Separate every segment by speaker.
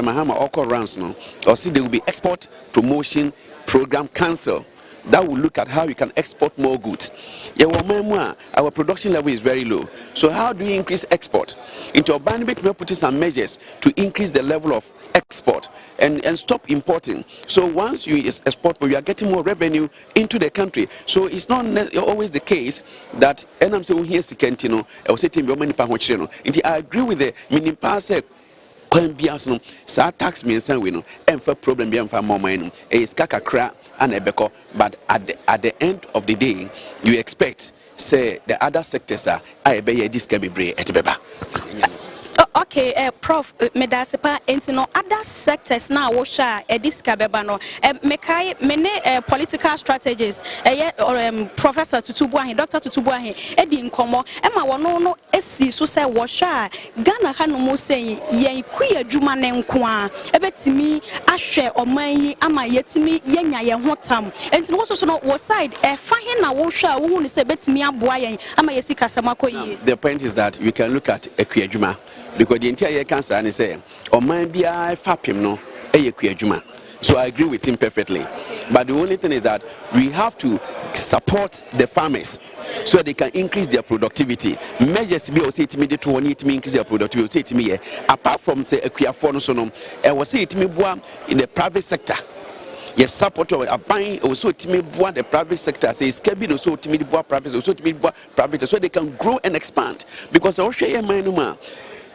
Speaker 1: Mahama Oko runs no, or see there will be export promotion program council that will look at how we can export more goods. Our production level is very low. So how do we increase export? Into Urban we put some measures to increase the level of export and stop importing. So once you export, we are getting more revenue into the country. So it's not always the case that and I'm saying here Sikentino, I was saying I agree with the meaning pass no sa tax means we know and for problem be for more money is kakakra and ebeko, but at the end of the day you expect say the other sectors are I be this can be brave at beba.
Speaker 2: Okay, Prof. Medasepa, and no other sectors now. Washa, this cabebano, mekai many political strategies. Professor Tutubuahi, Doctor Tutubuahi, Eddie Nkomo, Emma Wanono, Essi, so say Washa, Ghana Hanumo saying, Ye queer Juman Nkwa, Ebetimi, Ashe, or Mai, Ama Yetimi, Yenya, Hotam, and also no was side, a fine Washa, who is a betimi Abuayan, Ama Yesika Samako.
Speaker 1: The point is that we can look at a queer Juma. Because the entire cancer and say, or mind be I fapim no, a. So I agree with him perfectly. But the only thing is that we have to support the farmers so they can increase their productivity. Measures be say to me to increase their productivity. Say to me, apart from say a queer fornosonom, I was say to me in the private sector. Yes, support or buying also to me the private sector says cabin also to me private also to me private so they can grow and expand. Because I'll share my number.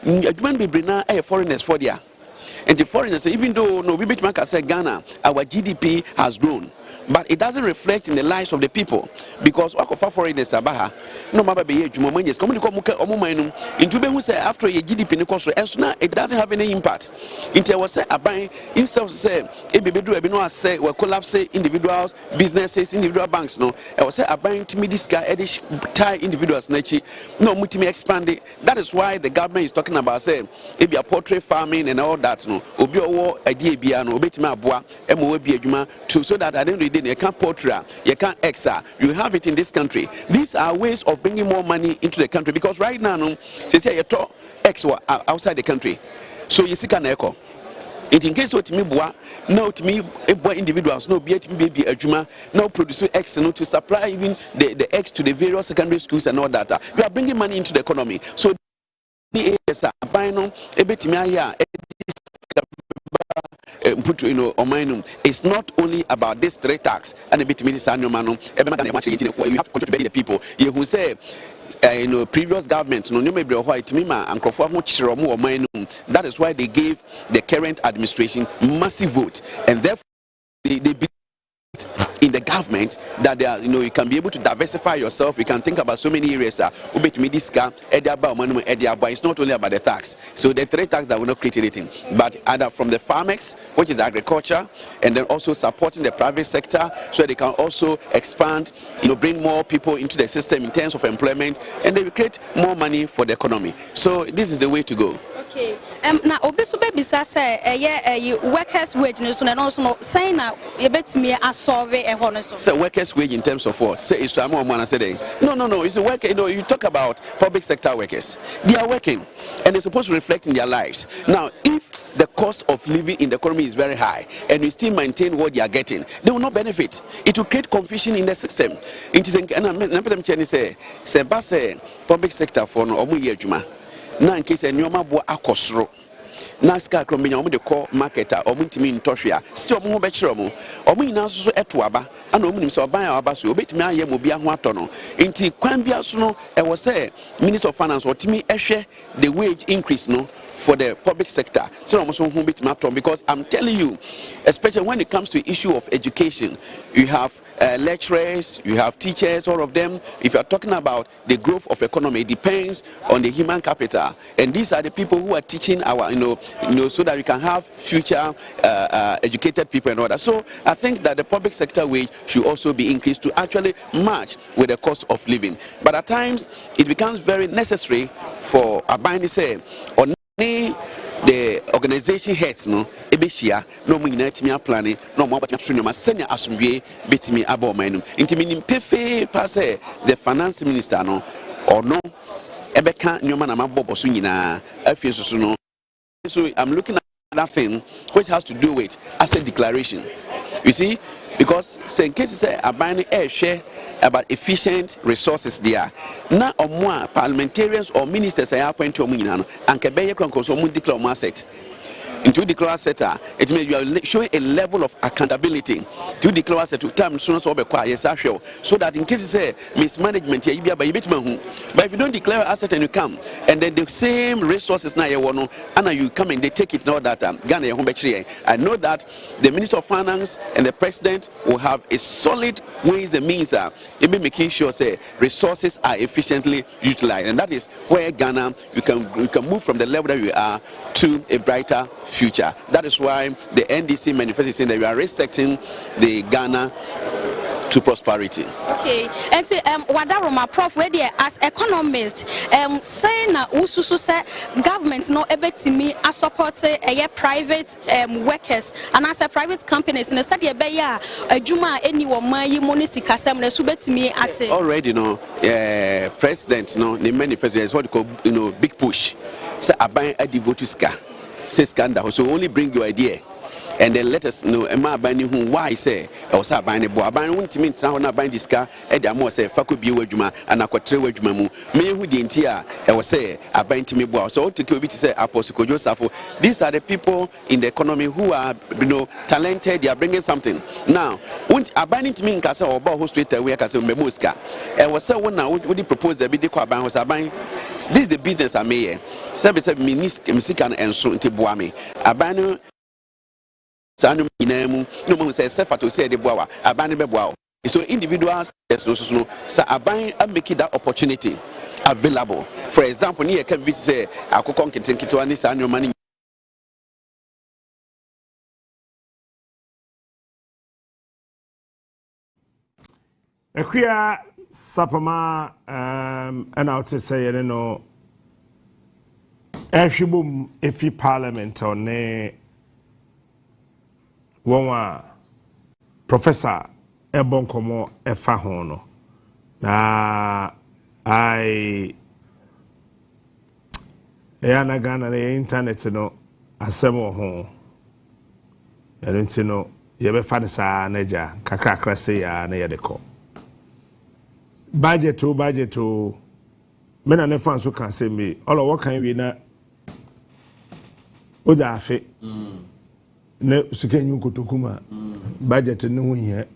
Speaker 1: Adjournment be bring now foreigners for there, and the foreigners, even though no we benchmark say Ghana, our GDP has grown, but it doesn't reflect in the lives of the people because what of foreigners abaha no matter be adjournment yes come into be who say after your GDP no cost and so now it doesn't have any impact. Into was say abai instead of say e be do e no say we collapse individuals, businesses, individual banks no I was say abai to me this guy tie individuals nachi no mutimi expand it. That is why the government is talking about say e be a portrait farming and all that no obi owo idea bia no obetimi aboa e mo bi adwuma to so that at the end of the day you can't portrait you can't exa you have it in this country. These are ways of bringing more money into the country because right now no say you talk ex outside the country so you see can echo it in case what me boa now to me individuals no be baby adjuma now produce X no to supply even the X to the various secondary schools and all that. You are bringing money into the economy. So the areas are buying a bit it's not only about this three tax and a bit you have to the people you who say previous government no maybe white mima and that is why they gave the current administration massive vote and therefore they believe in the government that they are, you can be able to diversify yourself. You can think about so many areas. It's not only about the tax. So the three tax that will not create anything, but either from the farmers, which is agriculture, and then also supporting the private sector, so they can also expand, bring more people into the system in terms of employment, and they will create more money for the economy. So this is the way to go.
Speaker 2: Okay. Now, obeso baby say, workers' wage, and also saying that you bet me a survey a honest.
Speaker 1: So workers' wage in terms of what? Say it's more money. No. It's a work. You talk about public sector workers. They are working, and they're supposed to reflect in their lives. Now, if the cost of living in the economy is very high, and you still maintain what they are getting, they will not benefit. It will create confusion in the system. It is say public sector for no omu yejuma. Now, in case nyoma bo akosro. Na ska kromenya omo de call marketer omo ntimi ntohwe a si omo ho be kire omo nyina so eto aba ana omo nim se oban aba so obetimi aye mo bia ho ato no nti kwan bia so no e wo say Minister of Finance otimi ehwe the wage increase no for the public sector so omo so ho betimi ato because I'm telling you especially when it comes to issue of education you have lecturers, you have teachers, all of them. If you are talking about the growth of economy, it depends on the human capital, and these are the people who are teaching our, so that we can have future educated people and all that. So I think that the public sector wage should also be increased to actually match with the cost of living. But at times it becomes very necessary for a binding say or the organization heads no ebeshia no mu nyina timi aplane no mo abatia so nyoma senia asomdwe betimi abomanu intimi nimpefe passe the finance minister no ono ebeka nyoma na mabobo so nyina afie so no so I'm looking another thing which has to do with asset declaration. You see, because some cases say abandon air share about efficient resources there. Now or more parliamentarians or ministers are appointed to Munano and Kabaya Concoso declare asset. Into declare asset, it means you are showing a level of accountability to declare asset to time soon as so that in case you say mismanagement, but if you don't declare asset and you come and then the same resources now you come and they take it now that Ghana I know that the Minister of Finance and the President will have a solid ways and means even making sure say resources are efficiently utilized, and that is where Ghana you can move from the level that we are to a brighter future. That is why the NDC manifesto is saying that we are restricting the Ghana to prosperity. Okay, and
Speaker 2: Wadaroma Prof, where there as economist, saying na ususu say government no ebetimi a support a private workers and as a private companies in the study beya juma any woman you monisika sem na subetimi ate.
Speaker 1: Already president the manifesto is what you call big push. Say aban a devote to ska. Say scandal. So only bring your idea. And then let us know why say or say buying a boy. Buying won't mean now buying this car. And more say Faku be wejuma and a quatre wejuma. Me who the entire I was say a buying to me boy. So to kill say Apostle Joseph. These are the people in the economy who are talented. They are bringing something. Now, won't a buying to me in Casa or Boho Street away Casa Memuska. And was so one now would you propose the bid was a buying. This is the business I made. Service Misikan and so into Boami. A banner. So no one says to say the boa abandon beboa. So individuals no so abandon making that opportunity available. For example, near can be say I could contain to any annual money.
Speaker 3: Equia Sapama and out to say Ashibum if he parliament on ne Wonwa Professor Ebonkomo Efahono na I Yana Ghana the internet no asemo ho no yebe fanisa neja kakra se ya na yedeko budget to mena ne fan so kan se me all what kan we na oda afi ne sikenyu kotokuma budget no ho hia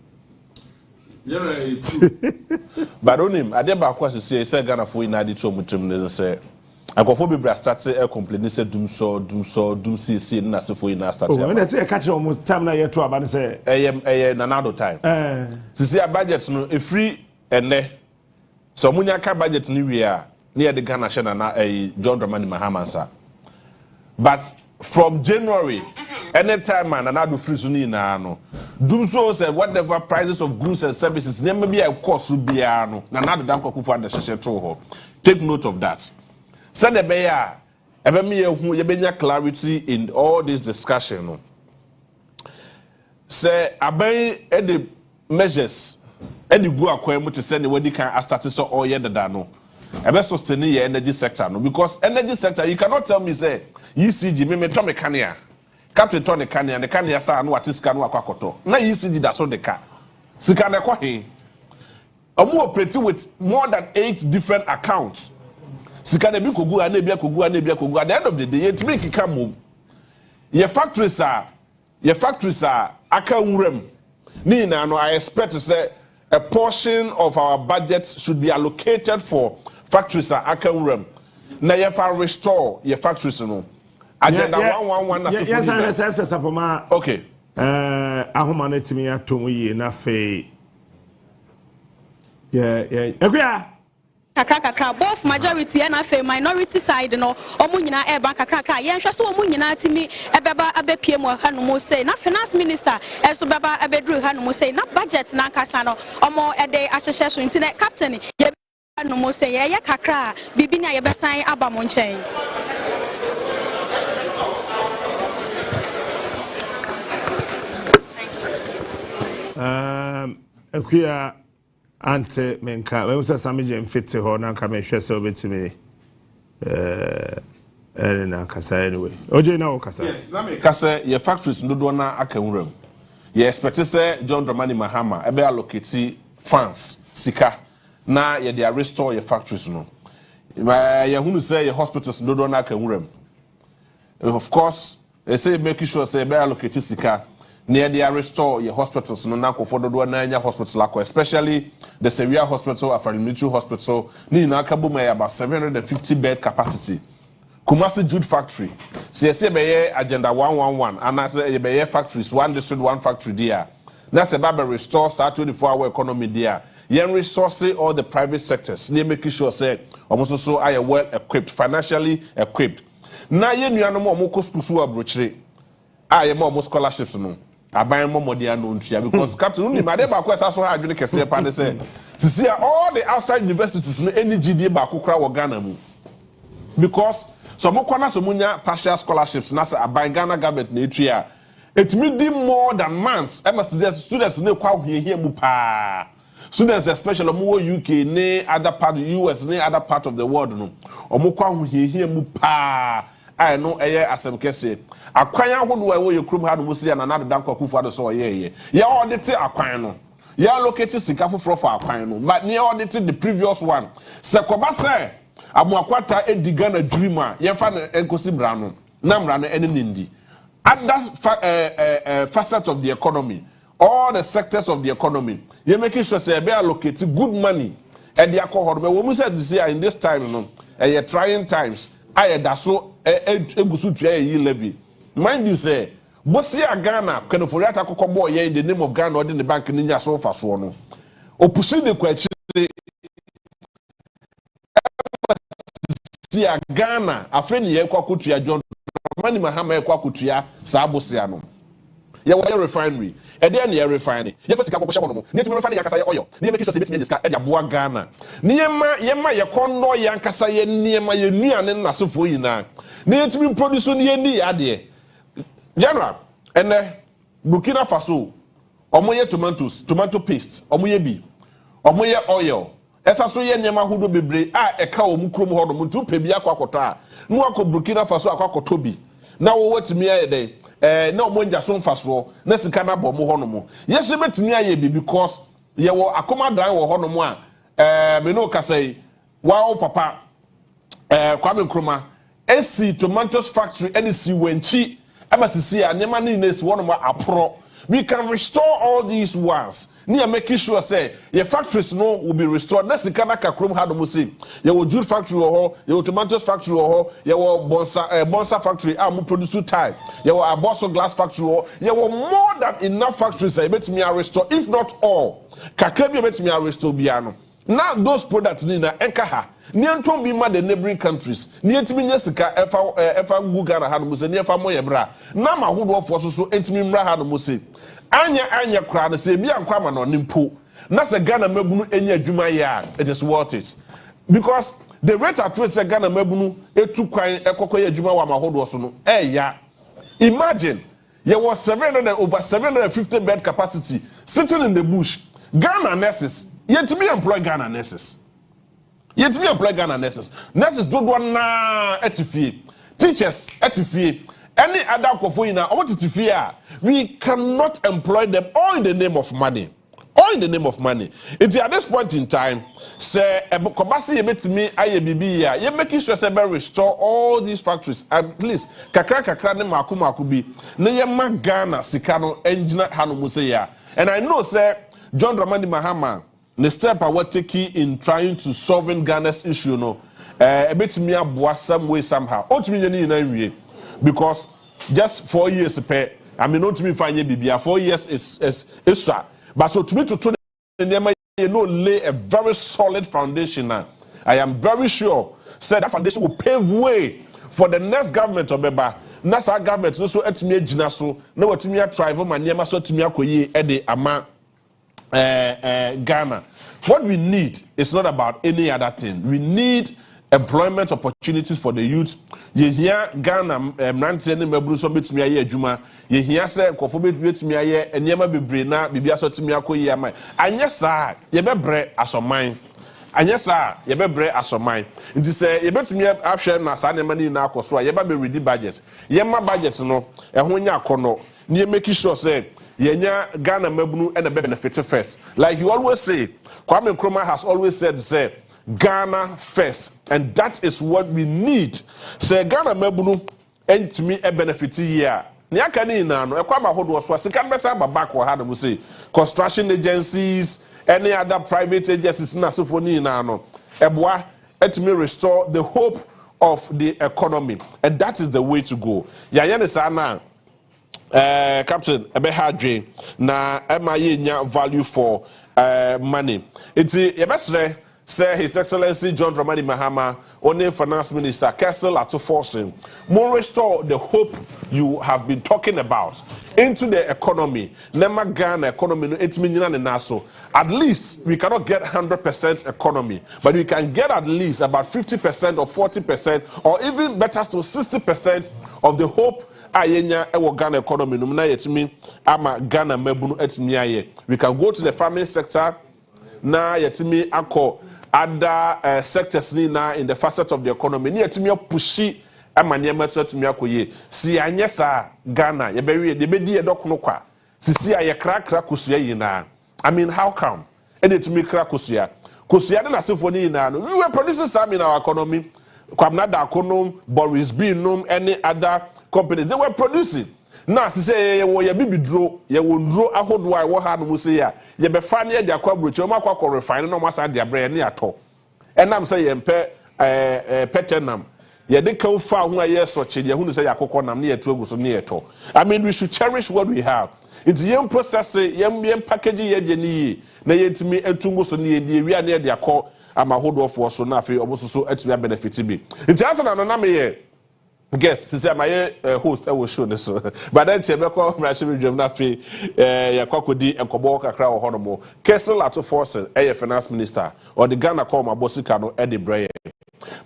Speaker 4: but onim ade ba kwa se Ghana fo ina ade to mutum ne se akofo bibra start e complain say dum cc na se fo ina start
Speaker 3: ya when say catch on time na yeto aba ne say
Speaker 4: nanado time sisi a budget no e free ene so munya ka budget ni wi a na ye de Ghana hye na John Dramani Mahama nsa but from January anytime man nanado free so ni na no dum so say whatever prices of goods and services nem be a cost bia no nanado dan kwakufu and hye to ho. Take note of that. Send a bear, ever me who you benya clarity in all this discussion. No. Say, abay the measures, any go acquire to send the way can start so all year the dano. Ever sustain your energy sector, no, because energy sector you cannot tell me say ECG me tome kania. Captain Tony Kanya and the Kanya sa no atis kanu akwakoto. Na ECG that's all the car. Sikana kwa he. Omo operating with more than 8 different accounts. Sikana bi kogu anebia kogu at the end of the day it make kika mom. Your factories are aka unrem. Ni na no I expect to say a portion of our budget should be allocated for factories are aka unrem. Na ye fa restore your factories no. Agenda 111 na
Speaker 3: yes sapoma
Speaker 4: okay
Speaker 3: ahoma na timi atom yi na fe ekwa
Speaker 2: kakra both majority and afa minority side no omu nyina e ban kakra ye nhwe so omu nyina timi ebeba abepie mu hanu mo say na finance minister eso beba abedru hanu mo say na budget na kasa no omo ede ahyehye so ntine captain ye hanu mo say ye kakra bibi na ye besan aba mo nchen
Speaker 3: ekwa ante menka we musa samije mfiti ho na nka mehwe se obetimi na kasa anyway oje na o kasa
Speaker 4: yes na me kasa your factories ndodo na akawuram ye expect say John Dramani Mahama ebe allocate funds sika na ye dey restore your factories no ye hunu say your hospitals ndodo na akawuram of course they say make sure say ebe allocate sika near the restore your hospitals no na kofo dodo na anya hospital akọ especially the Severe Hospital, Parliamentary Hospital ni na akabu may about 750 bed capacity. Kumasi Jute Factory. See be agenda 111 and as be factories, one district, one factory there. Na se ba restore sa 24-hour economy there. Yen resource all the private sectors. They make sure say almost so are well equipped, financially equipped. Na yen nuanom omoko school so abrochire. Aye more scholarships no. Aban mo modia no ntua because captain ni made ba kwesa so ha adwene kese pa de say see all the outside universities no any GD ba kokra wo Ghana mu because so mo kwana so munya partial scholarships na say aban Ghana government na etua etimi di more than months e must students na kwa hie mu pa students especially mo UK ne other part US ne other part of the world no omo kwa hie mu pa I know asem kese akwan ahodo a wo yekrum ha no musi na nadu dan kwakufu ado so ye ya audit akwan no ya allocate sika foforo for akwan no but near audit the previous one se koba se amuakwata ediga na dream a ye fa na enkosi bra no na mra no ene ndi other facets of the economy all the sectors of the economy you making sure say be allocate good money and the alcohol me wo mu say this year in this time no e trying times I daso egusu tua yi levy mind you say bosia Ghana kanofori atakoko boy in the name of Ghana or in the bank ni nya so fa so no opusi de kwa chire sia Ghana afeni ye kwa kutua John Dramani Mahama ye kwa kutua sa bosia no ye wa refinery e dey na ye refinery ye fa sika kokosha hono ni timi refinery yakasa ye oil ni make sure say betimi diska e aboa Ghana ni ye kondo ye ankasa ye niema ye nuane na sofo yina ni timi produce ni ye ni ade general ene Burkina Faso omoye tomato paste omoye bi omoye oil esa so ye niema hodo bebre a eka omu krom hodo mu tu pe bi akwakoto a no akọ Burkina Faso akwakoto bi na wo watimi aye dey na omonja so mfaso na sika na bọ mo hono mo yeso betumi aye bi because ye wo akoma dan wo hono mo a me no kasai wa papa Kwame Nkrumah esi tomatoes factory any si wenchi amasisi a nyema ni nesi wono mo apro we can restore all these ones near making sure say your factories no will be restored na sika na kakrom ha do mo say ye wo jute factory ho ye wo tomatoes factory ho ye wo bonsa factory mo produce tile ye wo aboso glass factory ho ye wo more than enough factories say betimi restore if not all kakra bi betimi restore bia no now those products ni na enka ha ni anton bi ma the neighboring countries ni entimi nya sika efa ngu Ghana ha no mo say ni efa mo ye bra na ma hodo fo so entimi mra ha no mo say anya kra na say bia nkwa ma no nimpo na say Ghana mabunu enya adwuma ya it is worth it because the rate at which Ghana mabunu etu kwan ekokoye adwuma wa ma hodo so no ya imagine there was over 750 bed capacity sitting in the bush Ghana nurses yet me employ Ghana nurses nurses do na etifie teachers etifie any other kofoina I want to fear we cannot employ them all in the name of money it's at this point in time say kobasi ye betimi aye bibi ya ye making sure say be restore all these factories at least kakra ne maku bi na ye ma Ghana sika no engine hanu muse ya and I know say John Dramani Mahama the step I was taking in trying to solving Ghana's issue no betimi aboa some way somehow otimi ye ni na wie because just 4 years per I mean not to me find bibia 4 years is but so to me to lay a very solid foundation now. I am very sure said that foundation will pave way for the next government of Beba. Next government so etimi agina so na watimi atrive ma niema so etimi akoyi e de ama Ghana. What we need is not about any other thing. We need employment opportunities for the youth. Ye hear Ghana mrantie ne mabru so betumi aye adwuma. Ye hear say nkofo betumi aye enema bebre na bibia so tumi akoyi ama. Anye saa ye bebre asoman. anyesa ye be bre asoman nti se ye betumi ahwe na sa ne mani na akoso a ye ba be ready budget ye ma budget no ho nya akono ne make sure say yenya Ghana mabunu and the benefit first. Like you always say, Kwame Nkrumah has always said, say, Ghana first. And that is what we need. Say, Ghana mabunu and to me a benefit here. Nyakani nano, a Kwama Hodo was was second best back or had say construction agencies, any other private agencies, Nasofoni nano. Ebwa, let me restore the hope of the economy. And that is the way to go. Yayane sana. Captain Ebehadre na nya value for money. It's yebesre say His Excellency John Dramani Mahama, only Finance Minister Kessel Ato Forson, more restore the hope you have been talking about into the economy. Nema Ghana economy no 8 million and naso. At least we cannot get 100% economy, but we can get at least about 50% or 40% or even better still 60% of the hope ayenya ewo Ghana economy no na yetimi ama Ghana mabunu etimi aye. We can go to the farming sector na yetimi akọ other sectors ni na in the facet of the economy ni yetimi pushi ama niema so etimi akoye si anyesa Ghana ye be di edokono kwa sisi aye krakra kusua yina. I mean, how come edetimi kra kusua de na sefo ni yina no we were producing some in our economy. Kwamna Dakonom, Boris Binum, any other companies, they were producing. Now, say, ye bibi draw, ye won't draw a hold why what had Musia, ye be funny at their corporate, your mark or refine no mass at their brain at all. And I'm saying, Petenam, ye de come far who are yes, or chili, who say, I coconam near to was near to. I mean, we should cherish what we have. It's young process, young packaging, ye need, nay to me, and Tungos near the near their call. I'm a hold off for so now, also to benefit me. In terms of an guest, since I'm my host, I will show this. But then, Chebeko, Rashid Jumnafi, Yakokodi, and Koboka Crow Honorable, Kessel Ato Forson, a finance minister, or the Ghana call my Bossicano, Eddie Bray.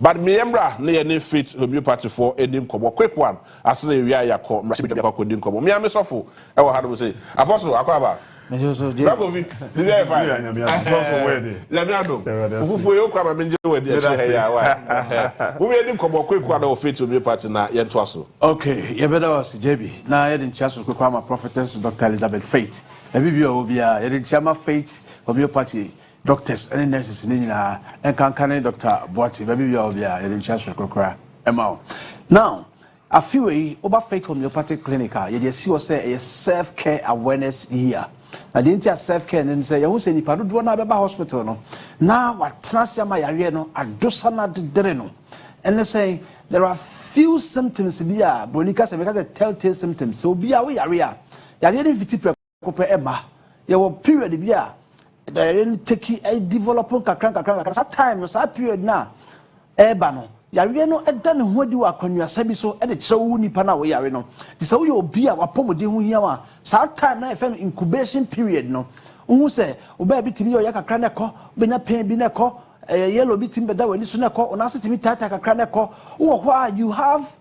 Speaker 4: But Miembra, near any fit homeopathy for Edim Kobo, quick one. I say, we are called Rashid Yakokodi Kobo. Me, I'm a sofu. I will have to say, Apostle Akaba. We are going
Speaker 5: okay, you better was JB. Now, I didn't just require my prophetess, Dr. Elizabeth Faith. Maybe you will be a Chama Faith, homeopathy, doctors, and nurses in and can Dr. Boati. Maybe you will be a didn't just require Emma. Now, a few over Faith homeopathic clinic, you just see what say a self-care awareness here. I didn't have self-care and say, you say, if I don't want to hospital. No. Now, what Trasia Mayariano, I do some at the Dreno. And they say, there are few symptoms, Bia, Bonica, because they telltale symptoms. So, be away, area. You didn't fit Emma. You were period, Bia. They didn't take a development, that time, was that period now. Ebano. Yariano had done what you are when you are so at the show Nipana Yarino. This all your beer or pomodi who yawa. Sad time I found incubation period no. Who say, Obaby to me or Yaka Cranako, Bena Pen Bineco, a yellow bit in Beda when you Sunaco, or Nasa to me Tata Cranako, or why you have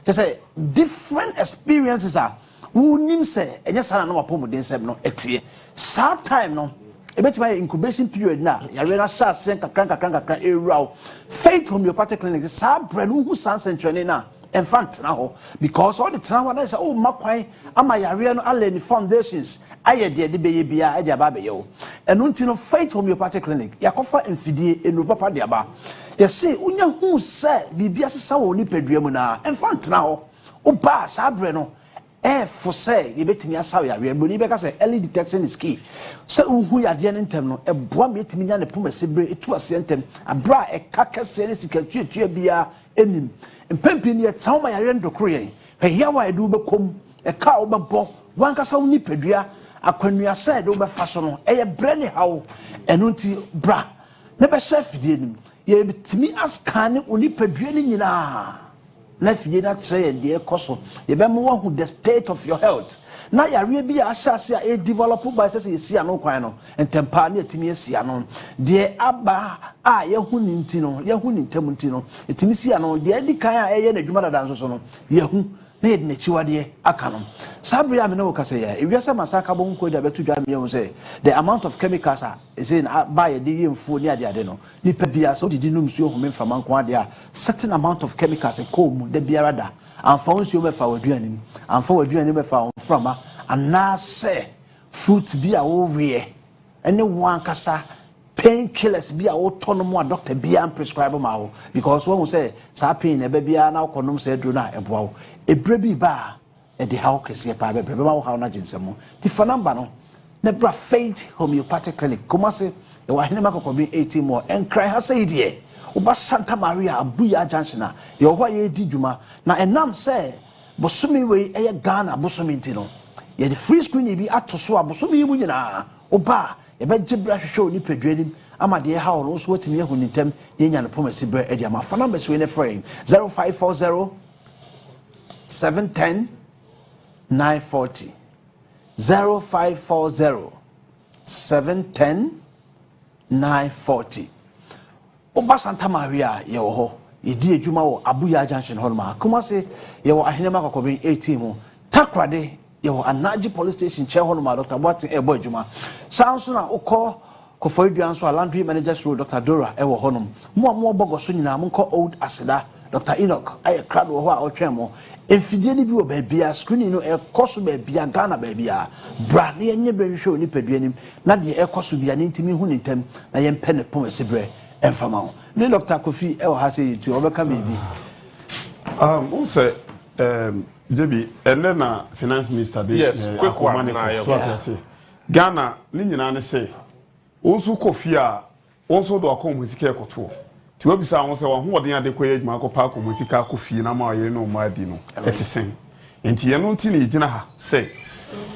Speaker 5: just a different experiences are. Who name say, and yes, I know a pomodin said no, etie. Sad time no. A bit my incubation period now. Yarena shall send a crank a row. Faith homeopathic clinic is sad bread who sounds and training now. In front now, because all the time when I say, oh, Makwai, am I Ariano Allen foundations? I had the baby, I had a baby. And until Faith homeopathic clinic, Yakofa and Fidi in Rupapa Diaba. You see, Unya who said, Bibias Sao Nipedriamuna, and front now. Oh, Bass, Abreno. For say, you bet me a saw ya, believe because early detection is key. So, who are the interno, a boy met me and a puma sibre, it was sentem, a bra, a carcass, and a secret to be a enim. And Pimpin yet, some my arendo Korean. Hey, here I do become a cow, but one cassa nipedria, a quenya said over fashion, a brandy how, and until bra. Never chef did ye to me as can only pedrian. Left ye that say dear Cosso, you remember who the state of your health. Now you really be a chassis a developer by says you see no quino and tempani to me siano. Dear Abba, Yahunintino, Yahunin Temuntino, it me siano, the Edikaya a Jumada Dansono, Yahu, na yɛ n'akyiwadeɛ aka no sabri am no ka say ya ewiasa masaka bo nko da betu dwa me say the amount of chemicals is in buy the yemfo ni ade no nipa bia so didi no msuo home mfama nko ade a certain amount of chemicals ko mu da biara da amfa nsuo mefa waduanim amfa waduanim mefa mframa ana say fruit bi a wo wie ene wan kasa painkillers bi a wo tono mu a doctor bia prescribe ma wo because when we say sa pain e ba bia na konom say duro na eboa wo ebre bi ba e de how kese pa be ma wo how na ginsemo the phone number no na bra faint homeopathic clinic kuma se e wa hene makoko bi 18 more en cry ha say die oba Santa Maria Abuya junction na ye ho ye di dwuma na enam say bosomi we e Ghana bosomi ntino ye the free screen bi atoso a bosomi mu nyina oba e be gibra hwehwe oni pedwanim ama de ha ono so watimi ehu nintem ye nya no promise bre e dia ma fa numbers we ne frame 0540 710 940 0540 710 940 Oba Santa Maria ye wo ho ye di adwuma wo Abuya junction ho ma kuma se ye wo ahenema kokobe 18 mu takrade ye wo Anaji police station che ho ma Dr. Boatin e bo adwuma sanso na ukọ Koforidua nso Landry Managers Road Dr. Dora e wo honom mo bogo so nyina mo nko Old Aseda Dr. Enoch aye crowd wo ho a otwe mo efidie ni bi wo ba bia screen no e koso ba bia Ghana ba bia bra na yenye bre hwe oni peduanim na de e koso bia ne ntimi hu nintem na ye mpe ne pom sebre enfama ho ne Dr. Kofi e wo ha say tu obeka bibi
Speaker 6: o say Debi ene na finance minister de
Speaker 4: yes quick one na yo
Speaker 6: Ghana ni nyina ne say onso Kofi a onso do akọ musika ekoto ti obisa won say wo hoden ade koye adwuma akọ akọ musika Kofi na ma yere no ma adi no etisen enti ye no nti na ejina ha say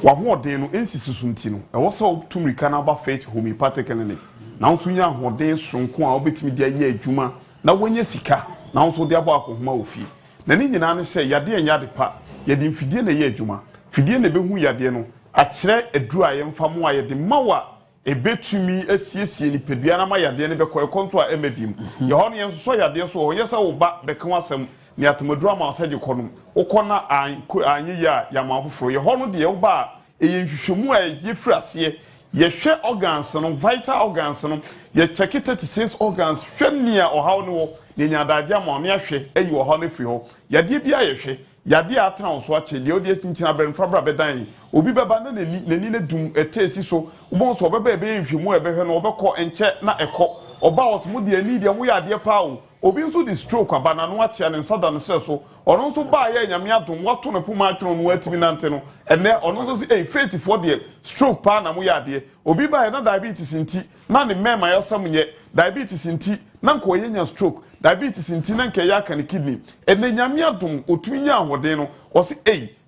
Speaker 6: wo hoden no ensisi so nti no e wo say tumrika na ba faith homeopathic clinic na onso nya hoden sonko a obetimi de aye adwuma na wonye sika na onso de abo akọ homa ofi na ni nyina ne say yade enya de pa ye de mfidie na ye adwuma fidie na behu yade no a kire aduru a ye mfa mo a ye de mawa ebetumi asiesie ni pedua na ma yade ne bekoy konso a emabim ye ho ne yenso so yade so ho yesa wo ba bekan asem ni atomaduru ama asaje konom ukona anyi ya ma foforo ye ho no de wo ba eye hwehwemu a ye frase ye hwe organs no vital organs no ye check 36 organs hwenia ohaw ne wo ne nyadaje ama ne ahwe eyi wo ho ne fi ho yade bia ye hwe yade atena so ache de odi atintina brenfa bra bedan obi beba na nani na dum etesi so ubon so beba ebe nhwemu ebehwe no obekọ enche na ekọ oba osmo de ani de mo yade pa o obi nso di stroke abana no ache ne nsada ne so ono nso ba ya nyame adom wato ne puma atwono no atimi nante no ene ono nso si faith for de stroke pa na mo yade obi ba ya na diabetes nti na ne mema yasam nye diabetes nti na nko yenya stroke diabetes nti na nke ya kan kidney ene nyame adom otumi nya ahoden no o si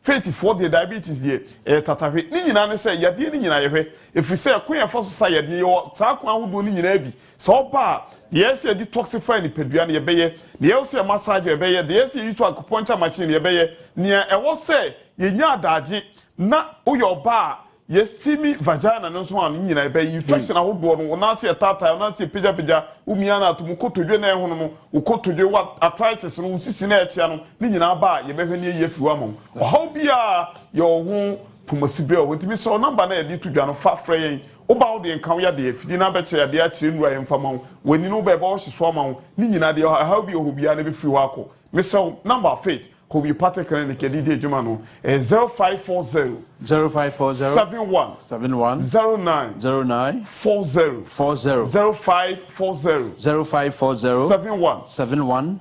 Speaker 6: faith for the diabetes de tatahwe ni nyina ne say yade ni nyina yehwe efri say koya fa so say yade yo saa ko ahodo ni nyina bi so ba yes ye detoxify ni pedua ne yebeye ne ye say massage yebeye de yes ye use acupuncture machine yebeye ne e wo say ye nya adaje na uyo ba yes timi vagina no so an nyina be infection ahodo no na se tata na se peja umia na atum kotodwe na ehunu no ukotodwe what arthritis no usisi na etia no ni nyina ba ye behwe ne ye fiwa mo how bia yo hu pomasibre o ntimi so number na ye di tudwa no fa frɛ yen oba wo de nkan ya de afidi na beche ya de akire nura ye mfa ma wani no be ba wo hyeso ma wo ni nyina de how bia ohobia na be fi wa ko me so number faith homeopathic clinic edidi adwuma no 0540 71 09 40 0540 71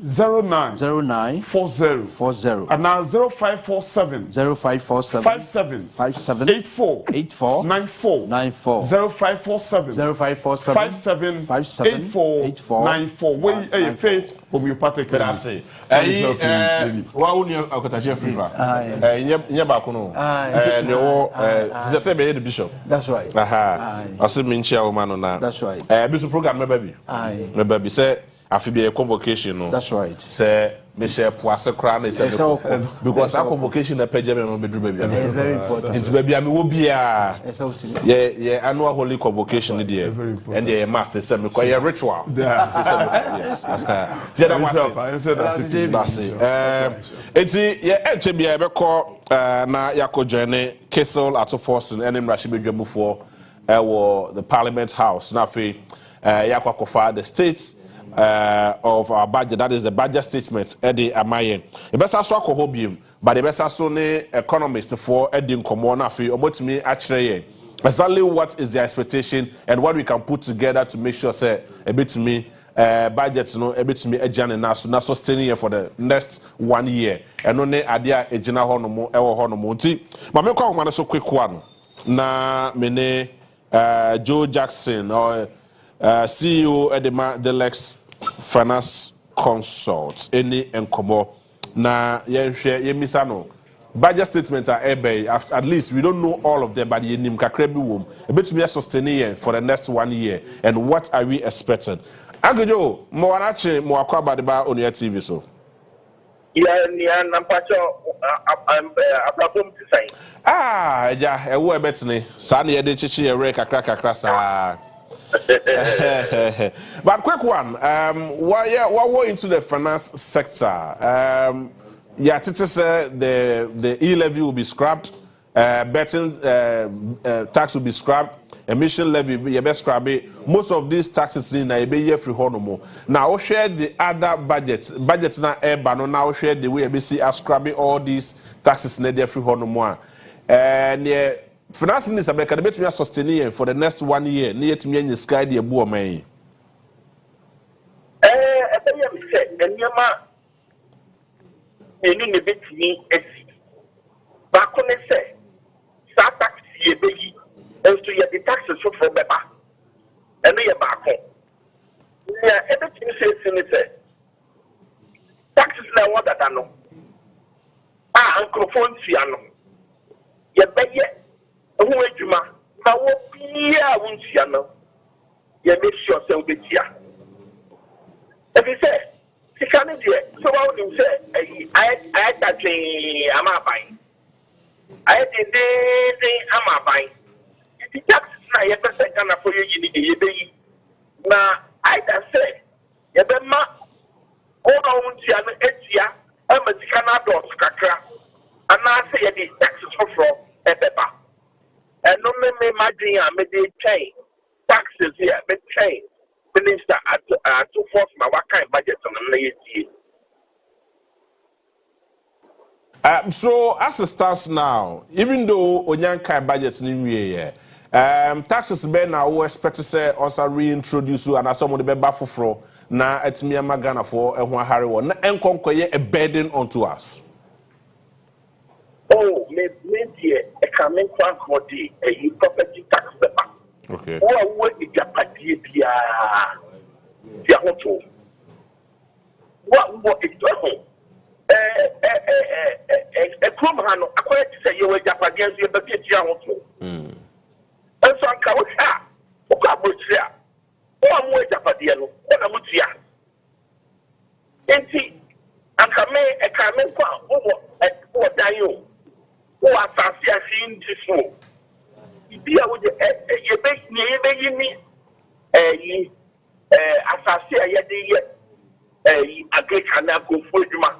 Speaker 6: 09 40 and now 0547 57 84 94 0547 57 84 94 we faith homeopathic clinic
Speaker 4: wa uni akotaje frifa nya ba kono ne wo say be the bishop
Speaker 5: that's right
Speaker 4: asim nchia wo mano na
Speaker 5: that's right
Speaker 4: bisu program me baby say after a convocation. No,
Speaker 5: that's right.
Speaker 4: Say, Michelle Poisacran is because our convocation a page on the baby.
Speaker 5: It's very important.
Speaker 4: It's baby, I mean, will be a annual holy convocation, and the master said, quite a ritual. Yes, it's a call na Yako Journey, Kessel, Ato Forson, and in Rashibi before the Parliament House. Now, Yako Kofa, the states. Of our budget, that is the budget statement. Eddie Amayen. The best also hobium, but the best also economist for Eddie Komona fi about me actually exactly what is the expectation and what we can put together to make sure say a bit to me budget no a bit to me adjane na so sustaining for the next 1 year. And only idea ejina honomo ewo honomo nti. Ma me kwa man so quick one na mene Joe Jackson or CEO Edema Delex Finance Consult any enkomo na yemisa no budget statements are at least we don't know all of them but yenim kakra bi wom e betumi sustaining for the next 1 year and what are we expecting agojo mo wanache mo akwaba de ba Onua TV so
Speaker 7: yeah nampacho ababom tisai
Speaker 4: ja ewo ebetini sa na ye de chichi ye kakra sa but quick one, what were into the finance sector? Yeah, Titi said the e-levy will be scrapped, betting tax will be scrapped, emission levy will be scrapped. Most of these taxes in Nigeria free honomo. Now we share the other budgets now but now we share the way we see as scrapping all these taxes in Nigeria free honomo. And yeah. Finance Minister Becca between sustaining for the next 1 year, near to me in the sky, the boy may.
Speaker 7: I think you said, and Yama, a bit me, back on the say, start tax ye baby, and to get the taxes for Beba, and we are back home. Yeah, everything says in it. Taxes now what I know. Uncle Fonciano. You bet yet. Who ejuma na wo bia wuntia no ye make sure say obetia if you say sikani de so wa won say I touching amabai I dey amabai it tax na ye person kana for ye ni ye be na I that say ye be ma o na wuntia no etia e ma sikana do kakra ana say ye dey taxes for ebeba. And no me imagine me dey pay taxes here, me pay minister Ato Forson my what kind budget on the
Speaker 4: So as it stands now, even though Onyankai budget in here, taxes be now we expect to say also reintroduce and as some of the be bafufro na etimi amagana for ehun hare wo na enkonkoye a burden onto us.
Speaker 7: Oh, me here a coming quantity a property tax paper.
Speaker 4: Okay.
Speaker 7: What is your party pia? What is your home? A crum hano, according to say you were Japanese, you better get your home. And so I can't have Okabusia. One more Japadiano, one a Mutia. And see, I come in for Dayo. Who are in this room? Be a with the best name, Assassia, a great canal go for Juma,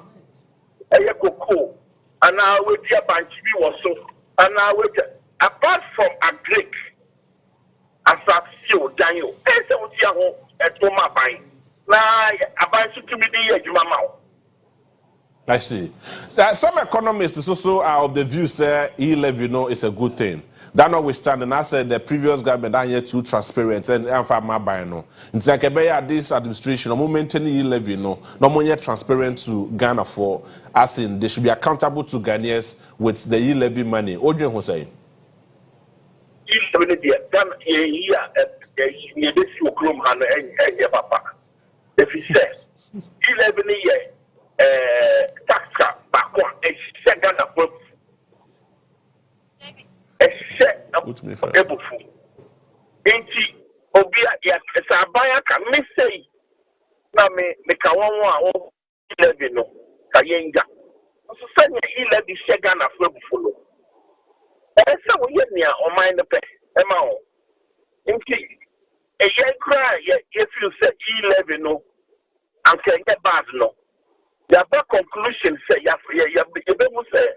Speaker 7: a cocoa, and now with your bunch was so, and now with apart from a Greek, Assassia, Daniel, and so young at Roma buying. Now, a bunch to be the Juma.
Speaker 4: I see. Some economists also are of the view say e-levy is a good thing. That notwithstanding, I said the previous government are yet too transparent and my buy no. It's like this administration, no maintaining e-levy no more yet transparent to Ghana for as in they should be accountable to Ghanaians with the e-levy money. What do you say?
Speaker 7: If he says e-levy tax cap back one a second of a set of able food. Ain't Obia, yes, as I buy a can say na me ka won a 11 no ka yenga so sanya 11 shega na fo bufulo esa wo ye nia o mind pe e ma o nti e ye kra ye feel say 11 no and can get bad no ya ba conclusion say ya be mu say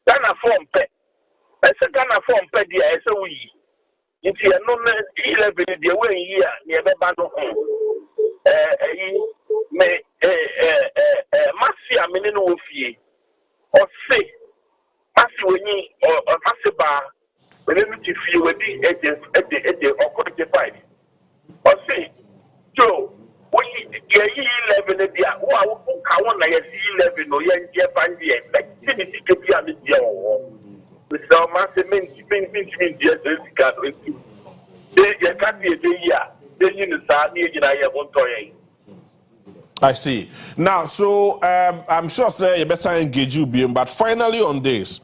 Speaker 7: Ghana form pe esa Ghana form pe dia esa wo yi nti e no 11 dia we yi a ne be ba no me masi amene no ofie o se masi woni o masi ba wele mi ti fie wedi ede o ko 5 o se jo we ye 11 dia wo a wo ka won na ye 11 no ye nje fandi e ti ni ti bi a mi dia o so masi men dia se ka do ti ye ka bi e ya de ni sa ni e na ye won to ye.
Speaker 4: I see. Now, so I'm sure, sir, you better engage you, but finally on this,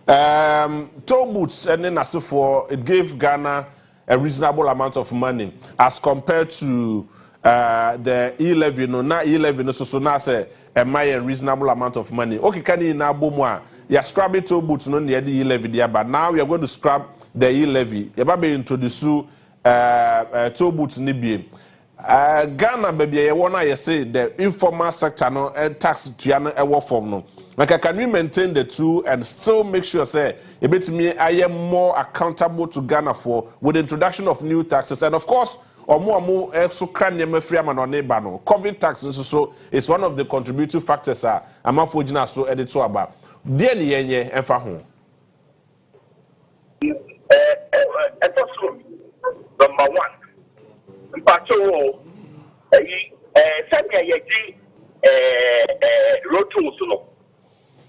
Speaker 4: toll booths and then as for it gave Ghana a reasonable amount of money as compared to the E11. You know, not E11. So now say a reasonable amount of money. Okay, can you now boom one? You scrap it toll booths no near the E11 but now we are going to scrap the E11. You better introduce toll booths nibi. Ghana baby I wanna say the informal sector no tax to no form no. Like can we maintain the two and still make sure say a bit me I am more accountable to Ghana for with the introduction of new taxes and of course or more so can you free man on neighbor no COVID tax so it's one of the contributing factors I'm for so edit so about dear yenye and for home.
Speaker 7: Number one. Pato send me a road tools no.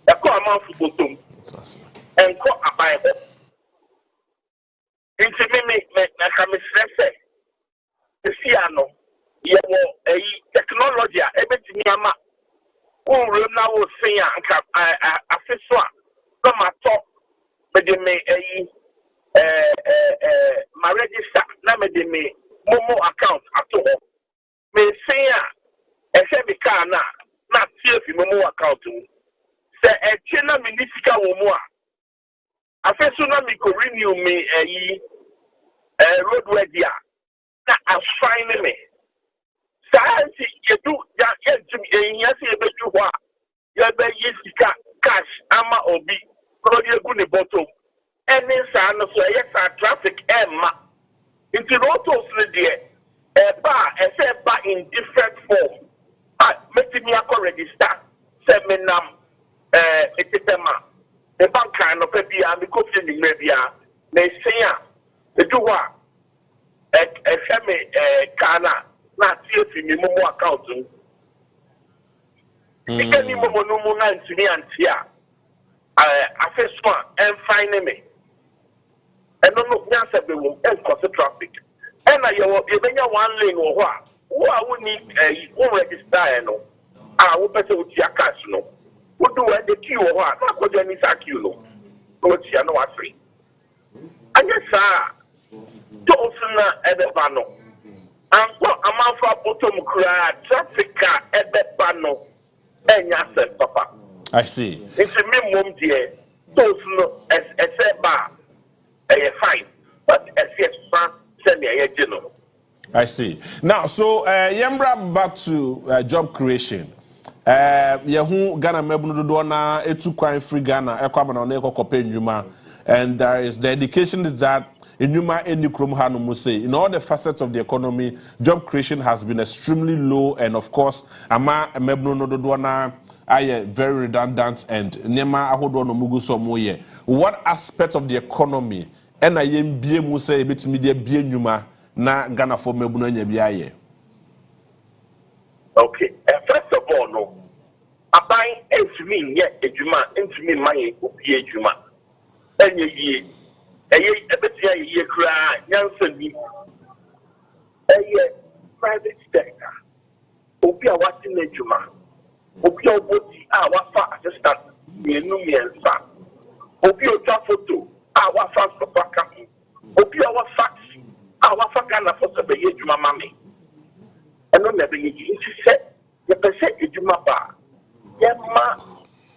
Speaker 7: The call amount for bottom and call a Bible. Into me stress. The Siano, you a technology, everything Yama. Oh, now will say a fish one. No matter, but they may my register, now me. Momo account at all. Me say a heavy car not see Momo account. Say a China Minisika Womoa. I feel soon me could renew me a roadway dia. Now I'm finding me. Science you do that yet to me and yes you bet you what. You bet Yisika cash ama obi. Claudia Guni bottom. And then son of yes traffic Emma. Into autos a bar in different form. Making me register seminam etema. The bank kind of a because in maybe they say the do what a semi kana not see in Momo account. You can even monument to me and here. I first one and find me. And no answer be will cause traffic. And I you one lane or what? Who I would need a register no. I will better with your cash no. Who do the queue or what? Not what any sack you know. What you know what free. And yes, sir. Dawson at the bano. And what amount for bottom cry traffic car at the bano. And yes, papa.
Speaker 4: I see.
Speaker 7: It's a minimum dear. Dawson as a bar. Fine, but send me a general.
Speaker 4: I see. Now, so Yembra back to job creation. Yahu Ghana Mebunu Dona etu kwine free Ghana ekwama na oneko kope nyuma, and there is the indication is that Nyuma eni krom hanu muse in all the facets of the economy, job creation has been extremely low, and of course, ama Mebunu Dona are very redundant and nema ahodo no mugu so moye. What aspect of the economy and I am be musa a bit media be nyuma na Ghana for Mebunu nya biaye?
Speaker 7: Okay, first of all, no, I buy into me yet a juma into me money be a juma. And ye a bit ye cry, Yanson me a private sector. Opia watching a juma. Opio body our fast assistant, me no me and son. Opio photo, our fast for Paka. Opio our fax, our Fakana for the Yejuma mammy. And no never you said pese ejuma ba yema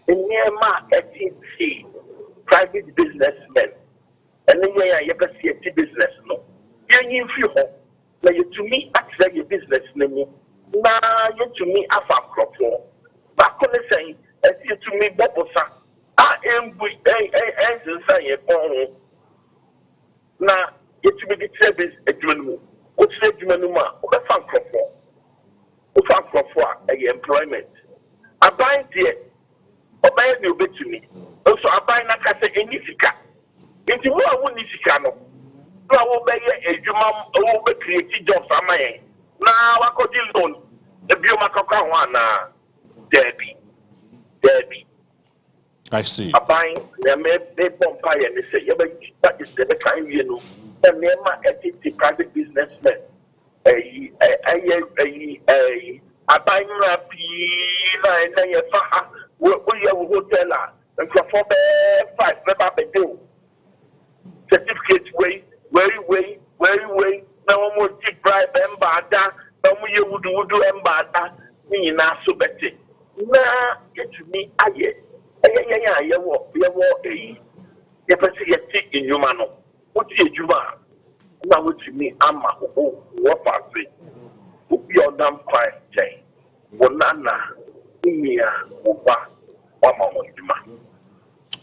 Speaker 7: enyema etiti private businessmen and then you pese business no yen free ho na you to me at your business name na you to me afa crop ba ko ne say you to me bobosa embu say e pon na you to me the service edwanu o tire edwanu ma o be fa crop for employment. I buy there, or buy the obetumi. Also, I buy na kase enifika. Into who I won't nifika no. So I will buy a jumam, I will create jobs on my end. Now I could deal on the biomacroca one. Debbie.
Speaker 4: I see.
Speaker 7: I buy the may bumpire and they say, yeah, but that is the kind you know. The name of private businessmen. I buy na and then you hotel and for 5 do certificate way now more deep bribe and bada now you would do and bada me na so better na get to me aye you person in human what you now what to me ama what I say your damn quiet chain. Bonana, Imia, Uba,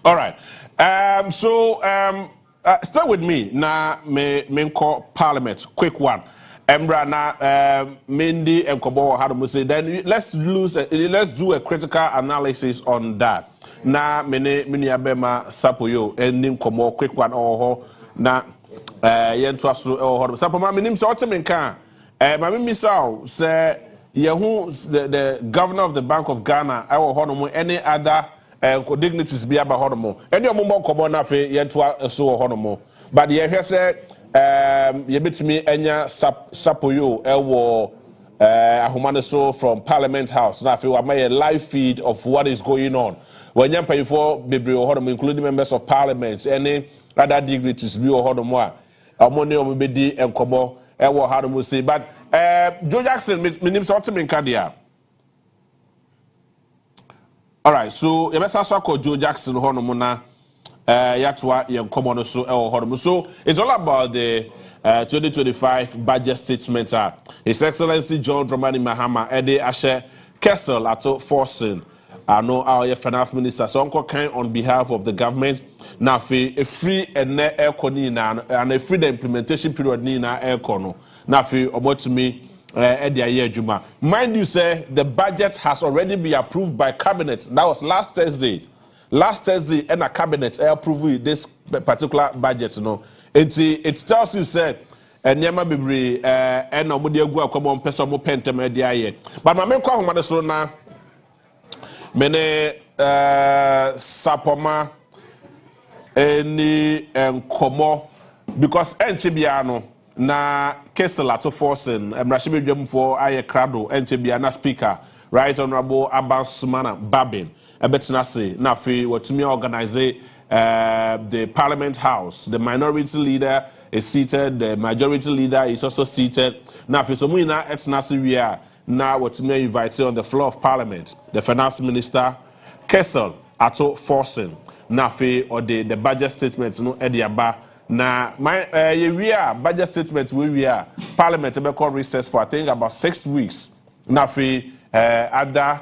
Speaker 4: all right. Stay with me. Now, me call Parliament. Quick one. Embra na Mindy and Kobo how to say. Then let's do a critical analysis on that. Na mini abema sapoyo ending Komo quick one or na yentu asu or sapoma minim so otemenka. Mami Misao say the governor of the Bank of Ghana our honomo any other dignitaries be about honomo any omo komo na fe yentoa so honomo but ye hwe say ye betumi enya sapoyo ewo ahomane so from Parliament House na fe wa my live feed of what is going on when yam pay for bebre honomo including members of parliament any other dignitaries be honomo a omo ne omo bedi enkomo how to say, but Joe Jackson, my name is Ottoman Kadia. All right, so you must call Joe Jackson Honomona Yatwa Yankomono so it's all about the 2025 budget statement. His Excellency John Dramani Mahama Ede Ashe Kessel Ato Forson. I know our finance minister, so Uncle Ken on behalf of the government, now a free and air and a free the implementation period nina air corno. Now about to me, Juma. Mind you, say the budget has already been approved by cabinet. That was last Thursday. Last Thursday, and a cabinet approved this particular budget. You know, it tells you, say, and Yama Bibri and Omudia come on, Pesamo Pentemedia. But my main question is now. Mene sapoma any enkomo because enchibiano na Kessel Ato Forson mrashibi dwam for aye krado enchibiana speaker right honorable Abbas Sumana Babin ebetina say na fe watumi organize the Parliament House. The minority leader is seated, the majority leader is also seated. Na fe so mu ina etina se wi a now, what me invite on the floor of Parliament, the Finance Minister, Kessel Ato Forson, Nafi or the budget statement, no Ediaba. Now, my budget statement we are Parliament will call recess for I think about 6 weeks. Nafi other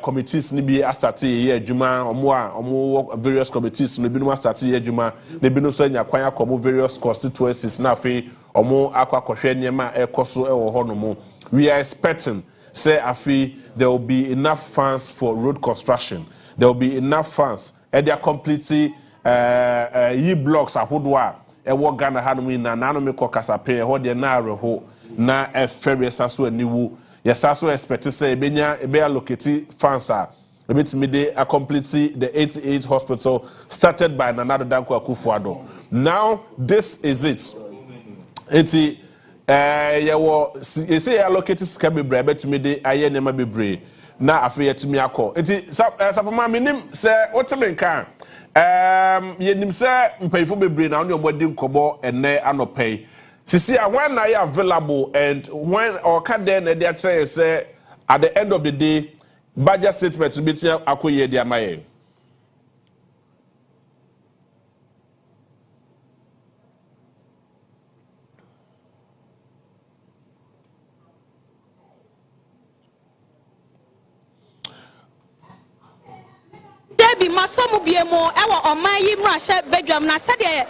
Speaker 4: committees ni bi astarte ye adwuma omo various committees ni bi no astarte ye adwuma ne bi no so anya kwan akomo various constituencies nafi omo akwa kohwe nyema ekoso ewo honomo. We are expecting, say, Afi, there will be enough funds for road construction. There will be enough funds. And they are completely blocks of Hudwa. And what Ghana had me na nanomiko kasape, what they na reho, na a ferry sasu and new. Yes, also expect to say, Benya, be allocated funds are. A bit midday, a completely the 88 hospital started by another Danko Akufuado. Now, this is it. You say allocated scabi bread to me de aye nema bebre na afi yetimi akọ enti sapoma minim se otemen kan yenim se mpayfo bebre na oni omodi nkobo enne anopay sisi a when na available and when or ka den na dey try say at the end of the day, budget statement will be akoye di amaye.
Speaker 2: Debi masomu biemo ewa omayi mrashe bedwam na sede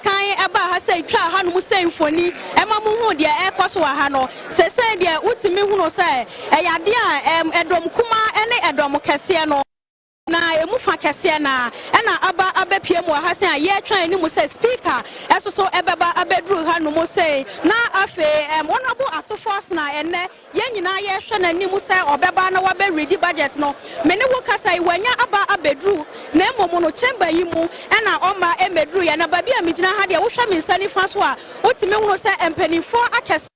Speaker 2: kan eba ha say twa ha no say mfoni ema mu hu de e koso wa ha no se de utimi hu no say eyade a edom kuma ene edom kese no na emu fa kese na aba abapie mu ha say ye twa ni mu say speaker eso ebeba abedru ha no mu say na afe honorable Ato Forson na ene ye nyina ye hwe na ni mu say obeba na wa be ready budget no me ne wo kasa wanya aba abedru na emomo no chamber yi mu na oma emedru ya na ba bia me gina ha de wo hwe me nsani fa so a otime hu no say empanifo akese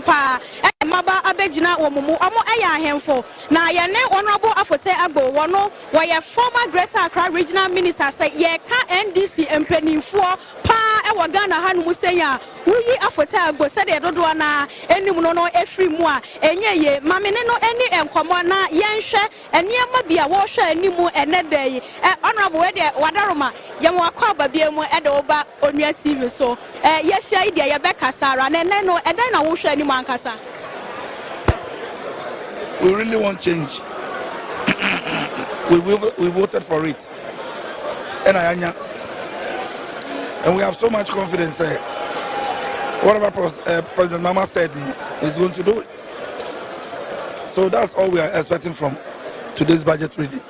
Speaker 2: pa maba abegina omumu omo eya ahemfo na ye ne honorable Afote Agbo wono wo former Greater Accra regional minister say ye ka NDC empanifo pa e wo Ghana hanu say ya wuyi Afote Agbo say de dodo na enim no efri mu a enye ye mamene no eni enkomo na ye nhwe eniema bia wo hwe animu enedai honorable we de wadaroma ye mo akwa babia mu e de oba Onua TV so ye hia ide ye be kasara na ne no edan na wo hwe animu ankasa.
Speaker 8: We really want change. we voted for it. And we have so much confidence. Whatever President Mama said is going to do it. So that's all we are expecting from today's budget reading.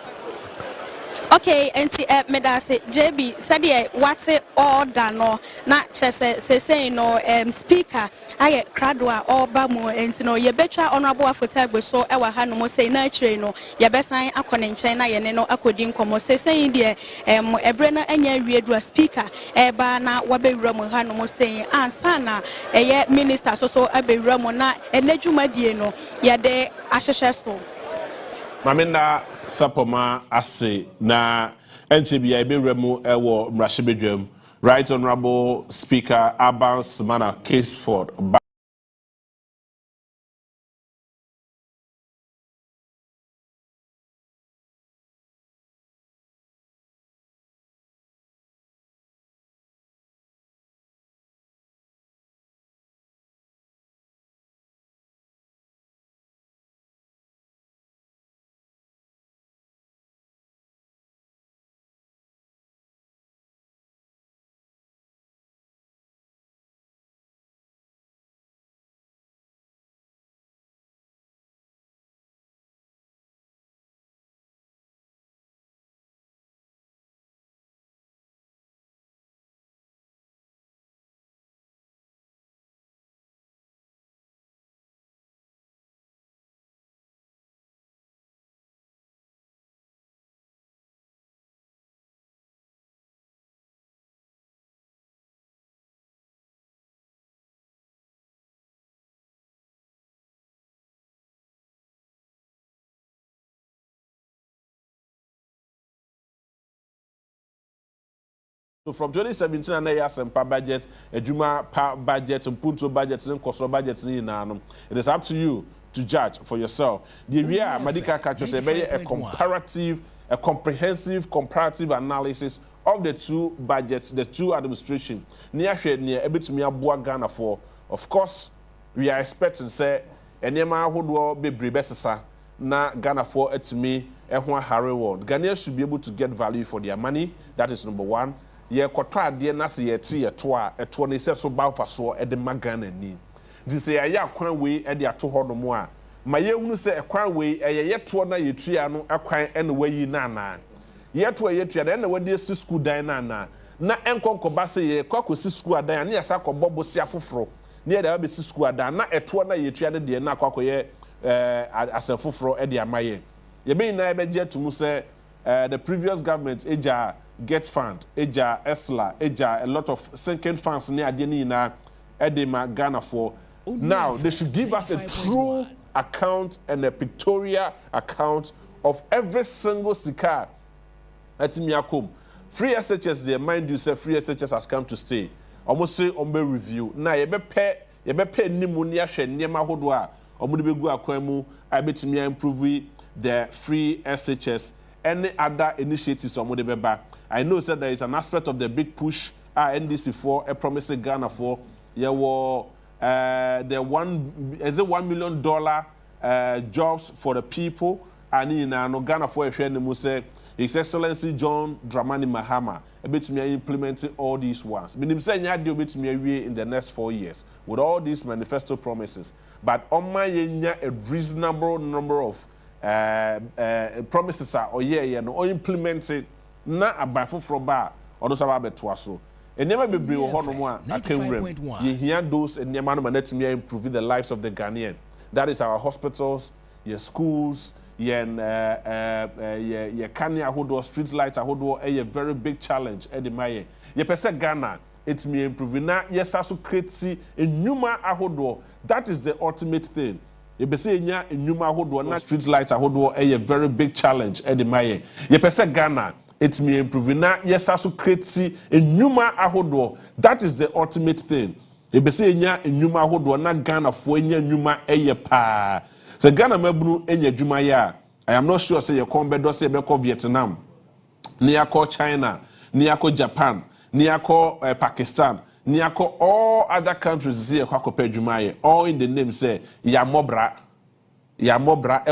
Speaker 2: Okay, and medase JB said what's order no na chese say no speaker aye kradwa oba mo enti no ye betwa honorable Afote Agbo so e wa ha no mo say na chire no ye besan akone nchen na ye ne no akodi nkomo say de ebre na anya wiedua speaker e ba na wa bewura mo ha no mo say ansa na ye minister so abewura mo na enadwumadie no ye de ahyehye so
Speaker 4: Mamina Sapoma ase na NCBI Beremu ewo Mrashibedwem, Right Honorable Speaker Aban Semana Caseford. So from 2017 and years and budget, a Juma budget, and Punto budget, and Koso budget, it is up to you to judge for yourself. The area Medical Catchers a comprehensive comparative analysis of the two budgets, the two administration. Near a bit me Ghana for. Of course, we are expecting say Enyema Hodwo be Brebesasa na Ghana for it's me Harry World. Ghanaians should be able to get value for their money. That is number one. Ye kwatra de na se ye ti eto ne se so ba faso e de magana ni di se ya kwan we e de ato ho no mo a ma ye hunu se ekwan we ye yeto na ye tua no akwan e ne wayi na na yeto ye tua na wade si school dan na enkonko ba se ye kwakosi school dan na yasa kobobo si afoforo na ye da ba si school dan na eto na ye tua de na kwakoye asafoforo e de amaye ye be na e be je to mu se the previous government eja Get Fund, Eja, Esla, Eja, a lot of sinking funds near Adenina, Edema, Ghana for. Now, they should give us a true account and a pictorial account of every single Sika at Miakum. Free SHS, they mind you say free SHS has come to stay. Almost say on review. Now, you be pay Nimunia, Nema Hodwa, omo de begu akwan mu a betimi improve the free SHS, any other initiatives omo de beba. I know that there is an aspect of the big push NDC for a promise Ghana for the $1 million jobs for the people and in Ghana for a say His Excellency John Dramani Mahama a bit me implementing all these ones. Meaning saying ya do bit me in the next 4 years with all these manifesto promises. But on my a reasonable number of promises are or no implemented na abafo from bar or those about betwaso. And never be bring on one at you hear those and near man me improving the lives of the Ghanaian. That is our hospitals, your schools, your Kenya Hodo, street lights, a very big challenge. Eddie Maye. Ye pese Ghana, it's me improving. Now, yes, I so create a numa ahodo. That is the ultimate thing. Ye pese nya a numa ahodo, na street lights ahodo, a very big challenge. Eddie Maye. Ye pese Ghana, it's me improving. Now, yes, I so create a numa ahodo. That is the ultimate thing. Ye pese nya a numa ahodo, na Ghana for nya numa eye pa. So Ghana mebunu enye dwuma ya. I am not sure say you come bedo say be call Vietnam, near call China, near call Japan, near call Pakistan, near call all other countries here kwa kopɛ dwuma ye. All in the name say ya mobra e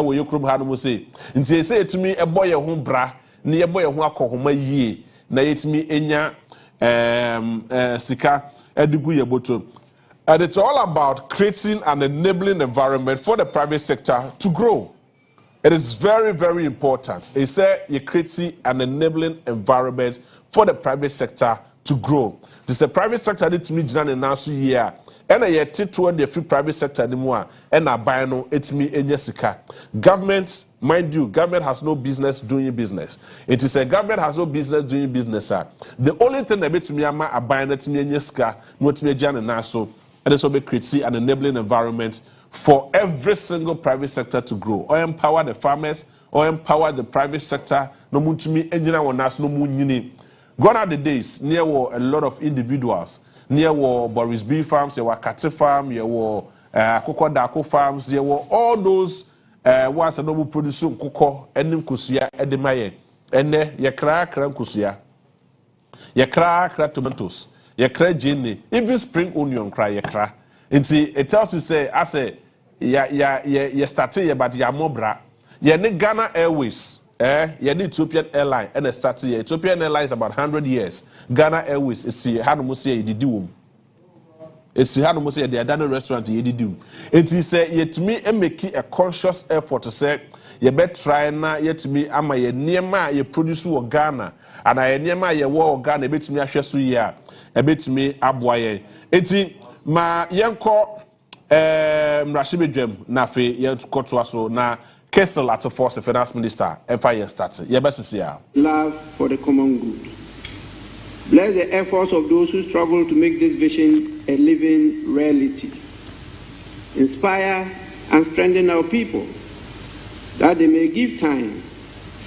Speaker 4: wo yokrum ha no mo say. Nti say to me e boy ho bra, ne e boy ho akɔhoma yie, na yetimi enya sika edugu ye boto. And it's all about creating an enabling environment for the private sector to grow. It is very, very important. It said you create an enabling environment for the private sector to grow. This the private sector need to meet Jan now so year. And I yet toward the free private sector anymore. And I buy no it's me in Jessica. Government, mind you, government has no business doing business. It is a government has no business doing business. The only thing that makes me a buying it me in Jessica, not me Jan and so. And this will be creating an enabling environment for every single private sector to grow. Or empower the farmers, or empower the private sector. No mun to me, engineer one us, no mun yini. Gone are the days near were a lot of individuals. Near were Boris B farms, there were Kate farm, there were Cocoa Dako farms, there were all those ones that no produce cocoa, and kusia, edemaye, and ye crack kusia, ye crack tomatoes. You cry genie, even spring onion cry you cry. And see, it tells you say, I say, you started but you are more bra. You need Ghana Airways, you need Ethiopian Airlines, and started Ethiopian Airlines about 100 years. Ghana Airways is see how to say you do. It's how to say they are done a restaurant you do. And he said, yet to me, and make a conscious effort to say, you better try now, yet to me, am I near my you produce or Ghana, and I near my war Ghana, bit me a share year. A bit me aboye. Eti ma yenko mrashibe dwem na fe yenko to aso na Kessel Ato Forson Finance Minister FIA start. Ye best see ya.
Speaker 9: Love for the common good. Bless the efforts of those who struggle to make this vision a living reality. Inspire and strengthen our people that they may give time,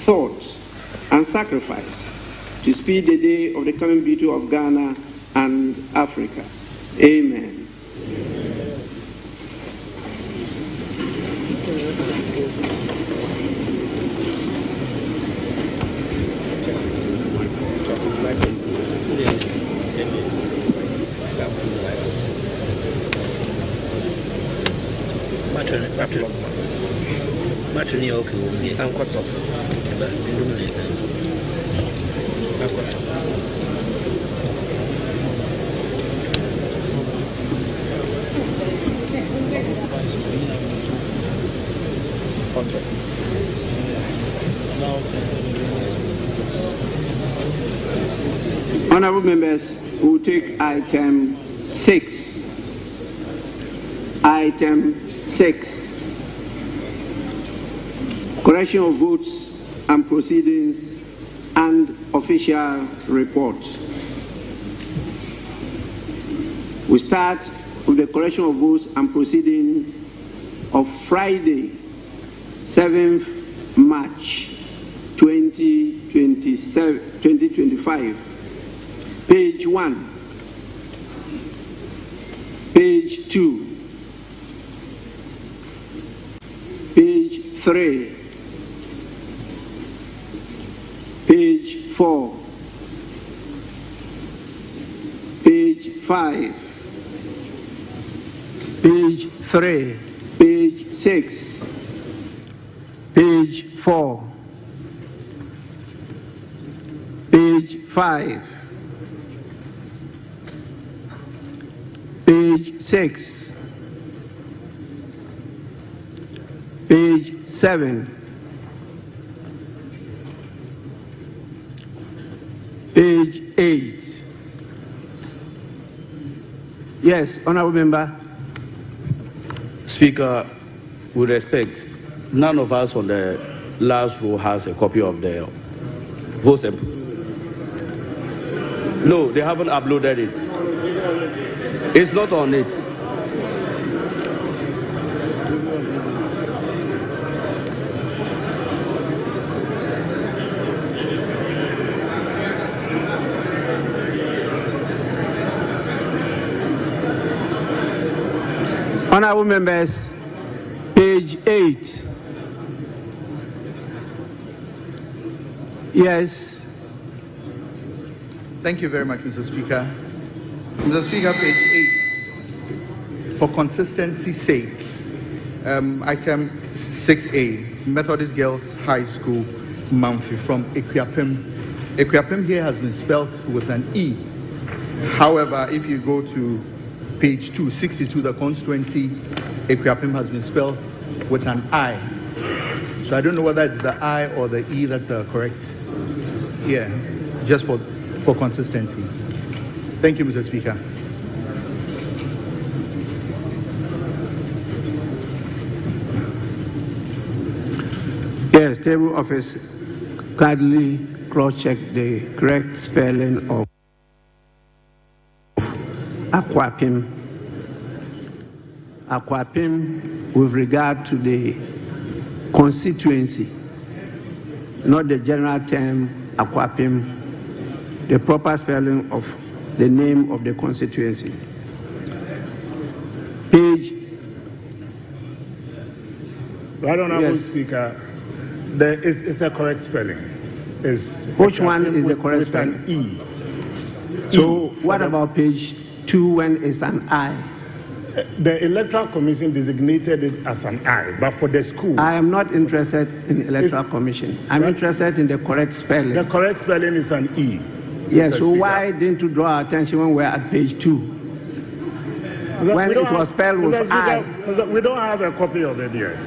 Speaker 9: thought, and sacrifice to speed the day of the coming beauty of Ghana and Africa. Amen. Honorable members, who will take item 6. Item 6. Correction of votes and proceedings and official reports. We start with the correction of votes and proceedings of Friday, 7th March 2025. Page 1, page 2, 3, page 4, page 5, page 3, page 6, page 4, page 5, page 6, page 7, page 8. Yes, Honourable Member.
Speaker 10: Speaker, with respect, none of us on the last row has a copy of the vote. No, they haven't uploaded it. It's not on it.
Speaker 9: Honourable members, page 8. Yes.
Speaker 11: Thank you very much, Mr. Speaker. Mr. Speaker, page 8. For consistency's sake, item 6A, Methodist Girls High School, Mamfi, from Equiapem. Equiapem here has been spelled with an E. However, if you go to page 262, the constituency, Equiapem has been spelled with an I. So I don't know whether it's the I or the E that's correct here, just for consistency. Thank you, Mr. Speaker.
Speaker 9: Yes, table office kindly cross-check the correct spelling of Aquapim. Aquapim with regard to the constituency, not the general term Aquapim, the proper spelling of the name of the constituency. Page.
Speaker 3: Right, Honourable Speaker, it's a correct spelling.
Speaker 9: Which one is the correct spelling?
Speaker 3: With an E.
Speaker 9: So what about page 2 when it's an I?
Speaker 3: The Electoral Commission designated it as an I, but for the school...
Speaker 9: I am not interested in Electoral Commission. I'm interested in the correct spelling.
Speaker 3: The correct spelling is an E.
Speaker 9: Yes, so why didn't you draw our attention when we're at page 2? When it was spelled with I.
Speaker 3: We don't have a copy of it here.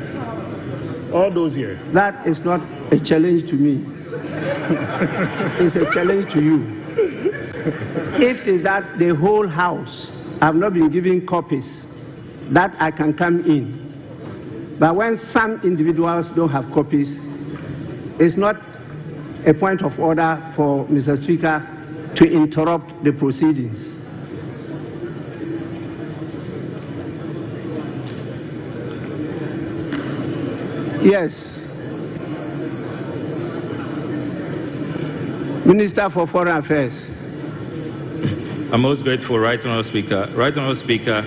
Speaker 3: All those here.
Speaker 9: That is not a challenge to me. It's a challenge to you. If it is that the whole house have not been given copies, that I can come in. But when some individuals don't have copies, it's not a point of order for Mr. Speaker to interrupt the proceedings. Yes. Minister for Foreign Affairs.
Speaker 12: I'm most grateful, Right Honourable Speaker. Right Honourable Speaker,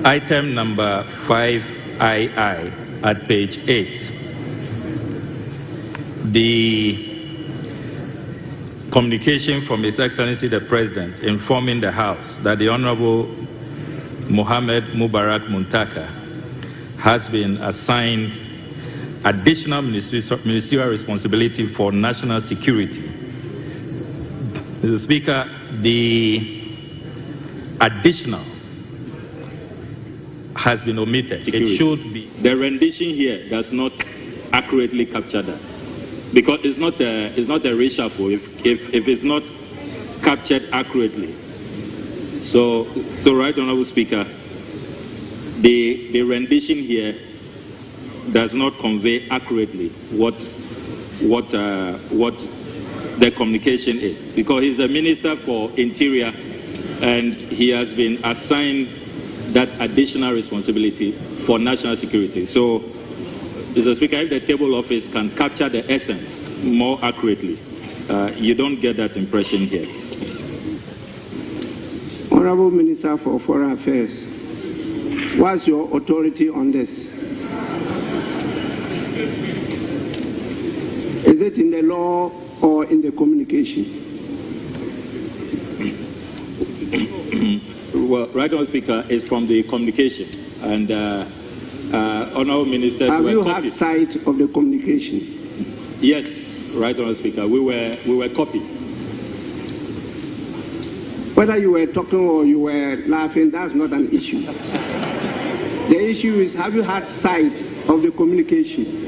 Speaker 12: item number 5II at page 8. The communication from His Excellency the President informing the House that the Honourable Mohammed Mubarak Muntaka has been assigned additional ministerial responsibility for national security. Mr. Speaker, the additional has been omitted. Security. It should be. The rendition here does not accurately capture that, because it's not a reshuffle if it's not captured accurately. So Right Honourable Speaker, the rendition here does not convey accurately what the communication is, because he's a Minister for Interior and he has been assigned that additional responsibility for national security. So, Mr. Speaker, if the table office can capture the essence more accurately, you don't get that impression here.
Speaker 9: Honourable Minister for Foreign Affairs, what's your authority on this? Is it in the law or in the communication?
Speaker 12: Well, Right Honourable Speaker, is from the communication, and Honourable Ministers
Speaker 9: have
Speaker 12: were
Speaker 9: you
Speaker 12: copied.
Speaker 9: had sight of the communication?
Speaker 12: Yes, Right Honourable Speaker, we were copied.
Speaker 9: Whether you were talking or you were laughing, that's not an issue. The issue is, have you had sight of the communication?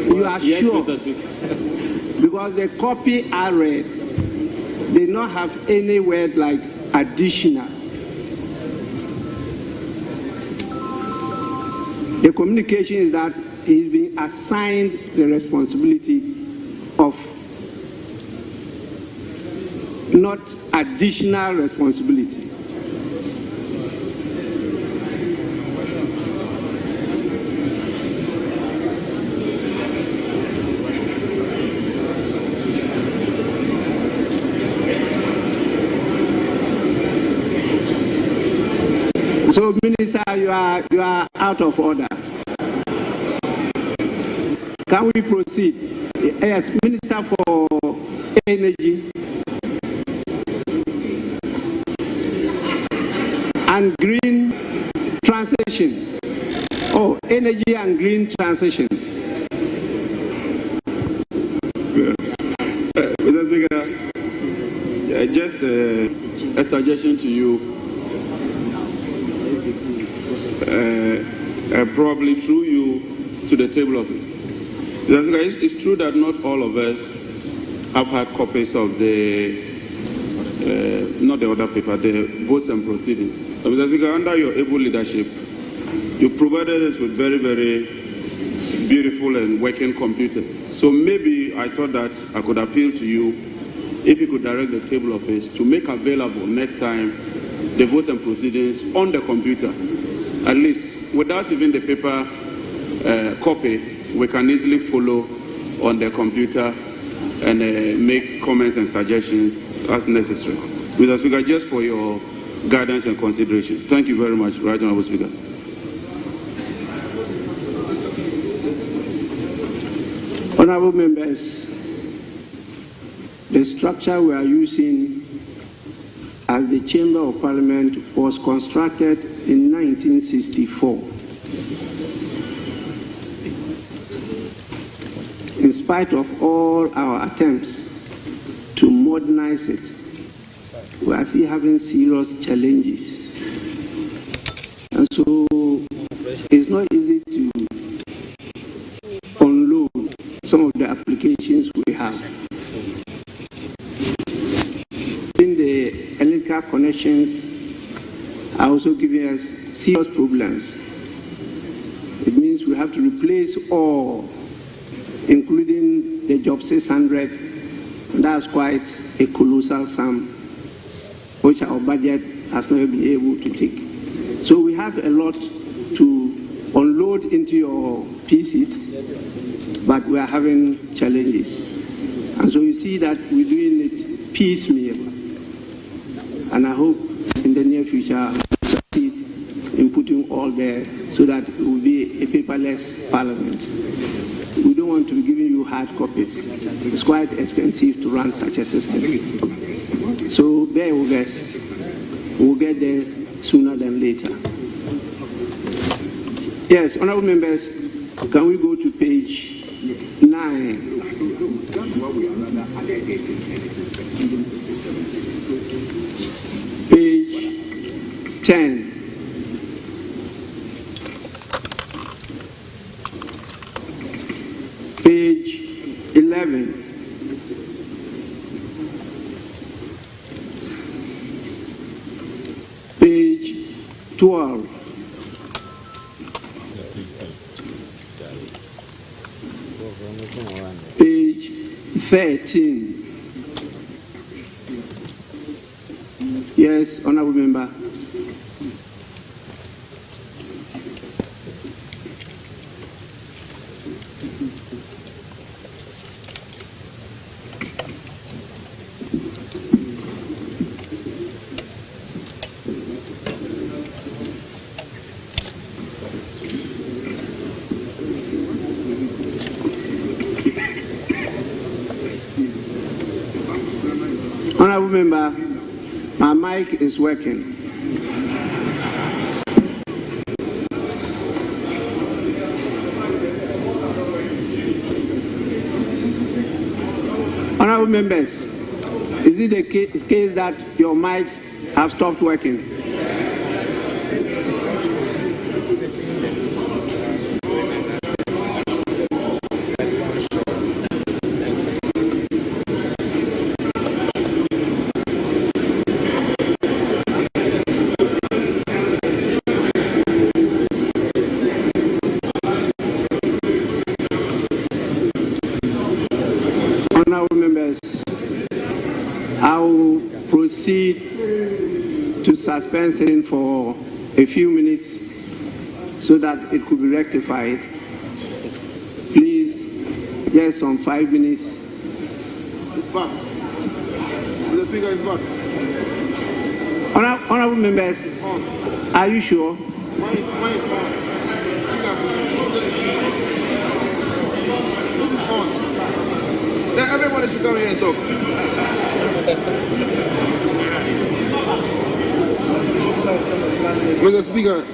Speaker 9: You are
Speaker 12: yes,
Speaker 9: sure?
Speaker 12: Mr. Speaker.
Speaker 9: Because the copy I read did not have any word like additional. The communication is that he's been assigned the responsibility of not additional responsibility. So, Minister, you are out of order. Can we proceed? Yes, Minister for Energy and Green Transition. Oh, Energy and Green Transition.
Speaker 13: Mr. Speaker, just a suggestion to you. Probably through you to the table office. It's true that not all of us have had copies of the, not the order paper, the votes and proceedings. Mr. Speaker, under your able leadership, you provided us with very, very beautiful and working computers. So maybe I thought that I could appeal to you if you could direct the table office to make available next time the votes and proceedings on the computer. At least without even the paper copy, we can easily follow on the computer and make comments and suggestions as necessary. Mr. Speaker, just for your guidance and consideration. Thank you very much, Right Honourable Speaker.
Speaker 9: Honourable members, the structure we are using as the Chamber of Parliament was constructed in 1964. In spite of all our attempts to modernize it, we are still having serious challenges. And so it's not easy to unload some of the applications we have. In the electrical connections are also giving us serious problems. It means we have to replace all, including the job 600. And that's quite a colossal sum, which our budget has not been able to take. So we have a lot to unload into your pieces, but we are having challenges. And so you see that we're doing it piecemeal. And I hope in the near future we'll succeed in putting all there so that it will be a paperless parliament. We don't want to be giving you hard copies. It's quite expensive to run such a system. So bear with us. We'll get there sooner than later. Yes, honourable members, can we go to page 9? Page 10. Page 11. Page 12. Page 13. Yes, honourable member. Honourable Member, my mic is working. Honourable members, is it the case that your mics have stopped working? To suspend sitting for a few minutes so that it could be rectified. Please, yes, on 5 minutes.
Speaker 11: It's back. The speaker is back.
Speaker 9: Honourable members, are you sure?
Speaker 11: Mine is on. On. Then everybody should come here and talk. Mr. Speaker,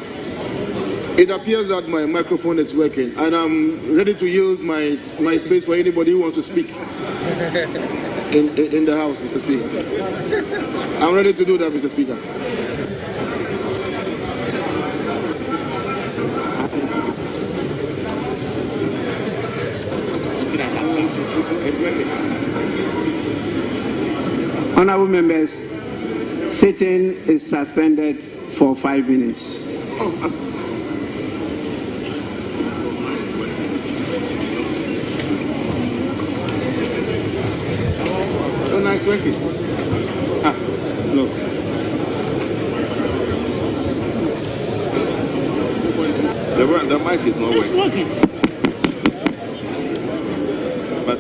Speaker 11: it appears that my microphone is working, and I'm ready to yield my space for anybody who wants to speak in the House, Mr. Speaker. I'm ready to do that, Mr. Speaker.
Speaker 9: Honourable members, sitting is suspended for 5 minutes.
Speaker 11: So nice working. Look. The mic is not working. It's working. But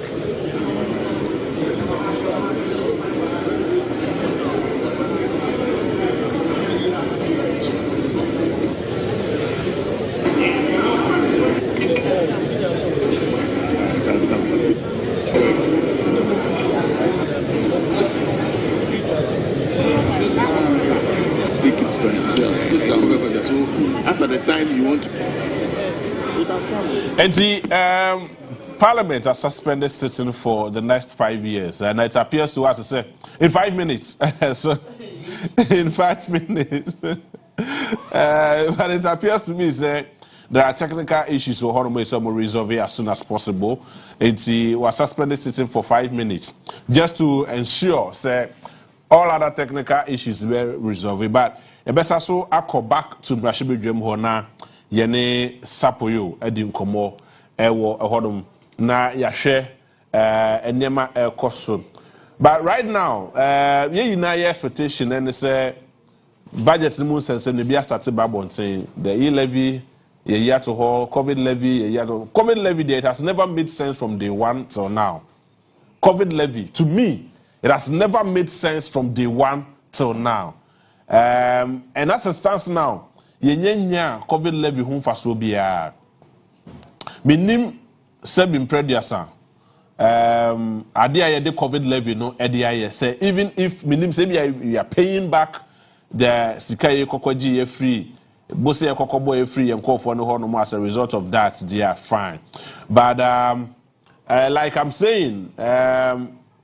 Speaker 11: after the time you want to.
Speaker 4: And the Parliament has suspended sitting for the next 5 years, and it appears to us to say in 5 minutes. So, in 5 minutes, but it appears to me say there are technical issues so how some resolve it as soon as possible. And he was suspended sitting for 5 minutes just to ensure say all other technical issues were resolved. But the best also I go back to Brashibi Dream Hona Yene Sapoyo Edim Komo Ewo Ehodum na Yashe Enyema Koso. But right now, ye na expectation and say budget moon sense and be a started babon saying the e-levy a year to hold COVID levy a year to COVID levy date has never made sense from day one till now. COVID levy to me it has never made sense from day one till now. And as it stands now, yenya COVID levy home for so be a minim sebin prediasa. Adia the COVID levy no edia say even if minim say you are paying back the sikaye kokoji free, bose kokobo free and call for no honor as a result of that they are fine. But like I'm saying,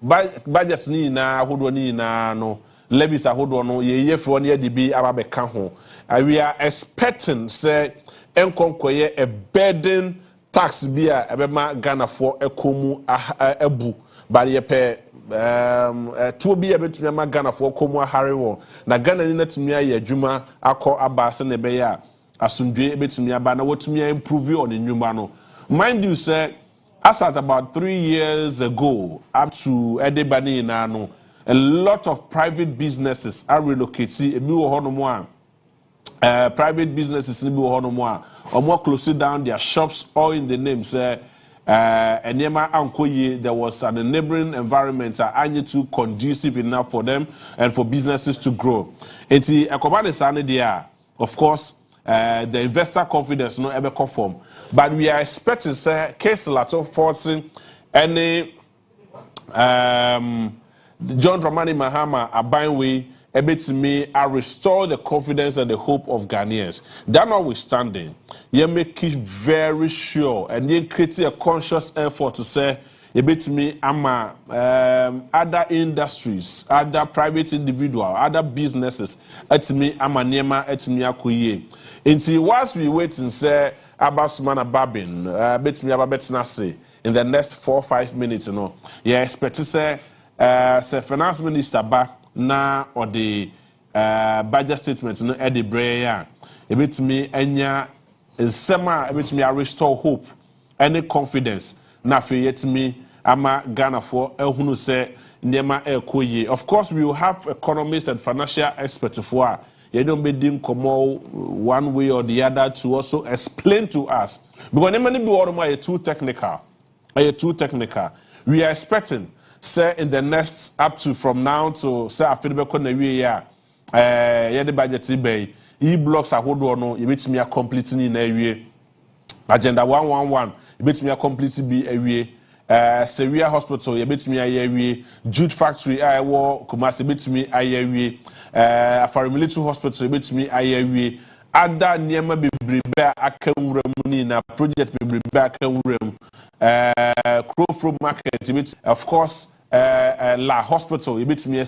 Speaker 4: budgets ni na hodo ni na no levies ahodo no ye for ne de bi ababeka ho. We are expecting say enkonkoye a burden tax bi a ebema Ghana for ekomu ebu but ye pe to bi ebetumi ma Ghana for ekomu ahare wo na Ghana ni natumi aye adwuma akọ aba se ne be ya asundwe ebetumi aba na wotumi improve on enwuma no. Mind you say as at about 3 years ago up to Edebani Nano, a lot of private businesses are relocated. Private businesses in or more closing down their shops all in the name say there was an enabling environment too conducive enough for them and for businesses to grow. Of course, the investor confidence no ever conform. But we are expecting say case Ato Forson any John Dramani Mahama Abainwe ebetimi I restore the confidence and the hope of Ghanaians. That notwithstanding, you make it very sure and you create a conscious effort to say ebetimi ama other industries, other private individual, other businesses etimi ama niema etimi akoye. Until whilst we wait and say Abasumana Babin betimi ababetina say in the next 4 or 5 minutes, you know, you expect to say finance minister ba na or the budget statement no e de breya e betimi anya nsema e betimi restore hope and confidence na fe yetimi ama Ghana for ehunu se niema ekoye. Of course we will have economists and financial experts for you don't be doing one way or the other to also explain to us because many people are too technical. We are expecting say in the next up to from now to say after the budget bay blocks are hold on you meet me a completing in a agenda 111 you meet me a completely be a Syria hospital you meet me a jute factory I war Kumasi meet me a for military hospital you meet me a ada niema bebrebe akan ramuni na project bebrebe akan ram Crowford market of course La hospital you bet me a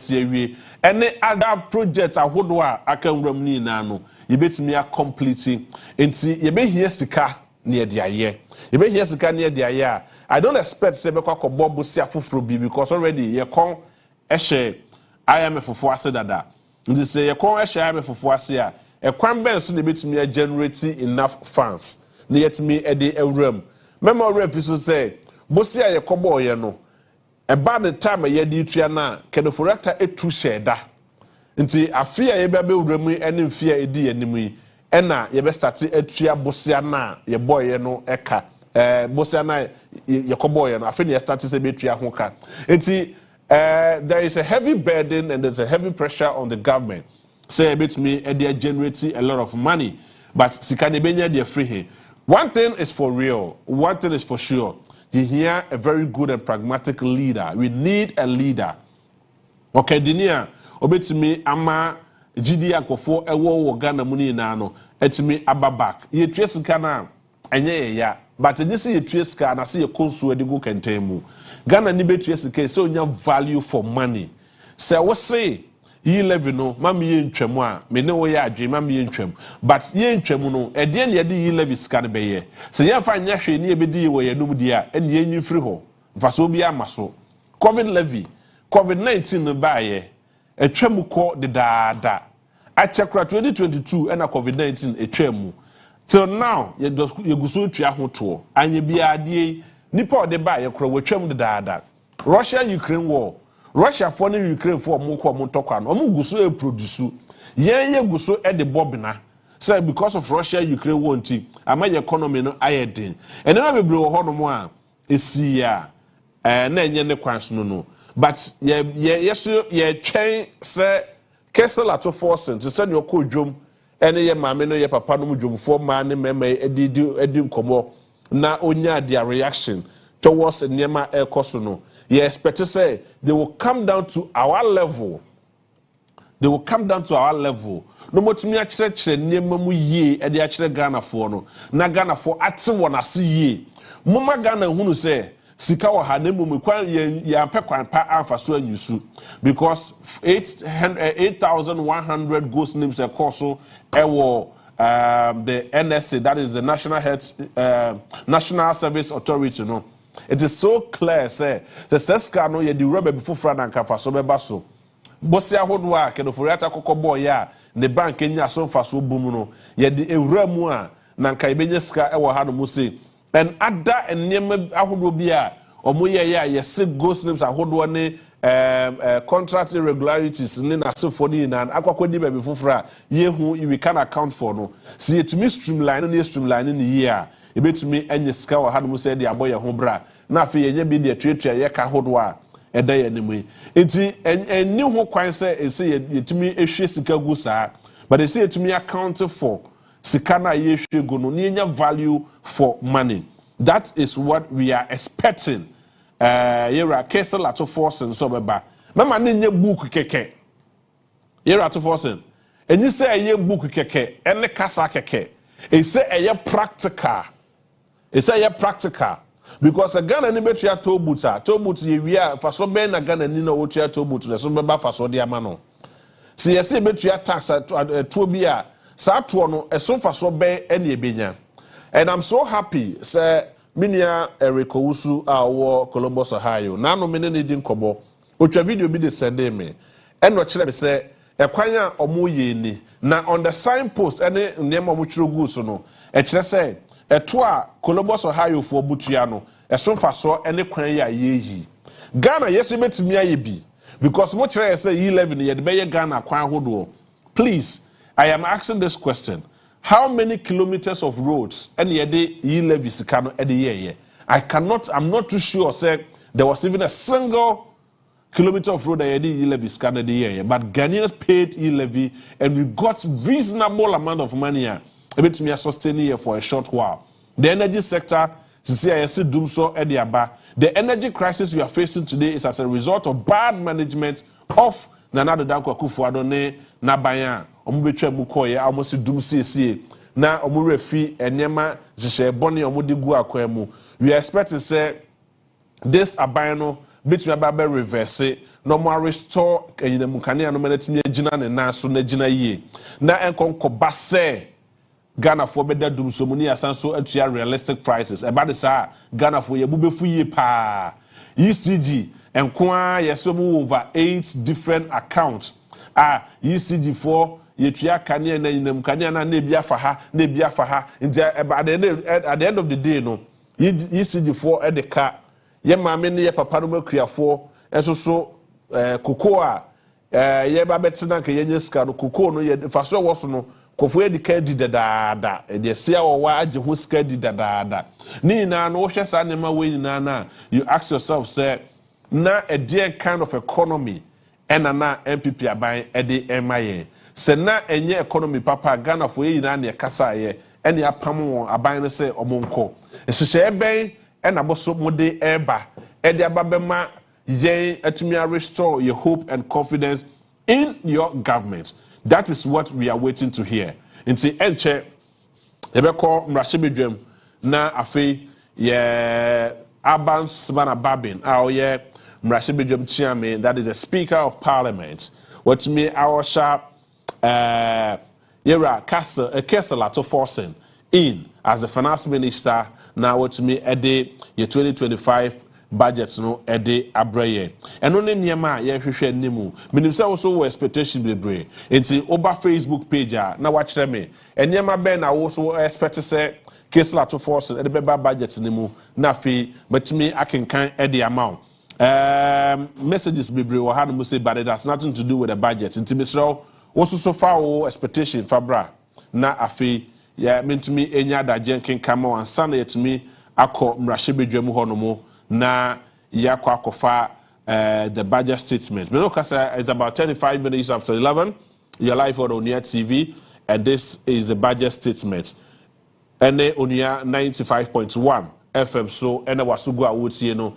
Speaker 4: any other projects ahodo a akan ramuni na no you bet me a completing enti you be here sika near the aye you be here sika near the aye I don't expect say be kwa bobo si afoforo bi because already ye kon ehye IMF fofo ase dada nti say ye kon ehye IMF fofo ase a ekwan ben so na betimi generate enough funds na yetimi e de ewram memory episode say bosi a ye kobo ye no eba the time ye de tua na kedoforata etu sheda nti afia ye be ewram ene mfia edi anim yi ena ye be start atua bosi na ye boy ye no eka bosi na ye kobo ye no afia ye start say betua ho ka nti there is a heavy burden and there's a heavy pressure on the government. Say a bit me, and they are generating a lot of money, but Sikanebenya they are free here. One thing is for real, one thing is for sure. You hear a very good and pragmatic leader. We need a leader. Okay, Dinia, obet me ama GD Akofo ewo Ghana muni nano. Etimi ababak. Ye trace kana enye ya. But you see a trace kana see a consul edigo kentemu. Ghana ni be trace ke so nya value for money. Say what say? Ye levy no, mammy ye ntwam a, me ne wo ya adwe mammy ye ntwam. But ye ntwam no, e de na ye de ye levy scan be ye. So ye fa nya hwe ne ye be di wo ye num dia, e ne ye nyi free ho. Mfa so bi amaso. COVID levy, COVID-19 no ba ye. Etwam ko de daada. Achekra 2022 and COVID-19 etwam. Till now, ye guso twa ho to. Anye bia ade nipa de ba ye kro wo twam de daada. Russia-Ukraine war. Russia for the Ukraine for moko motokwa no omu guso e produce ye guso e de bobina say because of Russia Ukraine won't ama your economy no ayedin and na bebre wo hono mo a esi ya na enye ne kwanso no but ye so ye twen say Kessel Ato Forson to send your ko dwom ene ye maame no ye papa no dwom for ma ne mema edi nkomo na onya their reaction towards niema ekoso no. You expect to say they will come down to our level. They will come down to our level. No more to me actually nemamu ye e de actually Ghana for no. Na Ghana for ati wona se ye. Mama Ghana hunu say sika wa ha nemu mu kwan ye ampe kwan pa amfa so anyusu because 8,100 ghost names e course ewo the NSA, that is the National Service Authority no. It is so clear, say the seska no ye di rubber before Fran and Kafa so bebaso. Bosia hodwa ke no furiata kokobo ya ne bank enya so fa so bum no ye di ewramu a na nka ibenye ska e wo ha no mu se and ada enyem ahodo bia omo ye ya ye se ghost names ahodo ne contract irregularities ne na se for ni na akwakodi be before ye hu we can account for no see it me streamline no streamline ni ye a ebetumi enye ska wo ha no mu se de aboye ho bra na afi yenye bi de tuatua ye ka hodo a eda ye ne mu enti enni ho kwan se ese yetumi ehwe sika gu saa but ese yetumi account for sika na ye hwe gu no ne value for money. That is what we are expecting. Yera Kessel Ato Forson so beba mama ne nye book keke yɛrɛ Ato Forson enyi sɛ ɛyɛ book keke ɛne kasa keke ɛsɛ ɛyɛ practical because a Ghana ni betua toll booth ye wia fa so ben na Ghana ni na wotua toll booth na so beba fa so de ama no se yesi betua tax to bi a sa to no eso fa so ben ene ebenya. And I'm so happy say minia Eriko Usu wo Columbus Ohio na no me ne di nkobo otwa video bi de send me eno kire me say ekwan a omo ye ni na on the signpost ene nneema omo twiro gu so no e kire say eto a Columbus Ohio fo butua no eso mfa so ene kwan ya yeyi Ghana yeso betumi aye bi because mo kire say E11 ye de be Ghana kwan hodo. Please, I am asking this question. How many kilometers of roads and ye de E11 sikano e de ye? I'm not too sure say there was even a single kilometer of road that ye de E11 sikano de ye, but Ghanaians paid E11 and we got reasonable amount of money here. Able to sustain here for a short while. The energy sector, the energy crisis we are facing today is as a result of bad management of Nana Danko Akufo-Addo Nabaya. Omubetwa mukoye almost dum CC na omurefi enyema jihye boni omudigu akwemu. We expect to say this abano betumi aba reverse no more restore enyinamukane no menetimi agina ne naso na gina yie na enkonko base Ghana for better dum so muni asanso atua realistic prices about this Ghana for ye bubefu yie pa ECG enkoa yesomu over 8 different accounts ECG for yetua kane na yinam kane na bia fa ha nti at the end of the day no ECG for edeka ye maame ne ye papa no makuafo enso so kokoa ye ba betina ka yenye ska no kokoo no ye fa so wo so no kofo edika di dadaada de sia wo wa age ho ska di dadaada ni na no wo hwɛ sa ne ma we nyina na you ask yourself say na a dear kind of economy ena na MPP aban ede emaye se na enye economy papa Ghana for yi na ne kasa ye ene apam won aban ne se omonko ehyehyɛ ben ena boso mode eba ede ababema yen atumi restore your hope and confidence in your government. That is what we are waiting to hear. Nti enche ebeko mrashibedwem na afei ye Aban Smana Babin ye mrashibedwem chairman, that is the Speaker of Parliament. What me our sharp Yera Castle Ato Forson in as the Finance Minister. Now what me ede ye 2025 budget no ede abreye eno ne niema ye hwehwe nimu minim se wo so expectation bebre enti oba Facebook page na wa kire me eniema ben na wo so expect se Castle Ato Forson ede beba budget nimu na fi betimi akenkan ede amount messages bebre wo ha no say but it has nothing to do with the budget enti misro wo so far wo expectation fabra na afi ya mentumi enya da jenken kama wansa na yetumi akọ mrashebedwam ho no mo na yakọ akofa the budget statement. It's about 35 minutes after 11. You're live on Onua TV, and this is the budget statement. And Onua 95.1 FM. So, and wasugu awuti no.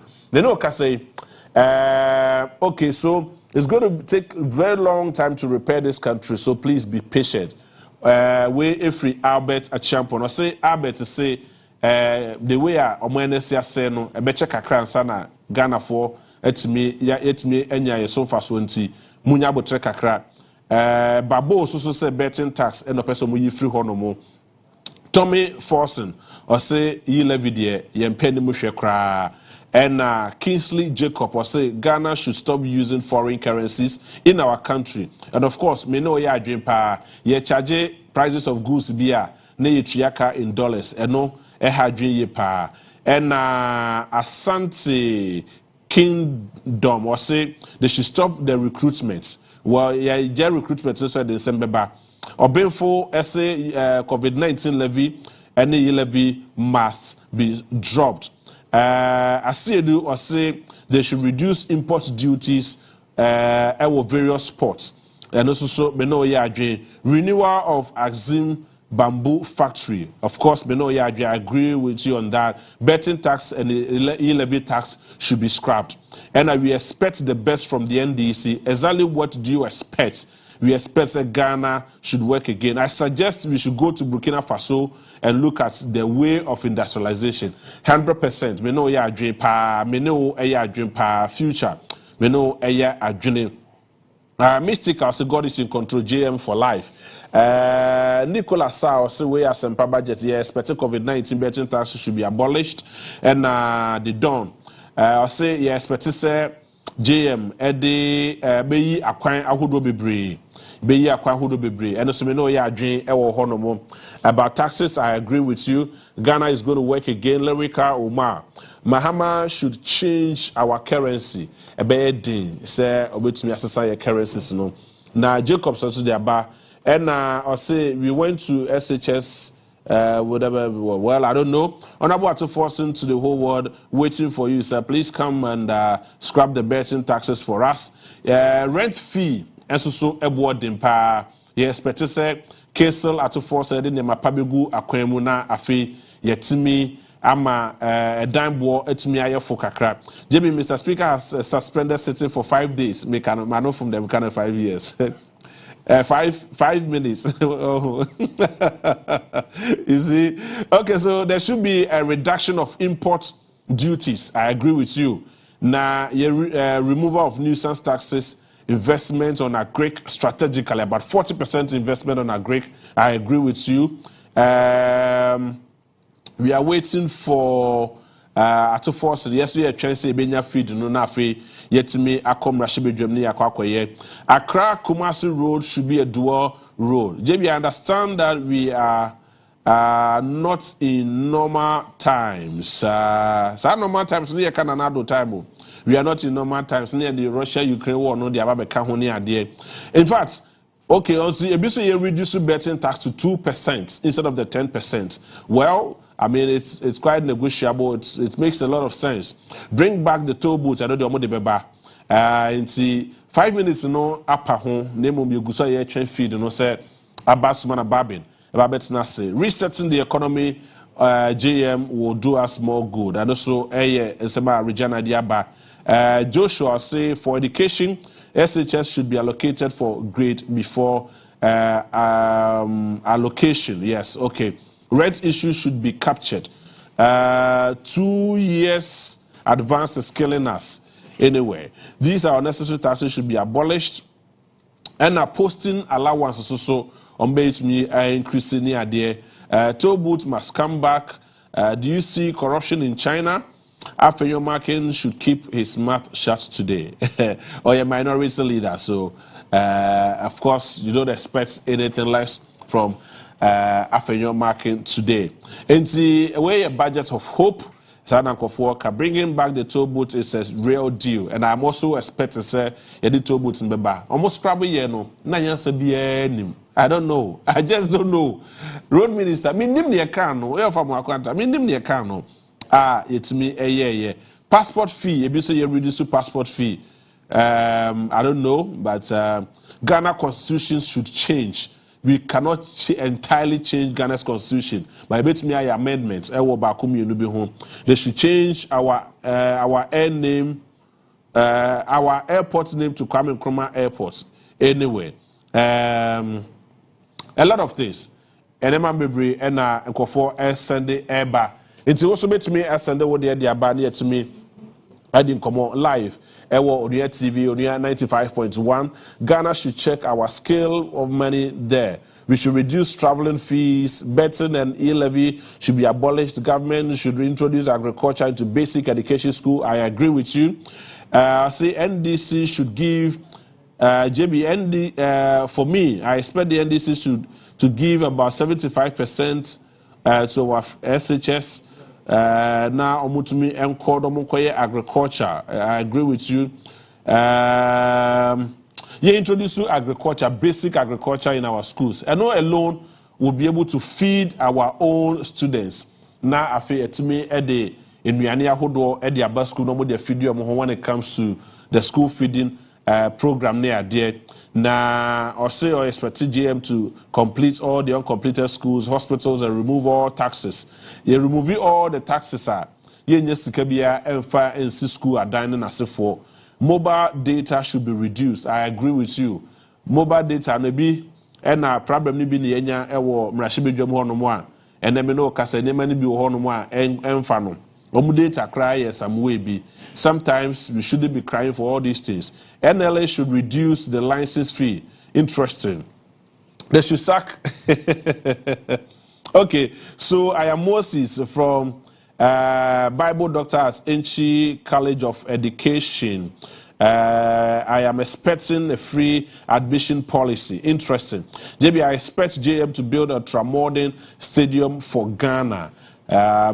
Speaker 4: Okay, so it's going to take a very long time to repair this country. So please be patient. We every Albert a champion. I say Albert to say. The way omoenesia say no ebeche kakra nsa na Ghana for etimi enya ye so fa so nti munya botre kakra babo so say betting tax eno person mu yi free ho no mo Tommy Forson or say yi levy de ye mpeni mu hwe kra and Kingsley Jacob or say Ghana should stop using foreign currencies in our country. And of course me know ya adwen pa ye charge prices of goods bia na ye tuaka in dollars eno ehadwe pa and Asante Kingdom or say they should stop the recruitment. Well, yeah, recruitment so December ba. Obenfo say COVID-19 levy and the levy must be dropped. Asiedu or say they should reduce import duties at various ports. And also so me know renewal of Axim bamboo factory. Of course, I agree with you on that. Betting tax and e-levy tax should be scrapped. And we expect the best from the NDC. Exactly what do you expect? We expect that Ghana should work again. I suggest we should go to Burkina Faso and look at the way of industrialization. 100%. Me know a dream pa. Me know a dream pa. Future. Me know a dream. Mystical, so God is in control. JM for life. Nicola Sao say we are some budget. Yeah, expected COVID-19 betting tax should be abolished, and the dawn. I say yeah, expected say JM Eddie beyi akwan ahodo bebree. Beyi akwan ahodo bebree. And so me know yeah dream ewo honomo about taxes. I agree with you. Ghana is going to work again. Lerica Omar. Mahama should change our currency. A bad day, say, obetumi asesa currencies no. Now Jacobs also the aba, and I say we went to SHS, whatever. Well, I don't know. Honorable Ato Forson to the whole world, waiting for you, sir. Please come and scrap the betting taxes for us. Rent fee, and so eboard dimpa. Yes, expect to say, Kesel Ato Forson didn't mapabigu akwemuna afi yetimi. Ama a dime war etimi aye for kakra. JB, Mr. Speaker has suspended sitting for 5 days. Me can know from them kind of 5 years. 5 minutes. You see? Okay, so there should be a reduction of import duties. I agree with you. Now, removal of nuisance taxes, investment on agric strategically, about 40% investment on agric. I agree with you. We are waiting for Ato Forson. Yes, we are trying to say Benya feed no nafe yet me akom rashibe Germany akwakoye. Accra Kumasi Road should be a dual road. JB, I understand that we are not in normal times. Normal times near Canada time. We are not in normal times near the Russia-Ukraine war. No, the Ababe Kahoni idea. In fact. Okay, also, you reduce betting tax to 2% instead of the 10%. Well, I mean, it's quite negotiable. It makes a lot of sense. Bring back the toll booths. I know the Omo de Beba. And see, 5 minutes, upper home, name you go so train feed, say, Abasumana Babin. Babet's Nasi. Resetting the economy, JM will do us more good. And also, Sema Regina Diaba. Joshua say, for education, SHS should be allocated for grade before allocation. Yes, okay. Rent issues should be captured. 2 years advance is killing us. Anyway, these are unnecessary taxes should be abolished. And posting allowance also on base me increasing near there. Toll booths must come back. Do you see corruption in China? After your marking should keep his mouth shut today. Or a minority leader. So, of course, you don't expect anything less from after your marking today. And the way a budget of hope, bringing back the toll booth is a real deal. And I'm also expecting to say, the toll booth in Beba. Almost probably, no. I don't know. I just don't know. Road minister, me nim the account, no. From Aquanta, me nim the account, no. It's me, yeah. Passport fee, if you say you reduce passport fee, I don't know, but Ghana constitution should change. We cannot entirely change Ghana's constitution. But it's me amendments. They should change our air name, our airport name to Kwame Nkrumah Airport. Anyway, a lot of things. And I'm Bebri and for air Sunday airbar. It's also made to me as Sunday what they are near to me. I didn't come on live. Ewo Onua TV, Onua 95.1. Ghana should check our scale of money there. We should reduce traveling fees. Betting and e-levy should be abolished. The government should reintroduce agriculture into basic education school. I agree with you. Say NDC should give JBND for me. I expect the NDC to give about 75% to our SHS. Now, Omutumi Encode Omukoye agriculture. I agree with you. You introduce agriculture, basic agriculture in our schools. And no alone will be able to feed our own students. Now, I feel it me at the in Miania Hodo at the Abba school, no more feed you when it comes to the school feeding program near there. Now, or say or expect GM to complete all the uncompleted schools, hospitals, and remove all taxes. You remove all the taxes are. Yes, Kabia and fire and school are dining as for. Mobile data should be reduced. I agree with you. Mobile data maybe and our problem maybe the enya ewo mrashibi jom hono mwa and then no kasa nema ni bi hono mwa en fano. Data cry yes some way be. Sometimes we shouldn't be crying for all these things. NLA should reduce the license fee. Interesting. They should sack. Okay, so I am Moses from Bible doctor at Enchi College of Education. I am expecting a free admission policy. Interesting. JB, I expect JM to build a ultra-modern stadium for Ghana.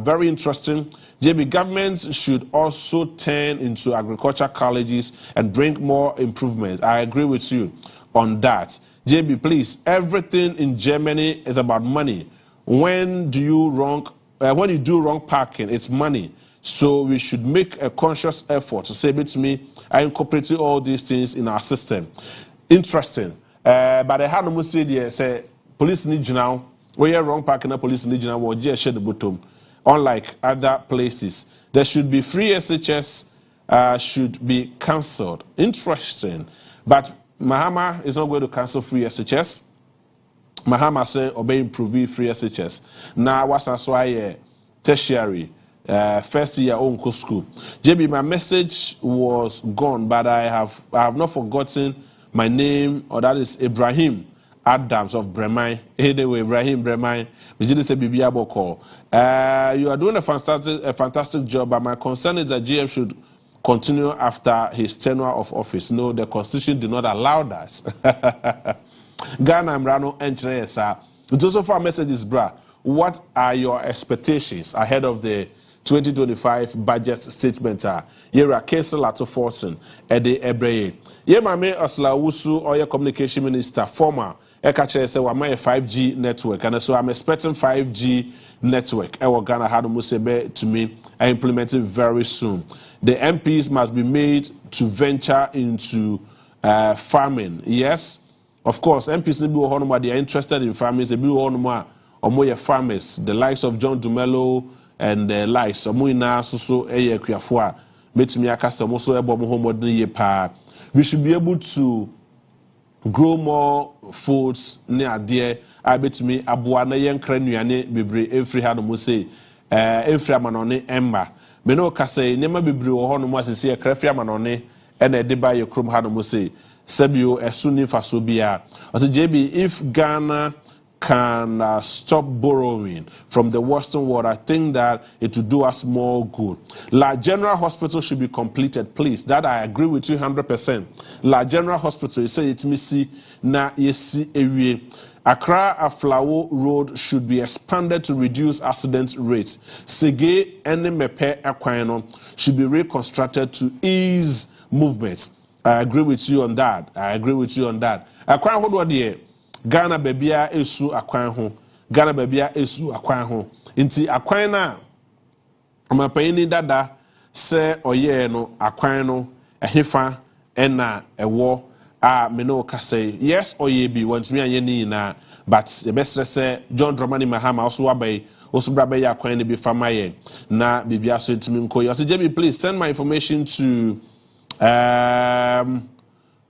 Speaker 4: Very interesting. JB, governments should also turn into agriculture colleges and bring more improvement. I agree with you on that. JB, please, everything in Germany is about money. When you do wrong parking, it's money. So we should make a conscious effort to say to me, I incorporate all these things in our system. Interesting. But I had no say there, say police need now. Where you're wrong parking, the police need now. Or just share the bottom. Unlike other places, there should be free SHS. Should be cancelled. Interesting. But Mahama is not going to cancel free SHS. Mahama say obey improve free SHS. Now what's also tertiary first year own school. JB, my message was gone, but I have not forgotten my name, or that is Ibrahim Adams of Bremai. Anyway, Ibrahim Bremai. We didn't say Bibi Aboko. You are doing a fantastic job, but my concern is that GM should continue after his tenure of office. No, the Constitution did not allow that. Ghana Mrano Enchesa. It also for messages, bra. What are your expectations ahead of the 2025 budget statement? Yera Kesel Ato Forson, Ede Ebreye. Yemame Oslawusu, or your communication minister, former Ekache say, "Wama a 5G network," and so I'm expecting 5G network. Ewa Ghana had Musebe to me. I implement it very soon. The MPs must be made to venture into farming. Yes. Of course, MPs they are interested in farmers. They be farmers, the likes of John Dumelo and the likes. We should be able to grow more foods near there. I bet me abuana yen krenuane bebre every had say every manone emma. Meno kase nema bebre wo hono mo asese e krafia manone e na de ba ye krom had say. Sebio esuni fasobia. I said, JB, if Ghana can stop borrowing from the Western world, I think that it will do us more good. La General Hospital should be completed, please. That I agree with you 100%. La General Hospital, you say it missy na yesi ewie. Accra Aflawo Road should be expanded to reduce accident rates. Sege and Mepe Aquino should be reconstructed to ease movement. I agree with you on that. Akwan ho do de Ghana babia esu akwan ho. Ghana babia esu akwan ho. Nti akwan na amapani dada se oye no akwan no ehefa ena ewo a me no ka say yes oye bi want me anye ni na but the best say John Dramani Mahama also abai also braba ya akwan ne bi fama ye na bibia so ntimi nko. You say JB, please send my information to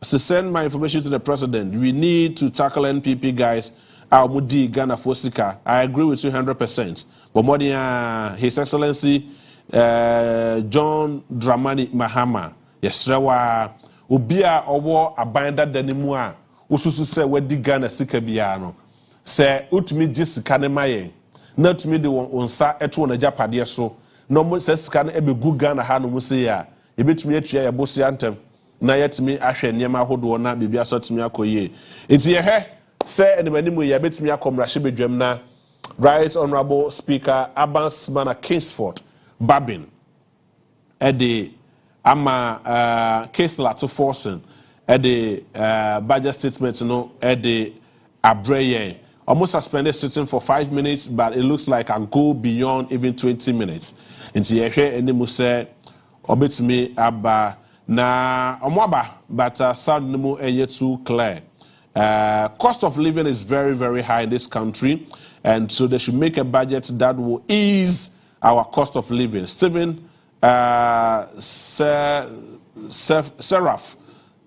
Speaker 4: send my information to the president. We need to tackle NPP guys. Our Mudi Ghana Fosika. I agree with you 100%. But more than His Excellency John Dramani Mahama. Yes, Rawa Ubia Owo Abanda Denimua. Ususu se wedi Ghana Sika Biano. Se utmi jisika ne maye. Not me the one unsa etu na Japadia so. No more says can ebe good Ghana Hanu Musia. Ebetumi atua ya bosi antem na yetumi ahwe niam ahodo na bibia so tumi akoye enti ye he se enimanimu ye betumi akomrahye bedwam na Right Honorable Speaker Abbas Mana Kingsford Babin the case Ato Forson the budget statement no the abreye almost suspended sitting for 5 minutes, but it looks like I go beyond even 20 minutes. Nti ye hwe enimu se obetumi aba na omwaba but sound no mo too clear. Cost of living is very, very high in this country, and so they should make a budget that will ease our cost of living. Stephen Seraph,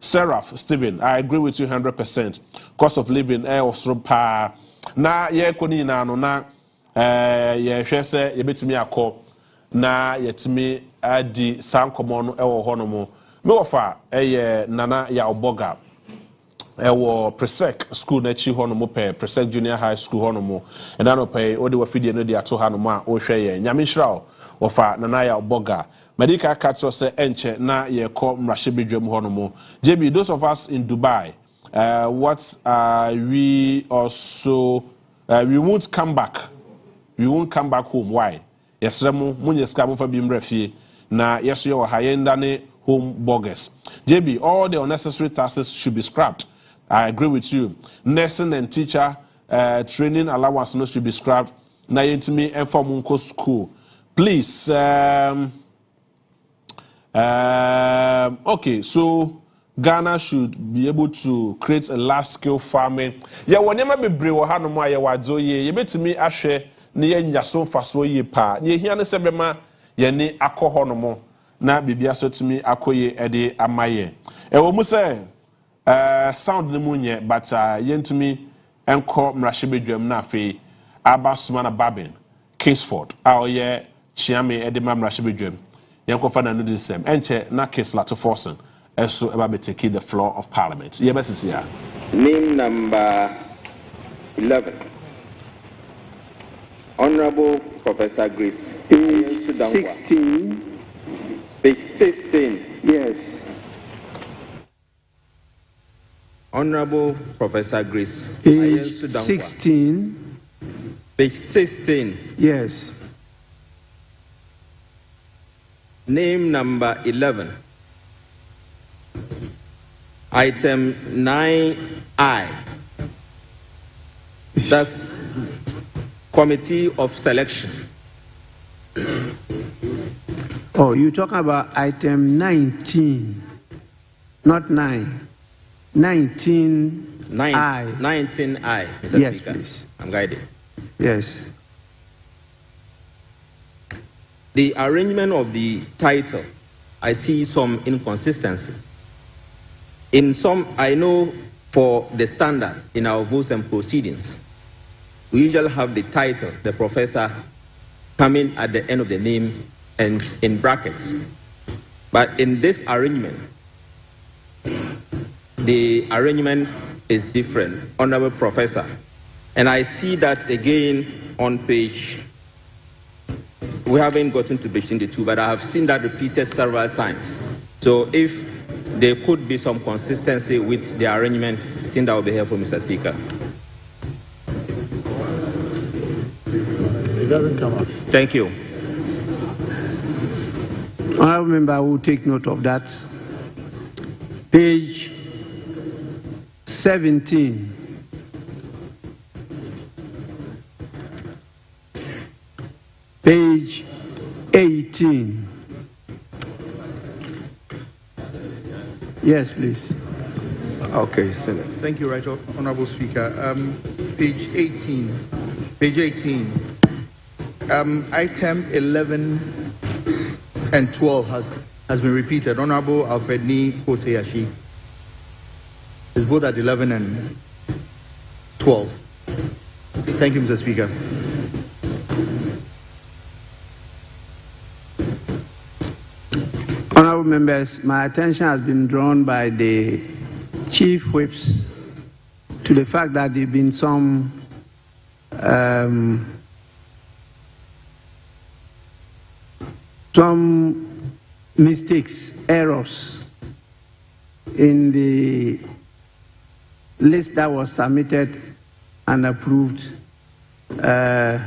Speaker 4: Stephen, I agree with you 100%. Cost of living, also pa. Na ye koni na no na ye hwe se ye betimi akọ na yetimi adi sankomo no ewo ho no mo me wofa nana ya oboga ewo Presec school na chi ho no mo pe Presec Junior High School ho no mo e na no pe odi wa fidie no di ato ha no mo a wo hwe ye nyame hira wofa nana ya oboga medical catch say enche na ye ko mrahye bedwam ho no mo JB, those of us in Dubai, what we also we won't come back. We won't come back home. Why? Yes, Remo, Munyeska Mufa Bimrefi, na yes, you are high-endane home bogus. JB, all the unnecessary taxes should be scrapped. I agree with you. Nursing and teacher training allowance no should be scrapped. Na yentimi enfomunko school. Please, okay, so Ghana should be able to create a large-scale farming. Yeah, whenever we bring our no more, you bet me ashe ni nyaso faso ye pa. Ni here ne sebema ye ni akoho no mo na bibia so timi akoye ede amaye. E wo mu say sound ne munye but yentumi enko mrahye bedwam na afi aba sumana babin Caseford a oye chiame ede mrahye bedwam. Yanko fa na no this same enche na case Ato Forson. So about taking the floor of Parliament. Yes, here.
Speaker 14: Name number 11. Honorable Professor Grace.
Speaker 9: Page 16.
Speaker 14: Page 16.
Speaker 9: Yes.
Speaker 14: Honorable Professor Grace.
Speaker 9: Page 16.
Speaker 14: Page 16.
Speaker 9: Yes.
Speaker 14: Name number 11. Item 9I. That's Committee of Selection.
Speaker 9: Oh, you talk about item 19, not 9. 19I.
Speaker 14: 19I, Mr.
Speaker 9: Yes,
Speaker 14: Speaker.
Speaker 9: please.
Speaker 14: I'm guided.
Speaker 9: Yes.
Speaker 14: The arrangement of the title, I see some inconsistency. In some, I know for the standard in our votes and proceedings, we usually have the title, the professor, coming at the end of the name and in brackets. But in this arrangement, the arrangement is different, Honorable Professor. And I see that again on page, we haven't gotten to page 22, but I have seen that repeated several times. So if there could be some consistency with the arrangement, I think that would be helpful, Mr. Speaker.
Speaker 10: It doesn't come up.
Speaker 14: Thank you.
Speaker 9: I remember I will take note of that. Page 17. Page 18. Yes, please.
Speaker 11: Okay, Senate. Thank you, Right Honorable Speaker. Page 18. Page 18. Item 11 and 12 has been repeated. Honorable Alfred Ni Koteyashi is both at 11 and 12. Thank you, Mr. Speaker.
Speaker 9: Honorable members, my attention has been drawn by the chief whips to the fact that there have been some mistakes, errors in the list that was submitted and approved. I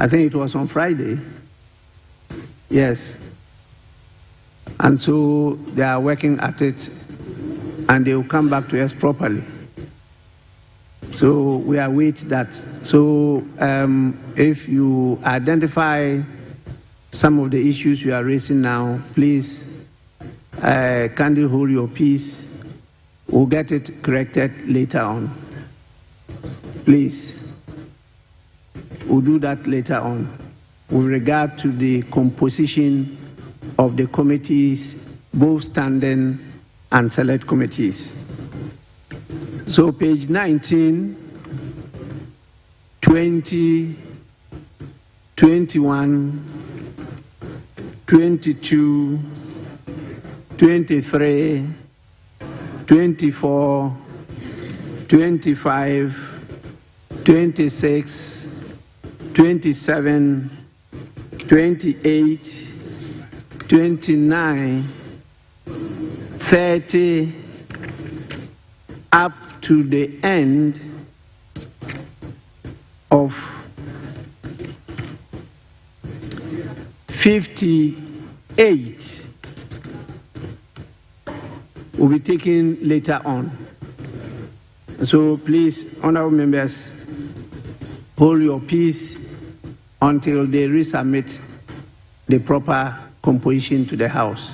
Speaker 9: think it was on Friday. Yes. And so they are working at it and they will come back to us properly. So we await that. So if you identify some of the issues you are raising now, please Kindly hold your peace. We'll get it corrected later on. Please. We'll do that later on. With regard to the composition of the committees, both standing and select committees. So page 19, 20, 21, 22, 23, 24, 25, 26, 27, 28, 29, 30, up to the end of 58 will be taken later on. So please, honorable members, hold your peace until they resubmit the proper composition to the House.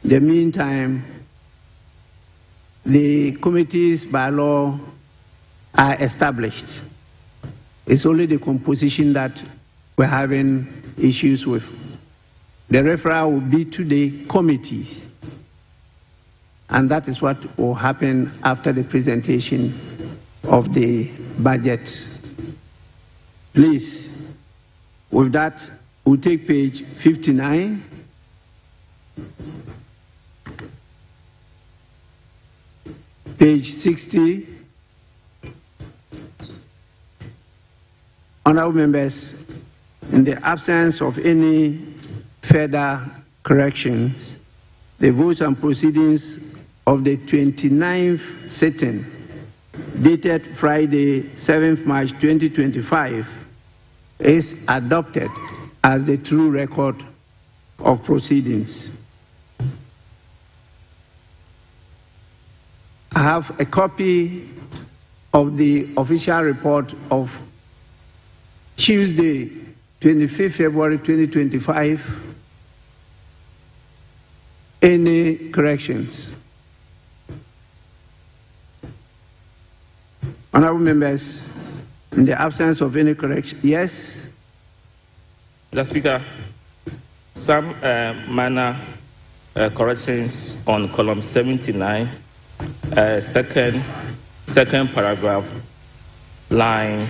Speaker 9: In the meantime, the committees by law are established. It's only the composition that we're having issues with. The referral will be to the committees, and that is what will happen after the presentation of the budget. Please, with that, we'll take page 59. Page 60. Honorable members, in the absence of any further corrections, the votes and proceedings of the 29th sitting, dated Friday, 7th March 2025, is adopted as the true record of proceedings. I have a copy of the official report of Tuesday, 25th February 2025. Any corrections? Honorable members, in the absence of any correction, yes?
Speaker 12: Mr. Speaker, some minor corrections on column 79, second paragraph, line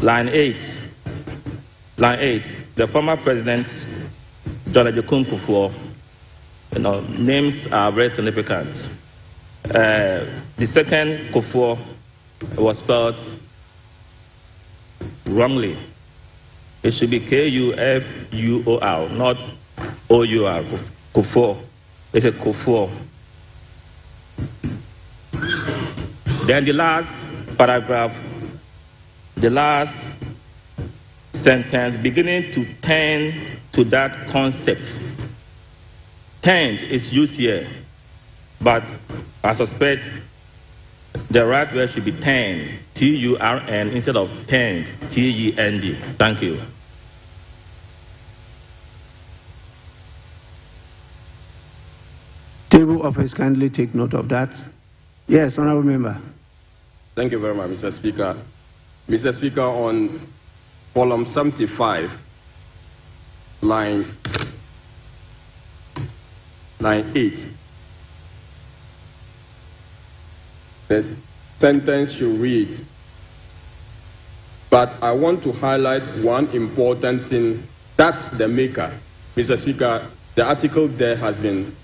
Speaker 12: 8. Line 8. The former president, John Ajekun Kufuor, names are very significant. The second Kufuor was spelled wrongly. It should be Kufuor, not Our. Kufuor. It's a Kufuor. Then the last paragraph, the last sentence, beginning to tend to that concept. Tend is used here, but I suspect the right word should be tend, T-U-R-N, instead of tend, T-E-N-D. Thank you.
Speaker 9: Table office, kindly take note of that. Yes, honorable member.
Speaker 15: Thank you very much, Mr. Speaker. Mr. Speaker, on column 75, line 8, the sentence should read, but I want to highlight one important thing that the maker, Mr. Speaker, the article there has been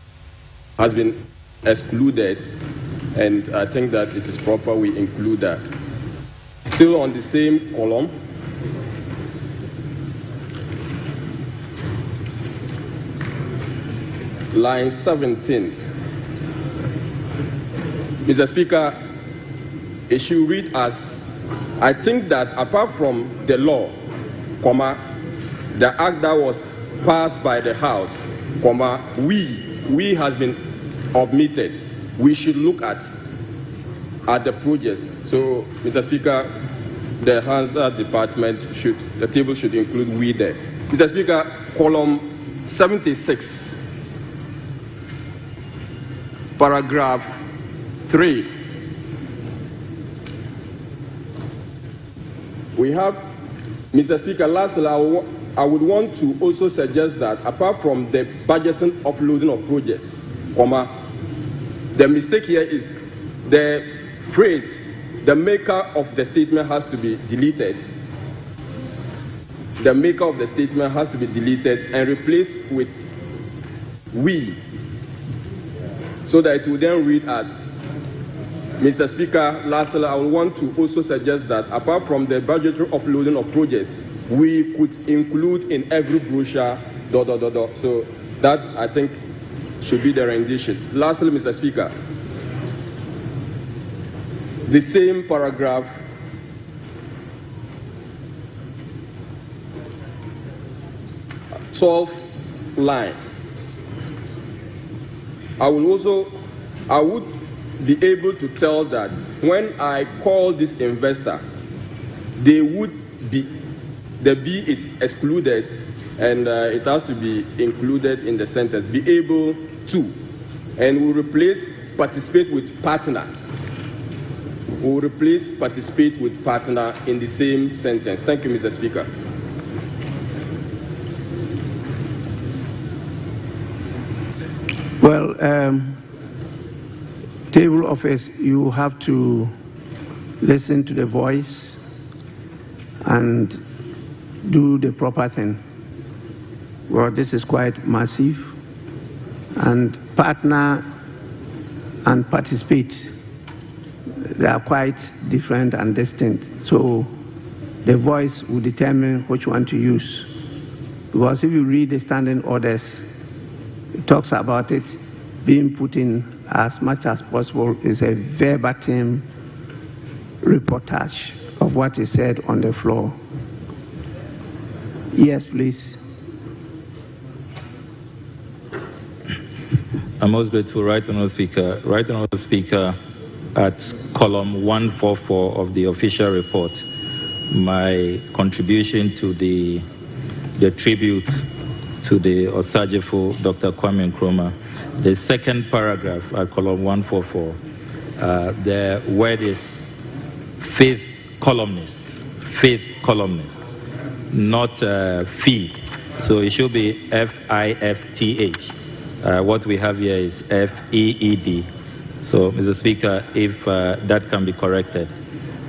Speaker 15: excluded, and I think that it is proper we include that. Still on the same column, line 17. Mr. Speaker, it should read as, I think that apart from the law, the act that was passed by the House, we has been omitted. We should look at the projects. So, Mr. Speaker, the Hansard department the table should include we there. Mr. Speaker, column 76, paragraph 3. We have, Mr. Speaker, lastly, I would want to also suggest that apart from the budgeting offloading of projects, the mistake here is the phrase, the maker of the statement has to be deleted. The maker of the statement has to be deleted and replaced with we, so that it will then read as, Mr. Speaker, lastly, I would want to also suggest that apart from the budgetary offloading of projects, we could include in every brochure, ... So that, I think, should be the rendition. Lastly, Mr. Speaker, the same paragraph, solve line. I would be able to tell that when I call this investor, they would be, the B is excluded and it has to be included in the sentence, be able to, and we'll replace participate with partner. We'll replace participate with partner in the same sentence. Thank you, Mr. Speaker.
Speaker 11: Well, table office, you have to listen to the voice and do the proper thing. Well, this is quite massive, and partner and participate, they are quite different and distinct. So the voice will determine which one to use. Because if you read the standing orders, it talks about it being put in as much as possible. Is a verbatim reportage of what is said on the floor. Yes, please.
Speaker 12: I'm most grateful, Right Honourable Speaker. Right Honourable Speaker, at column 144 of the official report, my contribution to the tribute to the Osajefo, Dr. Kwame Nkrumah, the second paragraph at column 144, the word is faith columnist, not feed. So it should be F-I-F-T-H. What we have here is F-E-E-D. So, Mr. Speaker, if that can be corrected.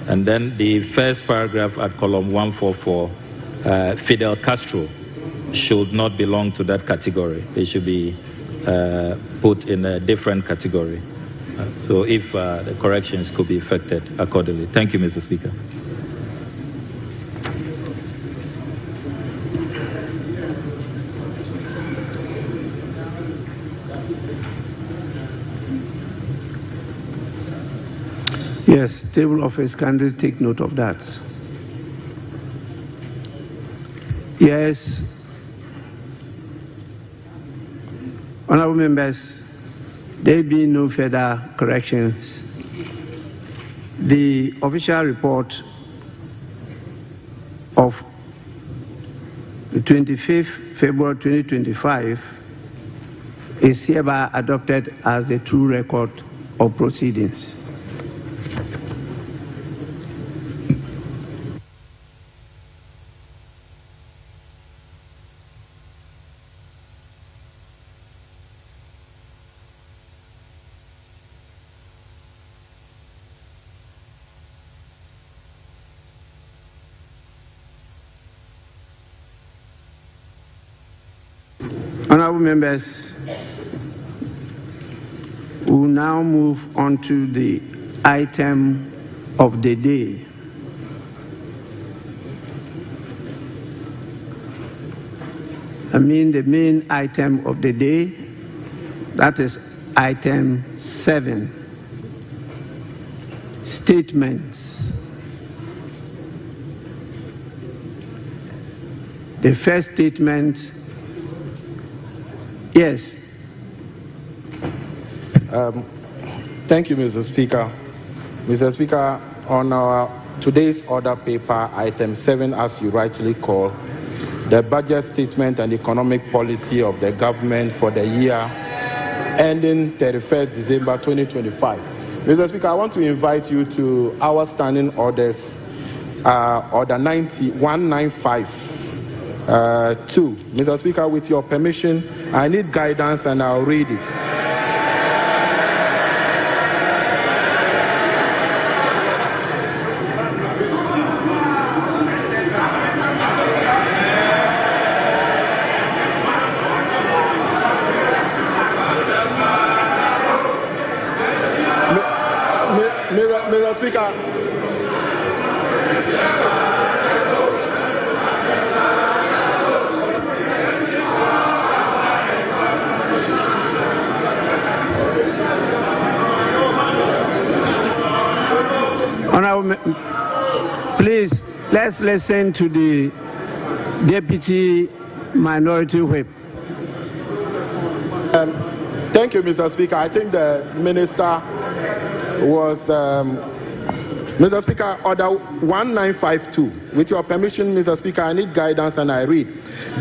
Speaker 12: And then the first paragraph at column 144, Fidel Castro should not belong to that category. It should be put in a different category. So if the corrections could be effected accordingly. Thank you, Mr. Speaker.
Speaker 11: Yes, table office, kindly take note of that. Yes, honorable members, there being no further corrections, the official report of the 25th February 2025 is hereby adopted as a true record of proceedings. Honorable members, we will now move on to the item of the day. I mean the main item of the day, that is item 7, statements. The first statement. Yes.
Speaker 16: Thank you, Mr. Speaker. Mr. Speaker, on our today's order paper, item 7, as you rightly call, the budget statement and economic policy of the government for the year ending 31st December 2025. Mr. Speaker, I want to invite you to our standing orders, Order 1952. Mr. Speaker, with your permission, I need guidance and I'll read it. Mr. Speaker.
Speaker 17: Honorable, please, let's listen to the Deputy Minority Whip.
Speaker 16: Thank you, Mr. Speaker. I think the Minister was, Mr. Speaker, Order 1952. With your permission, Mr. Speaker, I need guidance and I read.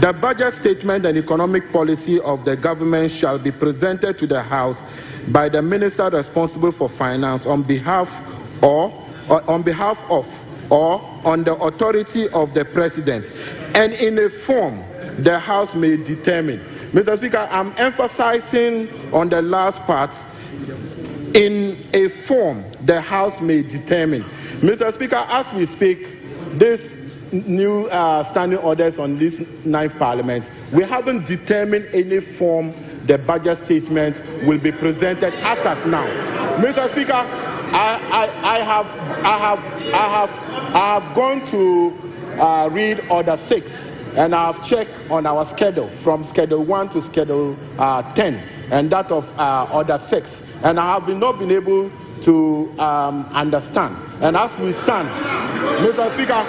Speaker 16: The budget statement and economic policy of the government shall be presented to the House by the Minister responsible for finance on behalf of or on the authority of the President, and in a form the House may determine. Mr. Speaker, I'm emphasizing on the last part, in a form the House may determine. Mr. Speaker, as we speak, this new standing orders on this 9th Parliament, we haven't determined any form the budget statement will be presented as at now. Mr. Speaker, I have gone to read Order 6, and I have checked on our schedule from Schedule 1 to Schedule 10, and that of Order 6, and I have not been able to understand. And as we stand, Mr. Speaker,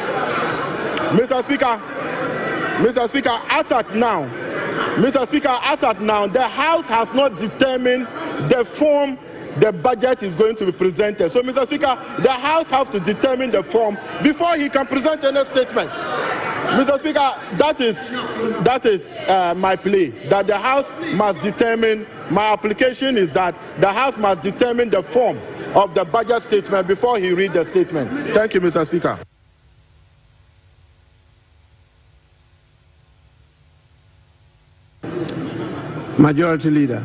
Speaker 16: as at now, the House has not determined the form the budget is going to be presented. So, Mr. Speaker, the House has to determine the form before he can present any statement. Mr. Speaker, that is my plea, that the House must determine, my application is that the House must determine the form of the budget statement before he reads the statement. Thank you, Mr. Speaker.
Speaker 17: Majority Leader.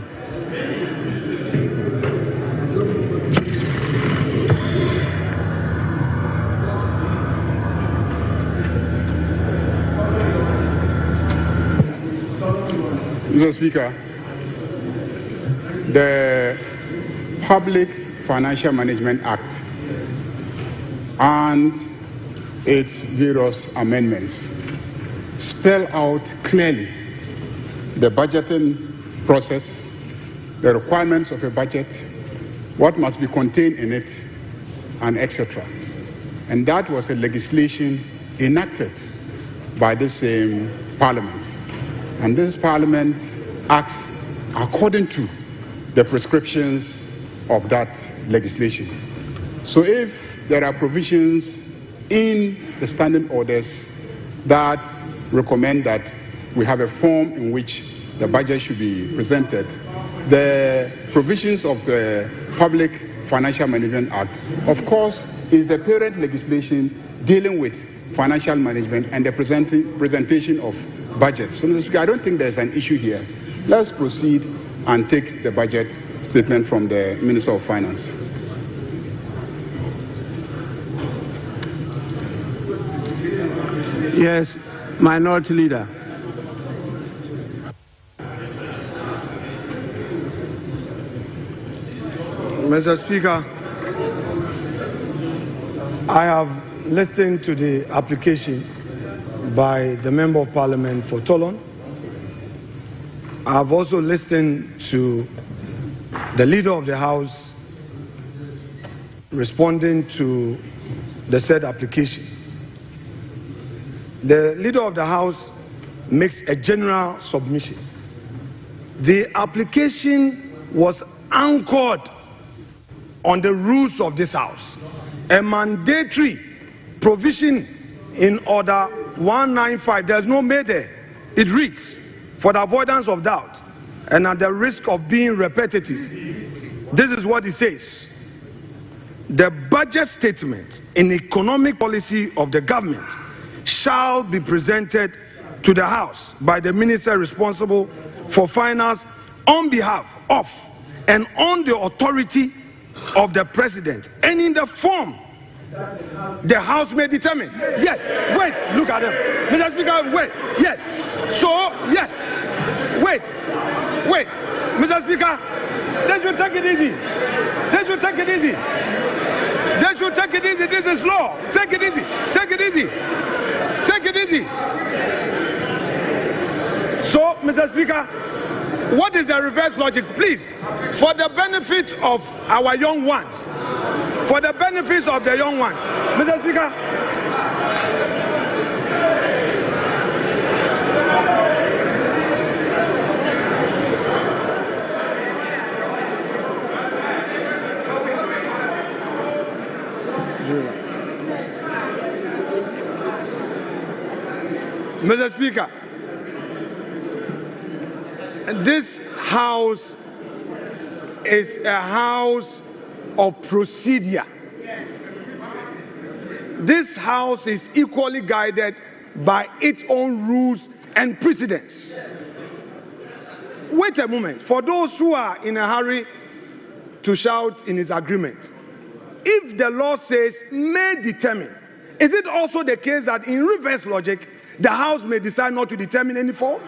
Speaker 6: Mr. Speaker, the Public Financial Management Act and its various amendments spell out clearly the budgeting process, the requirements of a budget, what must be contained in it, and etc. And that was a legislation enacted by the same Parliament. And this Parliament acts according to the prescriptions of that legislation. So if there are provisions in the standing orders that recommend that we have a form in which the budget should be presented, the provisions of the Public Financial Management Act, of course, is the parent legislation dealing with financial management and the presentation of budgets. So, Mr. Speaker, I don't think there's an issue here. Let's proceed and take the budget statement from the Minister of Finance.
Speaker 17: Yes, Minority Leader.
Speaker 3: Mr. Speaker, I have listened to the application by the Member of Parliament for Toulon. I have also listened to the Leader of the House responding to the said application. The Leader of the House makes a general submission. The application was anchored on the rules of this House, a mandatory provision in Order 195, there's no may there. It reads, for the avoidance of doubt and at the risk of being repetitive, this is what it says. The budget statement in economic policy of the government shall be presented to the House by the minister responsible for finance on behalf of and on the authority of the president and in the form the House may determine. Yes, wait, look at them. Mr. Speaker, wait, yes. So, yes, wait, Mr. Speaker, they should take it easy. They should take it easy. They should take it easy. This is law. Take it easy. Take it easy. Take it easy. So, Mr. Speaker, what is the reverse logic? Please, for the benefit of our young ones, for the benefits of the young ones, Mr. Speaker, Mr. Speaker, this house is a house of procedure. This house is equally guided by its own rules and precedents. Wait a moment. For those who are in a hurry to shout in his agreement, if the law says may determine, is it also the case that in reverse logic, the House may decide not to determine any form?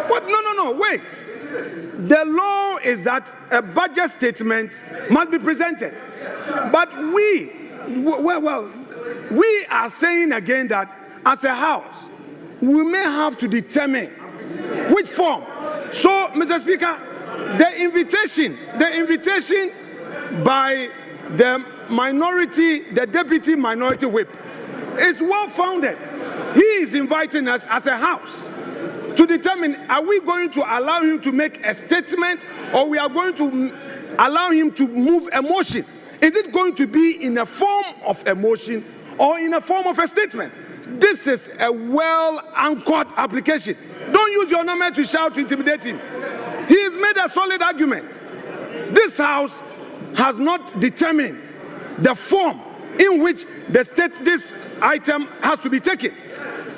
Speaker 3: But no, wait. The law is that a budget statement must be presented. But we are saying again that as a House, we may have to determine which form. So, Mr. Speaker, the invitation by the deputy minority whip is well founded. He is inviting us as a House to determine, are we going to allow him to make a statement, or we are going to allow him to move a motion? Is it going to be in a form of a motion or in a form of a statement? This is a well-anchored application. Don't use your number to shout to intimidate him. He has made a solid argument. This House has not determined the form in which this item has to be taken.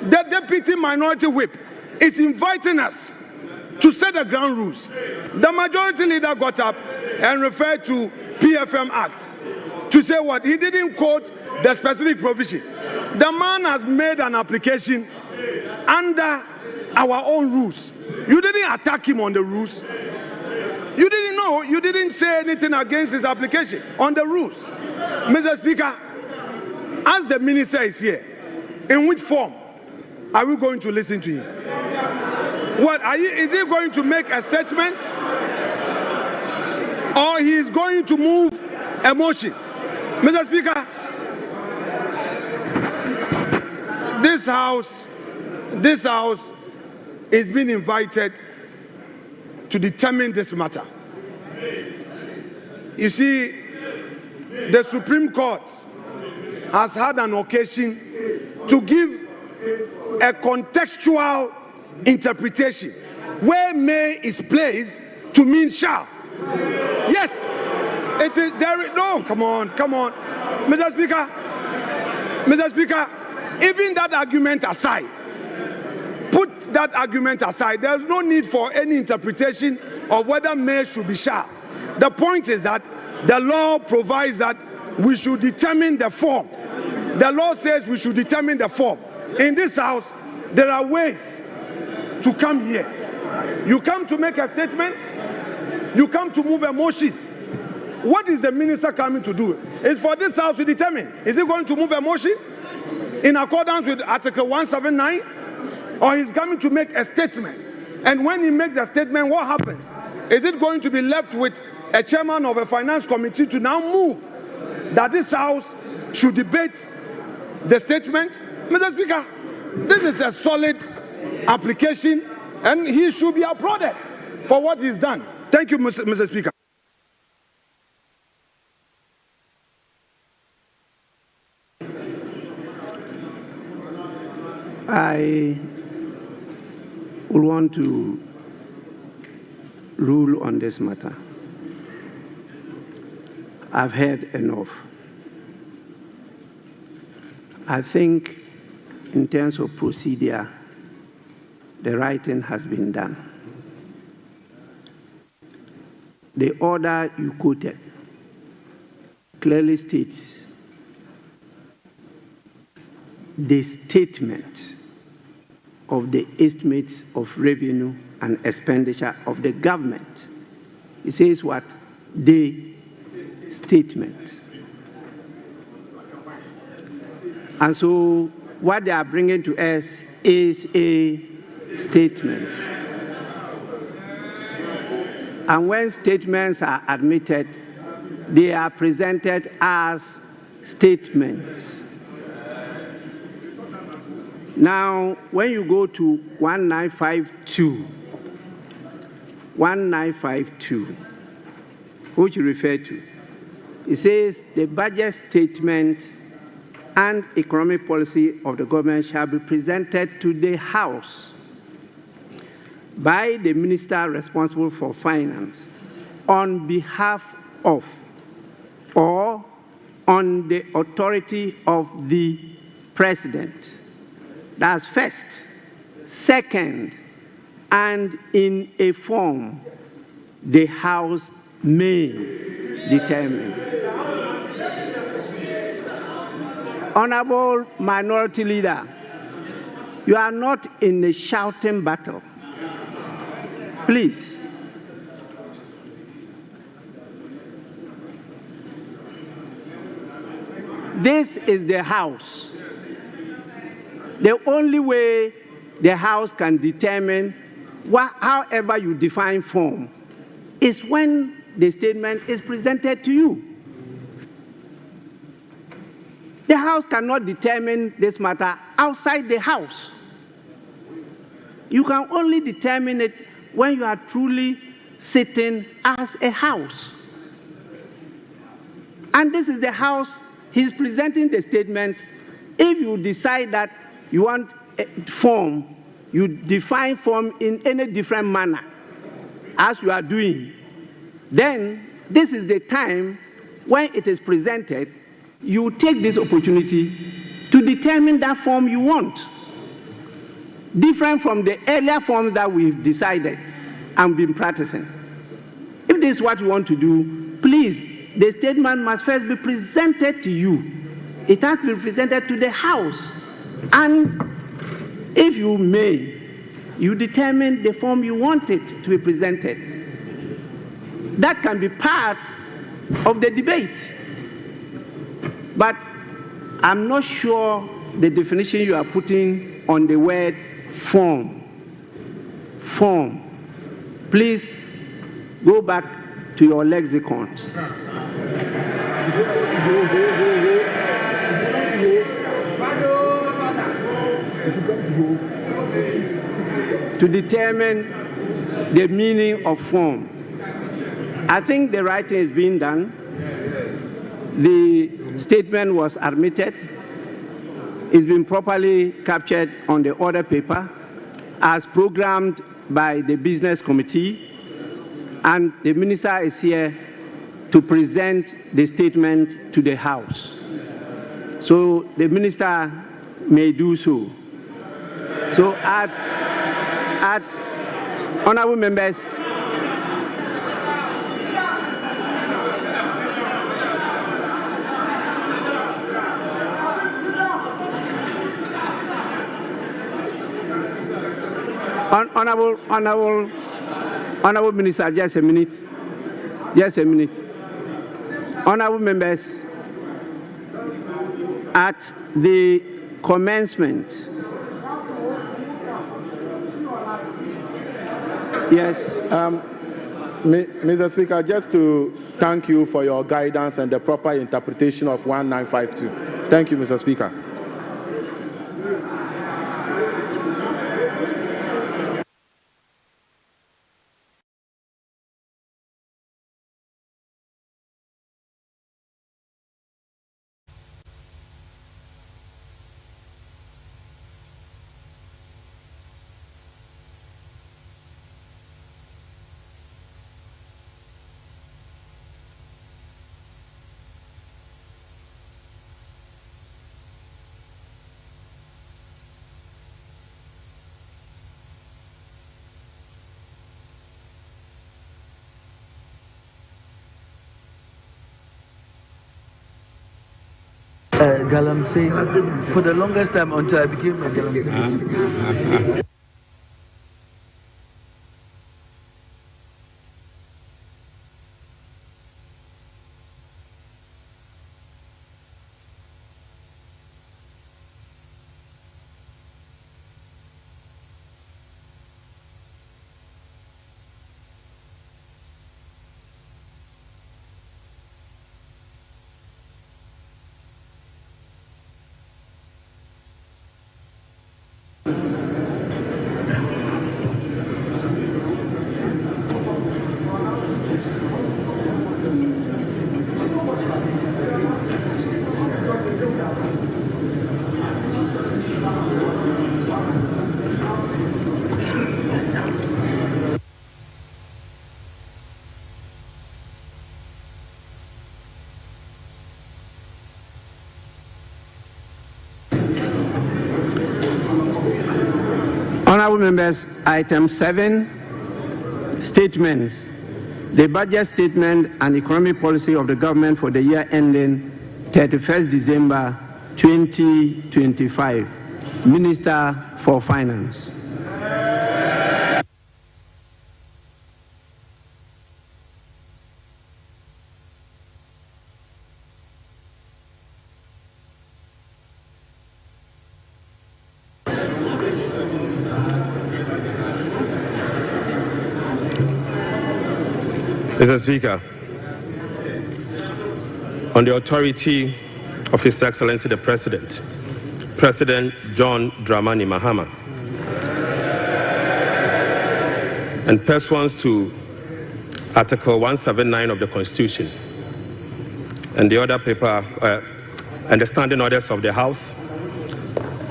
Speaker 3: The deputy minority whip is inviting us to set the ground rules. The majority leader got up and referred to PFM Act to say what? He didn't quote the specific provision. The man has made an application under our own rules. You didn't attack him on the rules. You didn't know. You didn't say anything against his application on the rules. Mr. Speaker, as the minister is here, in which form are we going to listen to him? Is he going to make a statement, or he is going to move a motion? Mr. Speaker, this house is being invited to determine this matter. You see, the Supreme Court has had an occasion to give a contextual interpretation where may is placed to mean shall. Yes, it is there. No, come on, Mr. Speaker, even that argument aside, put that argument aside. There's no need for any interpretation of whether may should be shall. The point is that the law provides that we should determine the form. The law says we should determine the form. In this house, there are ways to come here. You come to make a statement. You come to move a motion. What is the minister coming to do? It's for this house to determine. Is he going to move a motion in accordance with Article 179? Or he's coming to make a statement? And when he makes the statement, what happens? Is it going to be left with a chairman of a finance committee to now move that this house should debate the statement? Mr. Speaker, this is a solid application, and he should be applauded for what he's done. Thank you, Mr. Speaker.
Speaker 17: I will want to rule on this matter. I've heard enough. I think in terms of procedure, the right thing has been done. The order you quoted clearly states the statement of the estimates of revenue and expenditure of the government. It says what? The statement. And so what they are bringing to us is a statement. And when statements are admitted, they are presented as statements. Now, when you go to 1952, which you refer to, it says the budget statement and economic policy of the government shall be presented to the House by the minister responsible for finance on behalf of or on the authority of the president. That's first. Second, and in a form the House may determine. Honorable Minority Leader, you are not in a shouting battle. Please. This is the House. The only way the House can determine however you define form is when the statement is presented to you. The House cannot determine this matter outside the House. You can only determine it when you are truly sitting as a House. And this is the House. He's presenting the statement. If you decide that you want a form, you define form in any different manner as you are doing, then this is the time when it is presented, you take this opportunity to determine that form you want, different from the earlier forms that we've decided and been practicing. If this is what you want to do, please, the statement must first be presented to you. It has to be presented to the House. And if you may, you determine the form you want it to be presented. That can be part of the debate. But I'm not sure the definition you are putting on the word form. Form. Please go back to your lexicons. To determine the meaning of form. I think the writing is being done. The statement was admitted. It's been properly captured on the order paper as programmed by the business committee, and the minister is here to present the statement to the House. So the minister may do so. So honorable members, honorable minister, just a minute. Honorable members, at the commencement, yes.
Speaker 16: Mr. Speaker, just to thank you for your guidance and the proper interpretation of 1952. Thank you, Mr. Speaker.
Speaker 10: Galamsey for the longest time until I became a Galamsey.
Speaker 17: Honorable members, item 7, statements. The budget statement and economic policy of the government for the year ending 31st December 2025. Minister for Finance.
Speaker 16: Mr. Speaker, on the authority of His Excellency the President, President John Dramani Mahama, and pursuant to Article 179 of the Constitution and the other paper and the standing orders of the House,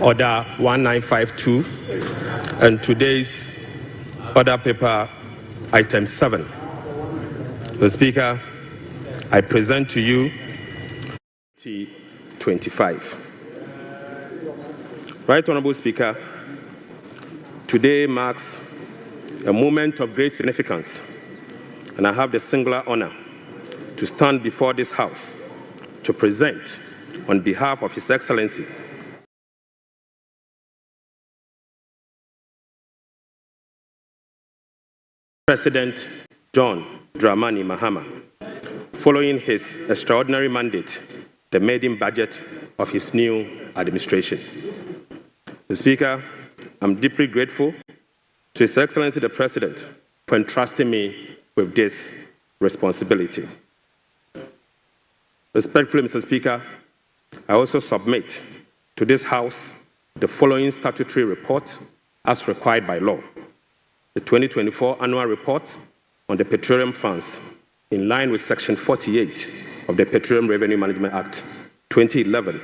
Speaker 16: Order 1952, and today's order paper, item 7. Mr. Speaker, I present to you 2025. Right Honorable Speaker, today marks a moment of great significance, and I have the singular honor to stand before this House to present, on behalf of His Excellency, President John Dramani Mahama, following his extraordinary mandate, the maiden budget of his new administration. Mr. Speaker, I'm deeply grateful to His Excellency the President for entrusting me with this responsibility. Respectfully, Mr. Speaker, I also submit to this House the following statutory report as required by law. The 2024 annual report on the petroleum funds, in line with Section 48 of the Petroleum Revenue Management Act 2011,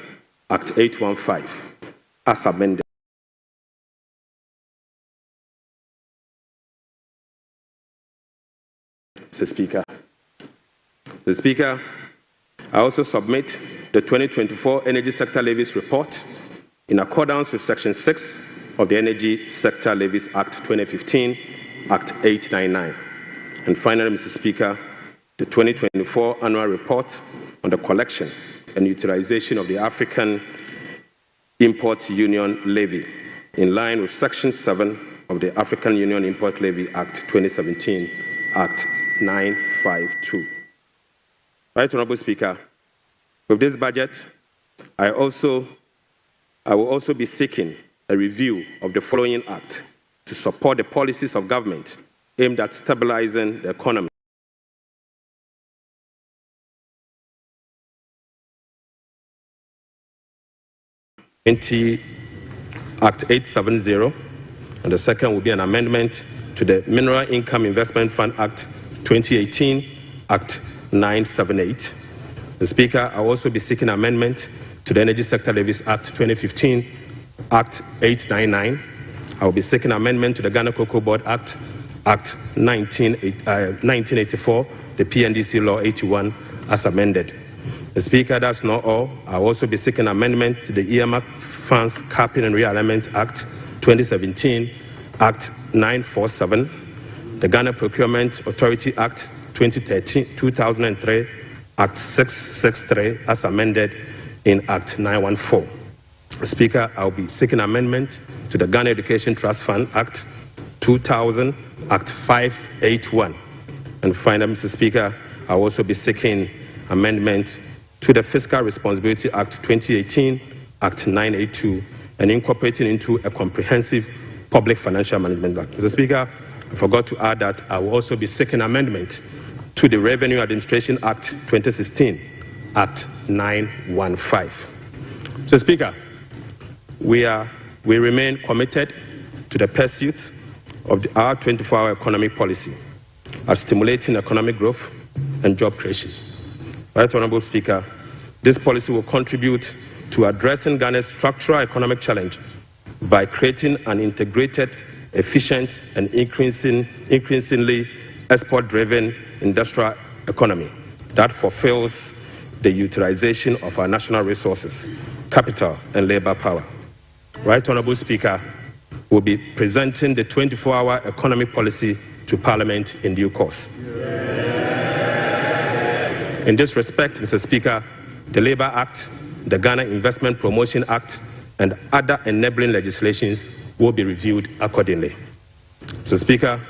Speaker 16: Act 815, as amended. Mr. Speaker. Mr. Speaker, I also submit the 2024 Energy Sector Levies Report in accordance with Section 6 of the Energy Sector Levies Act 2015, Act 899. And finally, Mr. Speaker, the 2024 Annual Report on the collection and utilization of the African Import Union Levy, in line with Section 7 of the African Union Import Levy Act 2017, Act 952. Right Honorable Speaker, with this budget, I will also be seeking a review of the following act to support the policies of government aimed at stabilizing the economy. Act 870, and the second will be an amendment to the Mineral Income Investment Fund Act 2018, Act 978. The Speaker, I will also be seeking amendment to the Energy Sector Levies Act 2015, Act 899. I will be seeking amendment to the Ghana Cocoa Board Act, Act 1984, the PNDC Law 81, as amended. The Speaker, that's not all. I will also be seeking amendment to the Earmark Funds Capping and Realignment Act 2017, Act 947, the Ghana Procurement Authority Act 2003, Act 663, as amended
Speaker 18: in Act 914. Speaker, I'll be seeking amendment to the Ghana Education Trust Fund Act 2000, Act 581. And finally, Mr. Speaker, I'll also be seeking amendment to the Fiscal Responsibility Act 2018, Act 982, and incorporating into a comprehensive public financial management act. Mr. Speaker, I forgot to add that I will also be seeking amendment to the Revenue Administration Act 2016, Act 915. Mr. Speaker, we remain committed to the pursuit of our 24-hour economic policy of stimulating economic growth and job creation. Right Honourable Speaker, this policy will contribute to addressing Ghana's structural economic challenge by creating an integrated, efficient, and increasingly export-driven industrial economy that fulfills the utilization of our national resources, capital, and labor power. Right Honourable Speaker, will be presenting the 24-hour economic policy to Parliament in due course. In this respect, Mr. Speaker, the Labour Act, the Ghana Investment Promotion Act, and other enabling legislations will be reviewed accordingly. Mr. Speaker,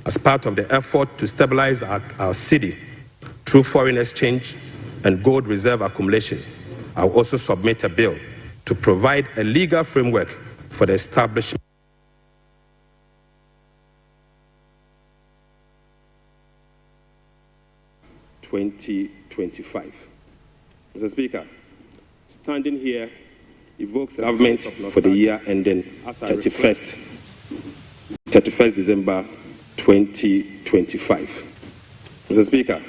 Speaker 18: as part of the effort to stabilize our city through foreign exchange and gold reserve accumulation, I will also submit a bill to provide a legal framework for the establishment 2025. Mr. Speaker, standing here evokes the government for the year ending 31st December 2025. Mr. Speaker,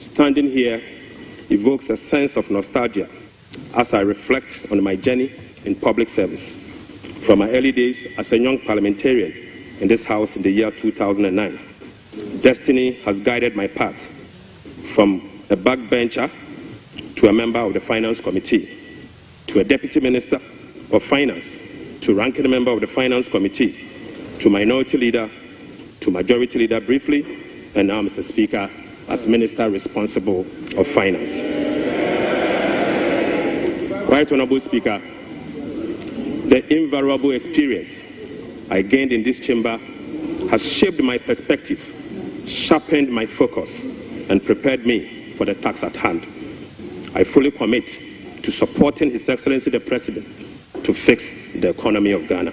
Speaker 18: standing here evokes a sense of nostalgia as I reflect on my journey in public service from my early days as a young parliamentarian in this House in the year 2009. Destiny has guided my path from a backbencher to a member of the Finance Committee, to a Deputy Minister of Finance, to ranking member of the Finance Committee, to Minority Leader, to Majority Leader briefly, and now, Mr. Speaker, as Minister responsible of Finance. Right Honourable Speaker, the invaluable experience I gained in this chamber has shaped my perspective, sharpened my focus, and prepared me for the task at hand. I fully commit to supporting His Excellency the President to fix the economy of Ghana.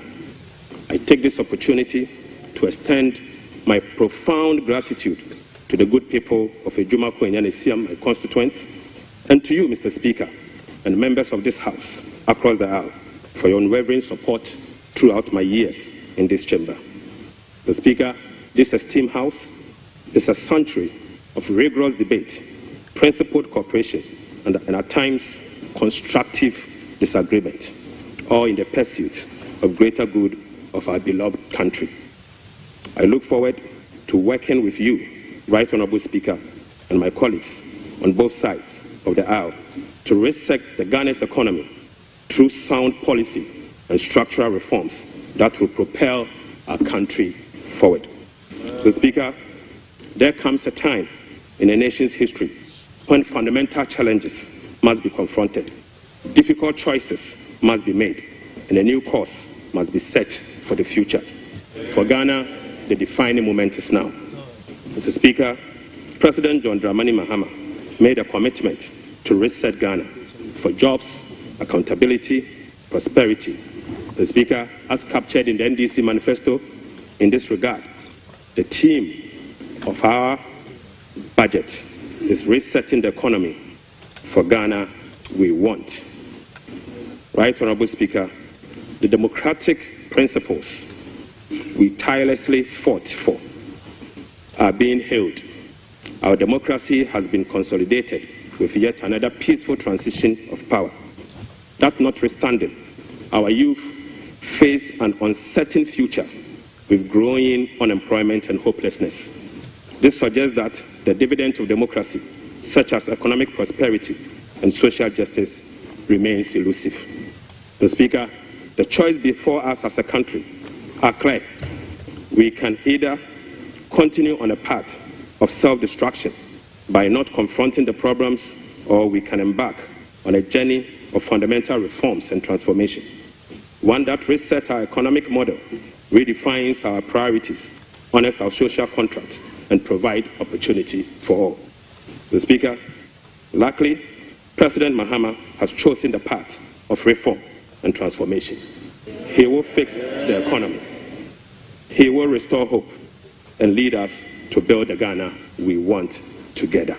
Speaker 18: I take this opportunity to extend my profound gratitude to the good people of Ejuma Kwenyanesiam, my constituents, and to you, Mr. Speaker, and members of this House across the aisle for your unwavering support throughout my years in this chamber. Mr. Speaker, this esteemed House is a sanctuary of rigorous debate, principled cooperation, and at times constructive disagreement, all in the pursuit of greater good of our beloved country. I look forward to working with you, Right Honourable Speaker, and my colleagues on both sides of the aisle to reset the Ghana's economy through sound policy and structural reforms that will propel our country forward. So, Speaker, there comes a time in a nation's history when fundamental challenges must be confronted, difficult choices must be made, and a new course must be set for the future. For Ghana, the defining moment is now. Mr. Speaker, President John Dramani Mahama made a commitment to reset Ghana for jobs, accountability, prosperity. The Speaker, as captured in the NDC manifesto, in this regard, the theme of our budget is resetting the economy for Ghana we want. Right Honourable Speaker, the democratic principles we tirelessly fought for are being held. Our democracy has been consolidated with yet another peaceful transition of power. That notwithstanding, our youth face an uncertain future with growing unemployment and hopelessness. This suggests that the dividends of democracy, such as economic prosperity and social justice, remains elusive. Mr. Speaker, the choice before us as a country are clear. We can either continue on a path of self-destruction by not confronting the problems, or we can embark on a journey of fundamental reforms and transformation, one that resets our economic model, redefines our priorities, honors our social contract, and provides opportunity for all. Mr. Speaker, luckily, President Mahama has chosen the path of reform and transformation. He will fix the economy. He will restore hope and lead us to build the Ghana we want together.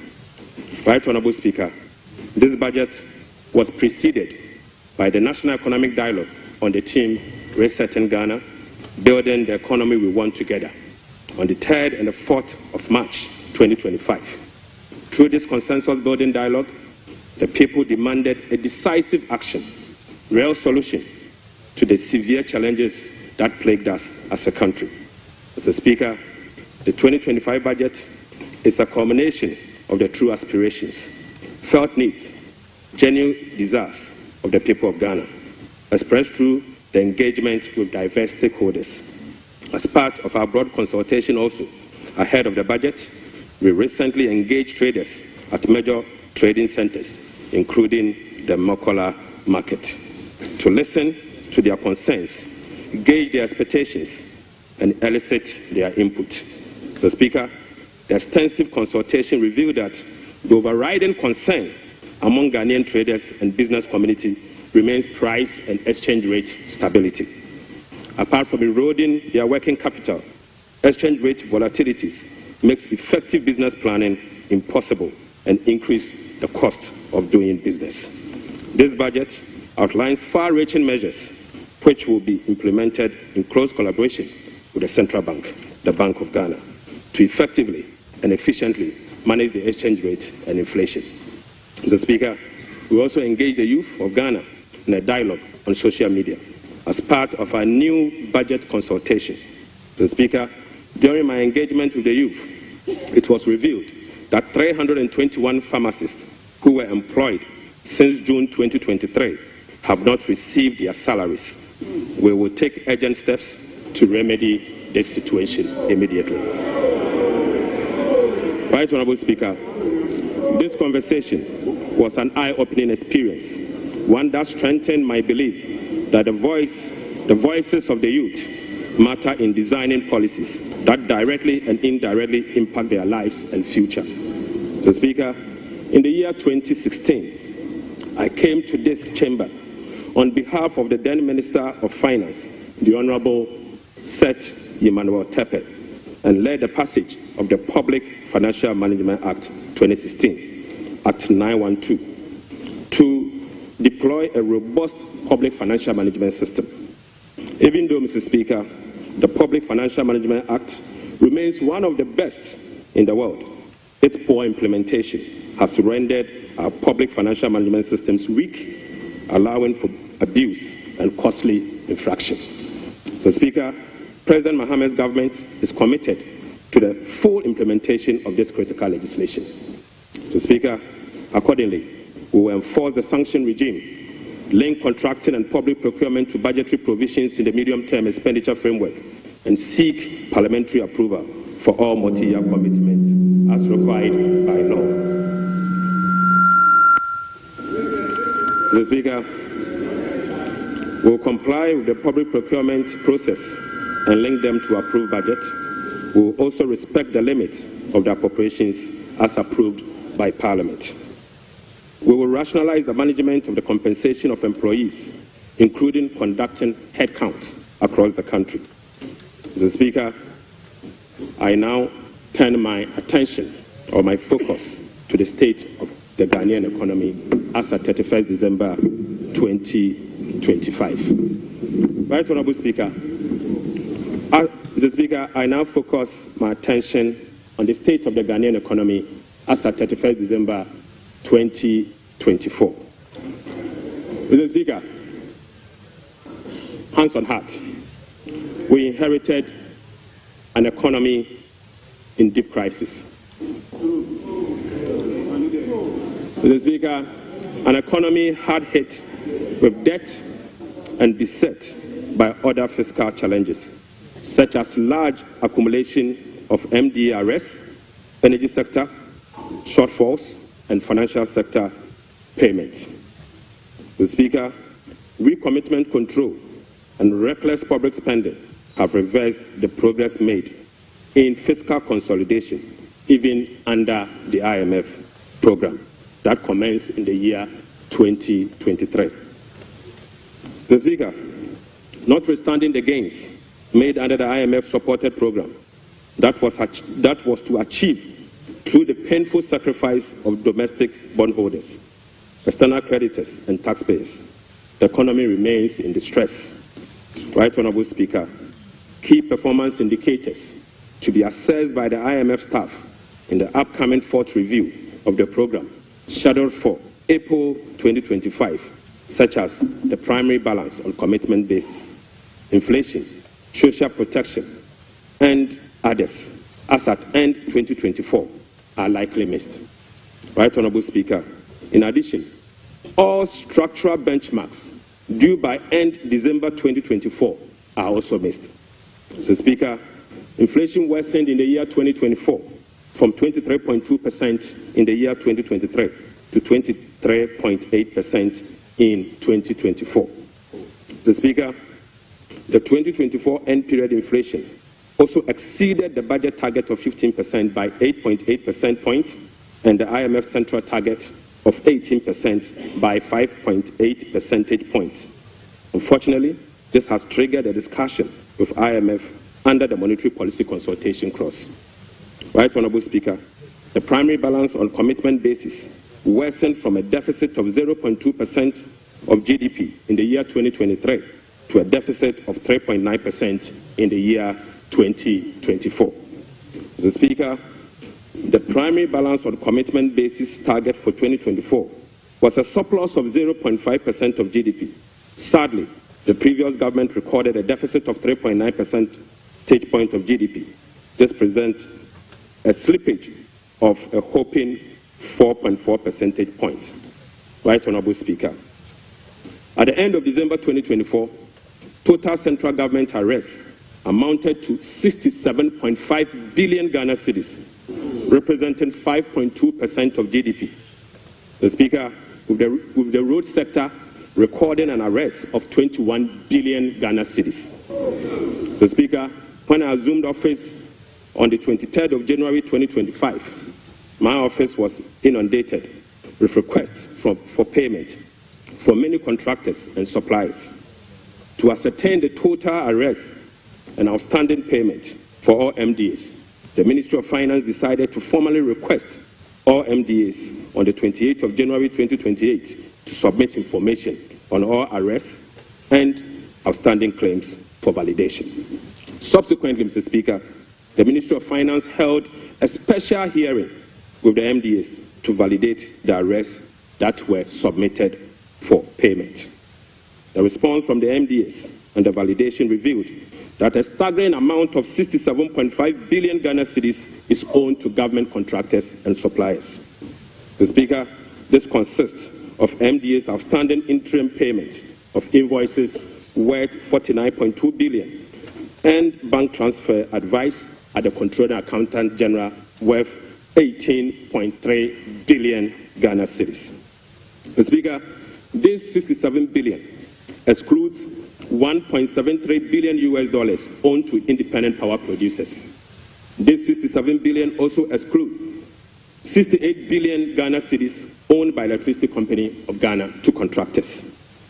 Speaker 18: Right Honorable Speaker, this budget was preceded by the National Economic Dialogue on the theme Resetting Ghana, Building the Economy We Want Together on the 3rd and the 4th of March 2025. Through this consensus building dialogue, the people demanded a decisive action, real solution to the severe challenges that plagued us as a country. Mr. Speaker, the 2025 budget is a culmination of the true aspirations, felt needs, genuine desires of the people of Ghana, expressed through the engagement with diverse stakeholders. As part of our broad consultation also, ahead of the budget, we recently engaged traders at major trading centers, including the Mokola market, to listen to their concerns, gauge their expectations, and elicit their input. Mr. Speaker, the extensive consultation revealed that the overriding concern among Ghanaian traders and business community remains price and exchange rate stability. Apart from eroding their working capital, exchange rate volatilities makes effective business planning impossible and increase the cost of doing business. This budget outlines far-reaching measures which will be implemented in close collaboration with the Central Bank, the Bank of Ghana, to effectively and efficiently manage the exchange rate and inflation. Mr. Speaker, we also engage the youth of Ghana in a dialogue on social media as part of our new budget consultation. Mr. Speaker, during my engagement with the youth, it was revealed that 321 pharmacists who were employed since June 2023 have not received their salaries. We will take urgent steps to remedy this situation immediately. Right Honorable Speaker, this conversation was an eye-opening experience, one that strengthened my belief that the voices of the youth matter in designing policies that directly and indirectly impact their lives and future. Mr. Speaker, in the year 2016, I came to this chamber on behalf of the then Minister of Finance, the Honorable Seth Emmanuel Tepe, and led the passage of the Public Financial Management Act 2016, Act 912, to deploy a robust public financial management system. Even though, Mr. Speaker, the Public Financial Management Act remains one of the best in the world, its poor implementation has rendered our public financial management systems weak, allowing for abuse and costly infraction. So, Speaker, President Mahama's government is committed to the full implementation of this critical legislation. So, Speaker, accordingly, we will enforce the sanction regime, link contracting and public procurement to budgetary provisions in the medium-term expenditure framework, and seek parliamentary approval for all multi-year commitments as required by law. Mr. Speaker, we will comply with the public procurement process and link them to approved budget. We will also respect the limits of the appropriations as approved by Parliament. We will rationalize the management of the compensation of employees, including conducting headcounts across the country. Mr. Speaker, I now turn my attention or my focus to the state of the Ghanaian economy as at 31st December 2025. Right Honorable Speaker, Mr. Speaker, I now focus my attention on the state of the Ghanaian economy as at 31st December 2024. Mr. Speaker, hands on heart, we inherited an economy in deep crisis. Mr. Speaker, an economy hard hit with debt and beset by other fiscal challenges, such as large accumulation of MDRS, energy sector, shortfalls, and financial sector payments. Mr. Speaker, recommitment control and reckless public spending have reversed the progress made in fiscal consolidation, even under the IMF program that commenced in the year 2023. Mr. Speaker, notwithstanding the gains made under the IMF-supported program that was to achieve through the painful sacrifice of domestic bondholders, external creditors, and taxpayers, the economy remains in distress. Right Honourable Speaker, key performance indicators to be assessed by the IMF staff in the upcoming fourth review of the program, scheduled for April 2025, such as the primary balance on commitment basis, inflation, social protection, and others, as at end 2024, are likely missed. Right Honourable Speaker, in addition, all structural benchmarks due by end December 2024 are also missed. Mr. Speaker, inflation worsened in the year 2024 from 23.2% in the year 2023 to 23.8% in 2024. Mr. Speaker, the 2024 end period inflation also exceeded the budget target of 15% by 8.8 percentage points and the IMF central target of 18% by 5.8 percentage points. Unfortunately, this has triggered a discussion with IMF under the monetary policy consultation clause. Right Honourable Speaker, the primary balance on commitment basis worsened from a deficit of 0.2% of GDP in the year 2023 to a deficit of 3.9% in the year 2024. Mr. Speaker, the primary balance on commitment basis target for 2024 was a surplus of 0.5% of GDP. Sadly, the previous government recorded a deficit of 3.9 percentage point of GDP. This presents a slippage of a whopping 4.4 percentage points. Right Honourable Speaker, at the end of December 2024, total central government arrests amounted to 67.5 billion Ghana cedis, representing 5.2% of GDP. The Speaker, with the road sector recording an arrest of 21 billion Ghana cedis. The Speaker, when I assumed office on the 23rd of January 2025, my office was inundated with requests for payment from many contractors and suppliers. To ascertain the total arrests and outstanding payment for all MDAs, the Ministry of Finance decided to formally request all MDAs on the 28th of January 2028 to submit information on all arrests and outstanding claims for validation. Subsequently, Mr. Speaker, the Ministry of Finance held a special hearing with the MDAs to validate the arrests that were submitted for payment. The response from the MDAs and the validation revealed that a staggering amount of 67.5 billion Ghana cedis is owed to government contractors and suppliers. Mr. Speaker, this consists of MDA's outstanding interim payment of invoices worth 49.2 billion and bank transfer advice at the Controller Accountant General worth 18.3 billion Ghana cedis. Mr. Speaker, this 67 billion excludes 1.73 billion US dollars owed to independent power producers. This 67 billion also excludes 68 billion Ghana cedis owned by Electricity Company of Ghana to contractors.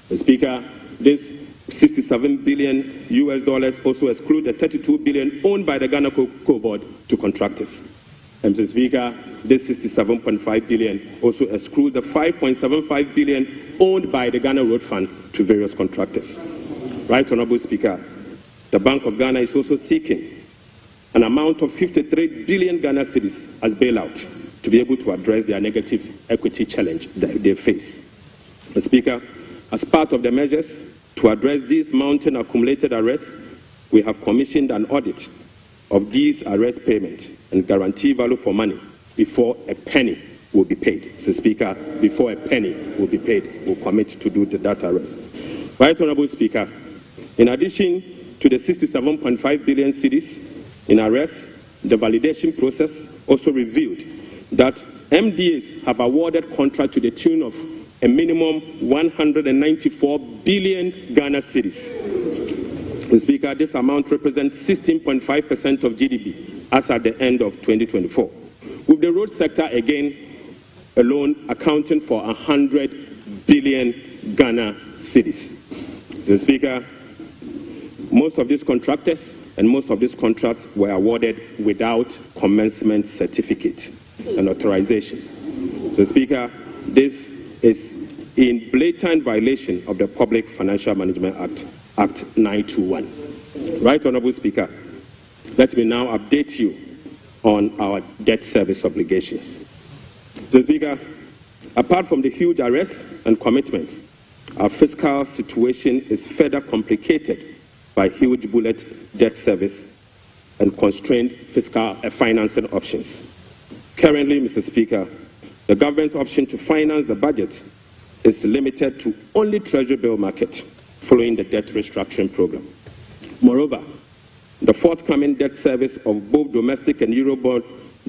Speaker 18: Mr. Speaker, this 67 billion US dollars also excludes the 32 billion owned by the Ghana Cocoa Board to contractors. And Mr. Speaker, this 67.5 billion also excludes the 5.75 billion owned by the Ghana Road Fund to various contractors. Right Honourable Speaker, the Bank of Ghana is also seeking an amount of 53 billion Ghana cedis as bailout to be able to address their negative equity challenge that they face. Mr. Speaker, as part of the measures to address these mounting accumulated arrests, we have commissioned an audit of these arrest payments and guarantee value for money before a penny will be paid. Mr. Speaker, before a penny will be paid, we'll commit to do that arrest. Right Honourable Speaker, in addition to the 67.5 billion cedis in arrests, the validation process also revealed that MDAs have awarded contract to the tune of a minimum 194 billion Ghana cedis. Mr. Speaker, this amount represents 16.5% of GDP as at the end of 2024, with the road sector again alone accounting for 100 billion Ghana cedis. Mr. Speaker, most of these contractors and most of these contracts were awarded without commencement certificate and authorization. Mr. Speaker, this is in blatant violation of the Public Financial Management Act 921. Right, Honorable Speaker, let me now update you on our debt service obligations. Mr. Speaker, apart from the huge arrests and commitment, our fiscal situation is further complicated by huge bullet debt service and constrained fiscal financing options. Currently, Mr. Speaker, the government's option to finance the budget is limited to only Treasury bill market following the debt restructuring program. Moreover, the forthcoming debt service of both domestic and Eurobond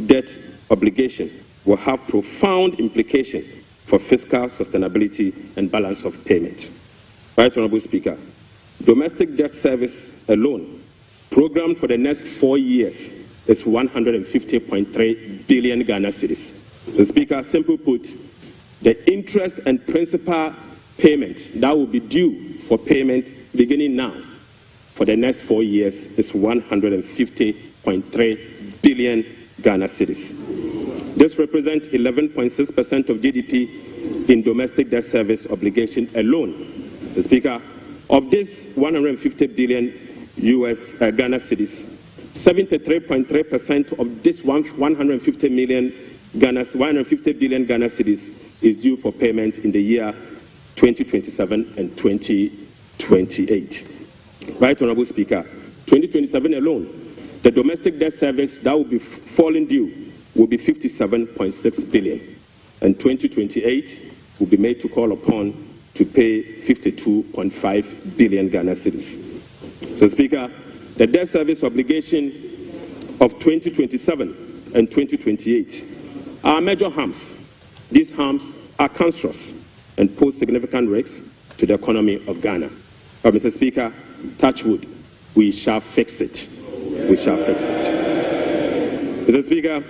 Speaker 18: debt obligation will have profound implications for fiscal sustainability and balance of payment. Right, Honorable Speaker, domestic debt service alone, programmed for the next 4 years, is 150.3 billion Ghana cedis. The Speaker, simply put, the interest and principal payment that will be due for payment beginning now for the next 4 years is 150.3 billion Ghana cedis. This represents 11.6% of GDP in domestic debt service obligation alone. The Speaker, of this 150 billion Ghana cedis, 73.3% of this 150 billion Ghana cedis is due for payment in the year 2027 and 2028. Right, Honorable Speaker, 2027 alone, the domestic debt service that will be falling due will be 57.6 billion, and 2028 will be made to call upon to pay 52.5 billion Ghana cedis. So, Speaker, the debt service obligation of 2027 and 2028 are major harms. These harms are cancerous and pose significant risks to the economy of Ghana. But, Mr. Speaker, touch wood, we shall fix it. We shall fix it. Mr. Speaker,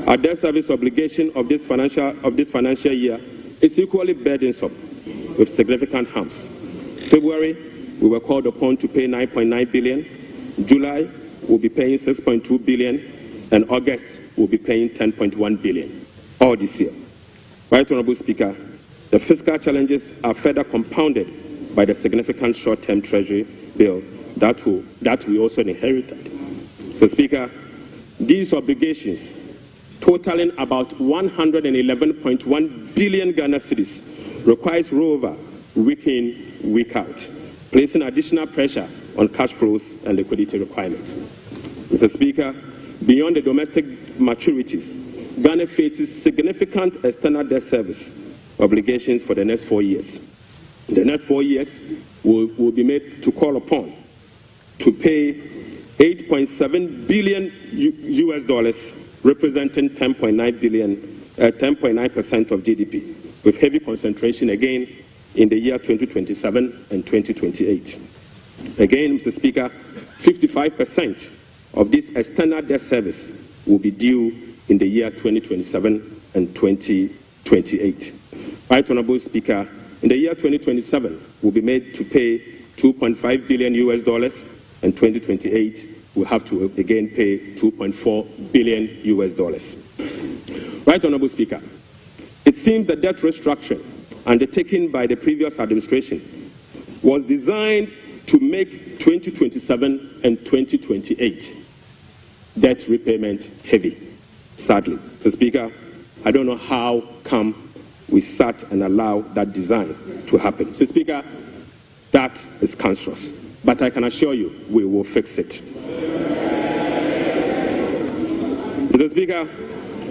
Speaker 18: our debt service obligation of this financial year is equally burdensome with significant harms. February, we were called upon to pay 9.9 billion. July, we'll be paying 6.2 billion, and August, we'll be paying 10.1 billion, all this year. Right, Honorable Speaker, the fiscal challenges are further compounded by the significant short-term Treasury bill that we also inherited. So, Speaker, these obligations, totaling about 111.1 billion Ghana cedis, requires rollover week in, week out, placing additional pressure on cash flows and liquidity requirements. Mr. Speaker, beyond the domestic maturities, Ghana faces significant external debt service obligations for the next 4 years. In the next 4 years, will be made to call upon to pay $8.7 billion representing 10.9% of GDP, with heavy concentration again in the year 2027 and 2028. Again, Mr. Speaker, 55% of this external debt service will be due in the year 2027 and 2028. Right, Honorable Speaker, in the year 2027, we'll be made to pay $2.5 billion, and 2028, we'll have to again pay $2.4 billion. Right, Honorable Speaker, it seems the debt restructuring undertaken by the previous administration was designed to make 2027 and 2028 debt repayment heavy, sadly. So, Speaker, I don't know how come we sat and allowed that design to happen. So, Speaker, that is cancerous. But I can assure you, we will fix it. Mr. Speaker,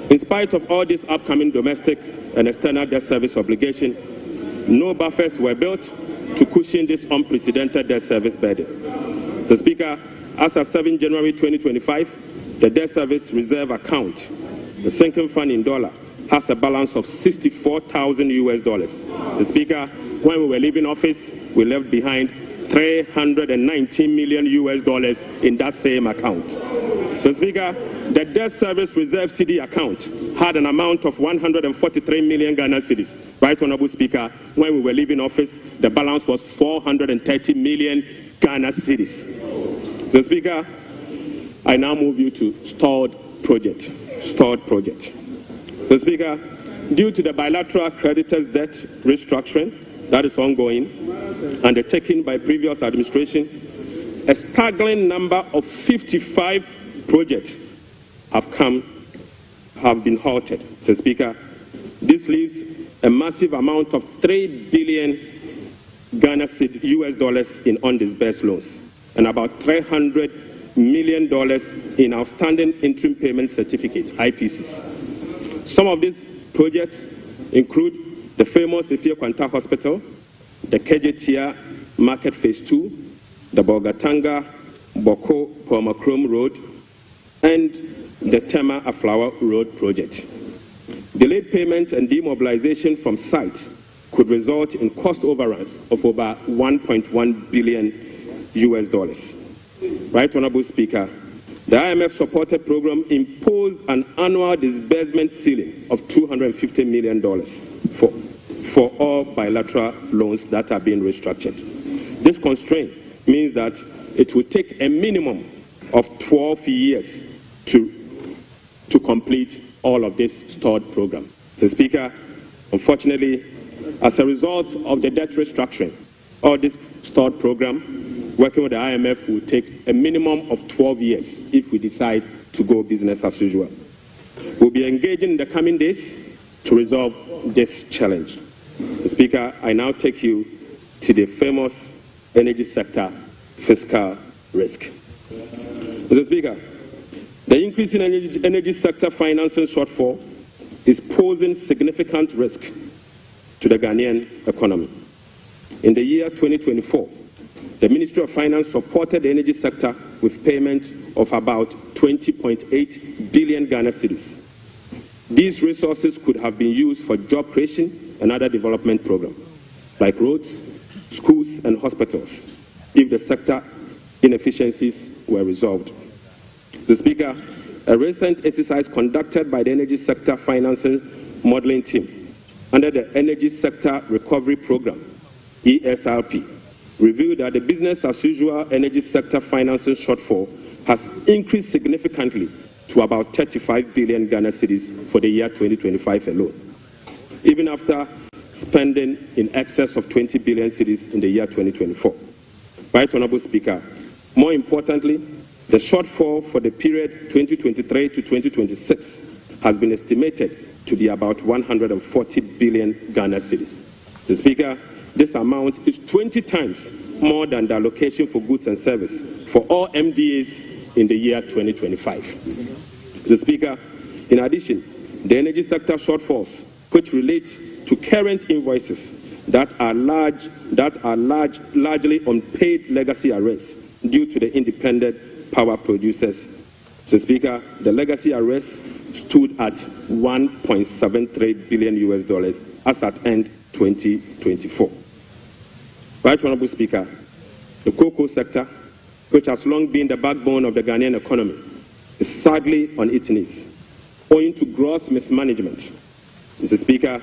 Speaker 18: in spite of all this upcoming domestic and external debt service obligation, no buffers were built to cushion this unprecedented debt service burden. Mr. Speaker, as of 7 January 2025, the debt service reserve account, the sinking fund in dollar, has a balance of $64,000. The Speaker, when we were leaving office, we left behind $319 million in that same account. The Speaker, the debt service reserve CD account had an amount of 143 million Ghana cedis. Right, Honorable Speaker, when we were leaving office, the balance was 430 million Ghana cedis. The Speaker, I now move you to stalled project. The Speaker, due to the bilateral creditors' debt restructuring that is ongoing, undertaken by previous administration, a staggering number of 55 projects have been halted. Mr. Speaker, this leaves a massive amount of $3 billion Ghana US dollars in undisbursed loans and about $300 million in outstanding interim payment certificates, IPCs. Some of these projects include the famous Ifia Kwanta Hospital, the Kejetia Market Phase 2, the Bogatanga Boko Pomakrom Road, and the Tema Aflawa Road project. Delayed payment and demobilization from site could result in cost overruns of over $1.1 billion US dollars. Right, Honorable Speaker, the IMF-supported program imposed an annual disbursement ceiling of $250 million for all bilateral loans that are being restructured. This constraint means that it will take a minimum of 12 years to complete all of this stalled program. So, Speaker, unfortunately, as a result of the debt restructuring, all this stalled program, working with the IMF will take a minimum of 12 years if we decide to go business as usual. We'll be engaging in the coming days to resolve this challenge. So, Speaker, I now take you to the famous energy sector fiscal risk. Mr. Speaker, the increase in energy sector financing shortfall is posing significant risk to the Ghanaian economy. In the year 2024, the Ministry of Finance supported the energy sector with payment of about 20.8 billion Ghana cedis. These resources could have been used for job creation and other development programs, like roads, schools, and hospitals, if the sector inefficiencies were resolved. The Speaker, a recent exercise conducted by the Energy Sector Financing Modeling Team under the Energy Sector Recovery Program, ESRP, revealed that the business-as-usual energy sector financing shortfall has increased significantly to about 35 billion Ghana cedis for the year 2025 alone, even after spending in excess of 20 billion cedis in the year 2024. Right, Honorable Speaker, more importantly, the shortfall for the period 2023 to 2026 has been estimated to be about 140 billion Ghana cedis. The Speaker, this amount is 20 times more than the allocation for goods and service for all MDAs in the year 2025. The Speaker, in addition, the energy sector shortfalls, which relate to current invoices that are largely unpaid legacy arrests due to the independent power producers. So, Speaker, the legacy arrests stood at $1.73 billion US dollars as at end 2024. Right, Honorable Speaker, the cocoa sector, which has long been the backbone of the Ghanaian economy, is sadly on its knees, owing to gross mismanagement. Mr. Speaker,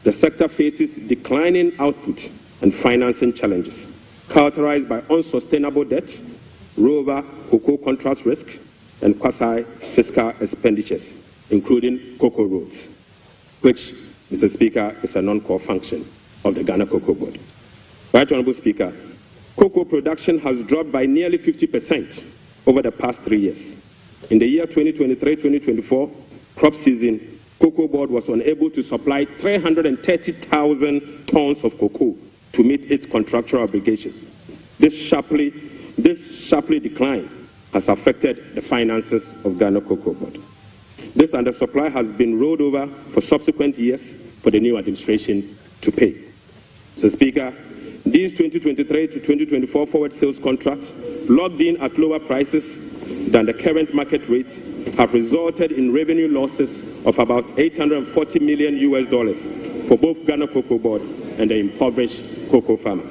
Speaker 18: the sector faces declining output and financing challenges, characterized by unsustainable debt, rollover cocoa contract risk, and quasi-fiscal expenditures, including cocoa roads, which, Mr. Speaker, is a non-core function of the Ghana Cocoa Board. Right, Honorable Speaker, cocoa production has dropped by nearly 50% over the past 3 years. In the year 2023-2024 crop season, Cocoa Board was unable to supply 330,000 tons of cocoa to meet its contractual obligation. This sharply decline has affected the finances of Ghana Cocoa Board. This undersupply has been rolled over for subsequent years for the new administration to pay. So, Speaker, these 2023 to 2024 forward sales contracts, locked in at lower prices than the current market rates have resulted in revenue losses of about $840 million for both Ghana Cocoa Board and the impoverished cocoa farmer.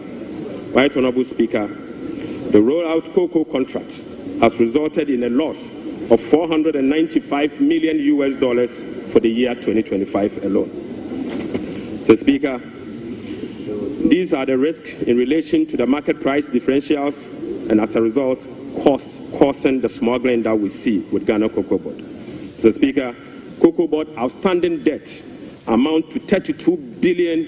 Speaker 18: Right Honorable Speaker, the rollout cocoa contract has resulted in a loss of $495 million for the year 2025 alone. Mr. Speaker, these are the risks in relation to the market price differentials and as a result, costs causing the smuggling that we see with Ghana Cocoa Board. Mr. Speaker, Cocoa Board outstanding debt amount to 32 billion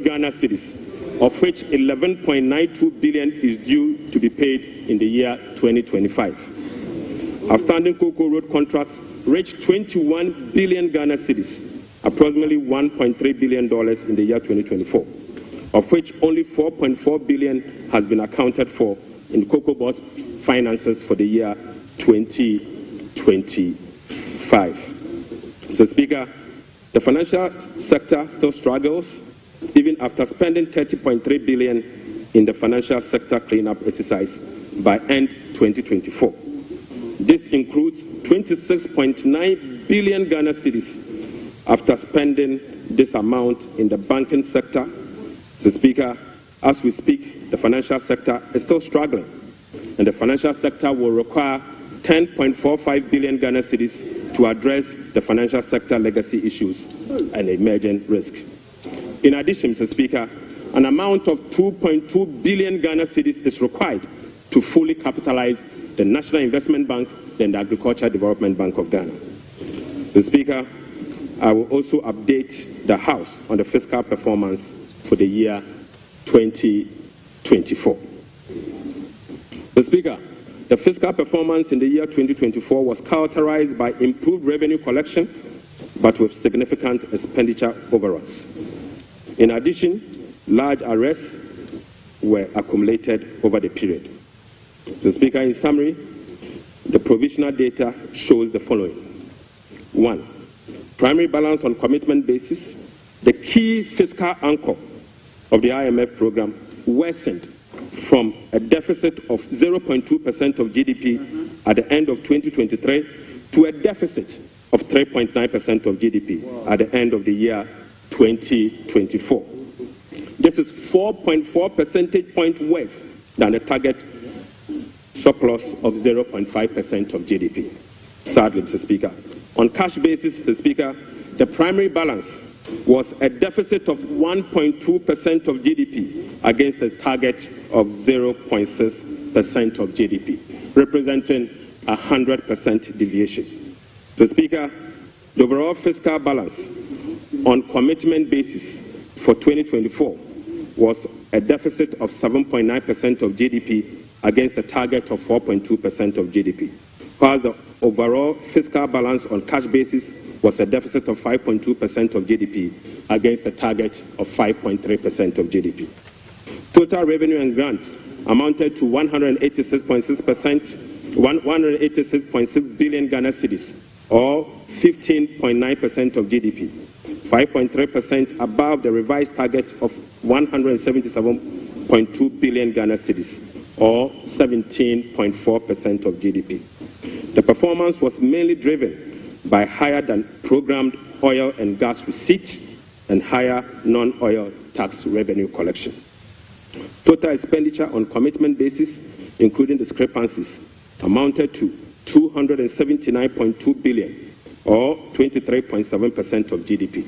Speaker 18: Ghana cedis, of which 11.92 billion is due to be paid in the year 2025. Outstanding cocoa road contracts reached 21 billion Ghana cedis, approximately $1.3 billion in the year 2024, of which only 4.4 billion has been accounted for in Cocoa Board's finances for the year 2025. Mr. Speaker, the financial sector still struggles even after spending 30.3 billion in the financial sector cleanup exercise by end 2024. This includes 26.9 billion Ghana cedis after spending this amount in the banking sector. Mr. Speaker, as we speak, the financial sector is still struggling, and the financial sector will require 10.45 billion Ghana cedis to address the financial sector legacy issues and emerging risk. In addition, Mr. Speaker, an amount of 2.2 billion Ghana cedis is required to fully capitalize the National Investment Bank and the Agricultural Development Bank of Ghana. Mr. Speaker, I will also update the House on the fiscal performance for the year 2024. Mr. Speaker, the fiscal performance in the year 2024 was characterized by improved revenue collection, but with significant expenditure overruns. In addition, large arrests were accumulated over the period. Mr. Speaker, in summary, the provisional data shows the following. 1. Primary balance on commitment basis, the key fiscal anchor of the IMF program, worsened from a deficit of 0.2% of GDP at the end of 2023 to a deficit of 3.9% of GDP at the end of the year 2024. This is 4.4 percentage points worse than the target surplus of 0.5% of GDP. Sadly, Mr. Speaker, on cash basis, Mr. Speaker, the primary balance was a deficit of 1.2% of GDP against a target of 0.6% of GDP, representing a 100% deviation. Mr. Speaker, the overall fiscal balance on commitment basis for 2024 was a deficit of 7.9% of GDP against a target of 4.2% of GDP, while the overall fiscal balance on cash basis was a deficit of 5.2% of GDP against a target of 5.3% of GDP. Total revenue and grants amounted to 186.6 billion Ghana cedis, or 15.9% of GDP, 5.3% above the revised target of 177.2 billion Ghana cedis, or 17.4% of GDP. The performance was mainly driven by higher than programmed oil and gas receipts and higher non-oil tax revenue collection. Total expenditure on commitment basis, including discrepancies, amounted to 279.2 billion, or 23.7% of GDP.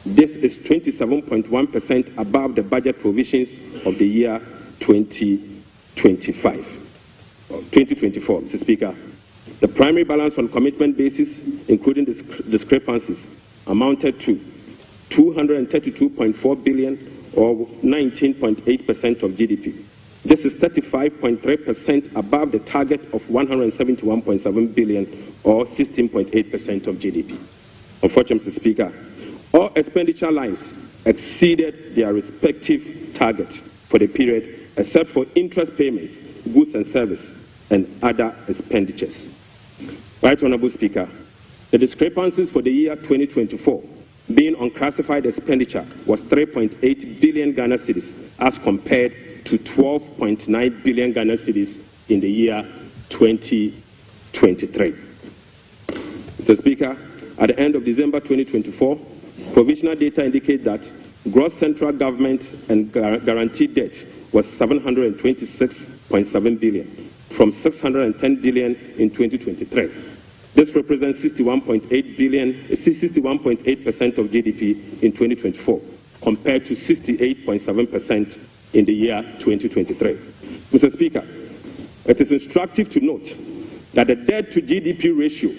Speaker 18: This is 27.1% above the budget provisions of the year 2024, Mr. Speaker. The primary balance on commitment basis, including discrepancies, amounted to 232.4 billion, or 19.8% of GDP. This is 35.3% above the target of 171.7 billion, or 16.8% of GDP. Unfortunately, Mr. Speaker, all expenditure lines exceeded their respective targets for the period, except for interest payments, goods and service, and other expenditures. Right Honorable Speaker, the discrepancies for the year 2024 being unclassified expenditure was 3.8 billion Ghana cedis as compared to 12.9 billion Ghana cedis in the year 2023. 23. Mr. Speaker, at the end of December 2024, provisional data indicate that gross central government and guaranteed debt was 726.7 billion from 610 billion in 2023. This represents 61.8% of GDP in 2024, compared to 68.7% in the year 2023. Mr. Speaker, it is instructive to note that the debt to GDP ratio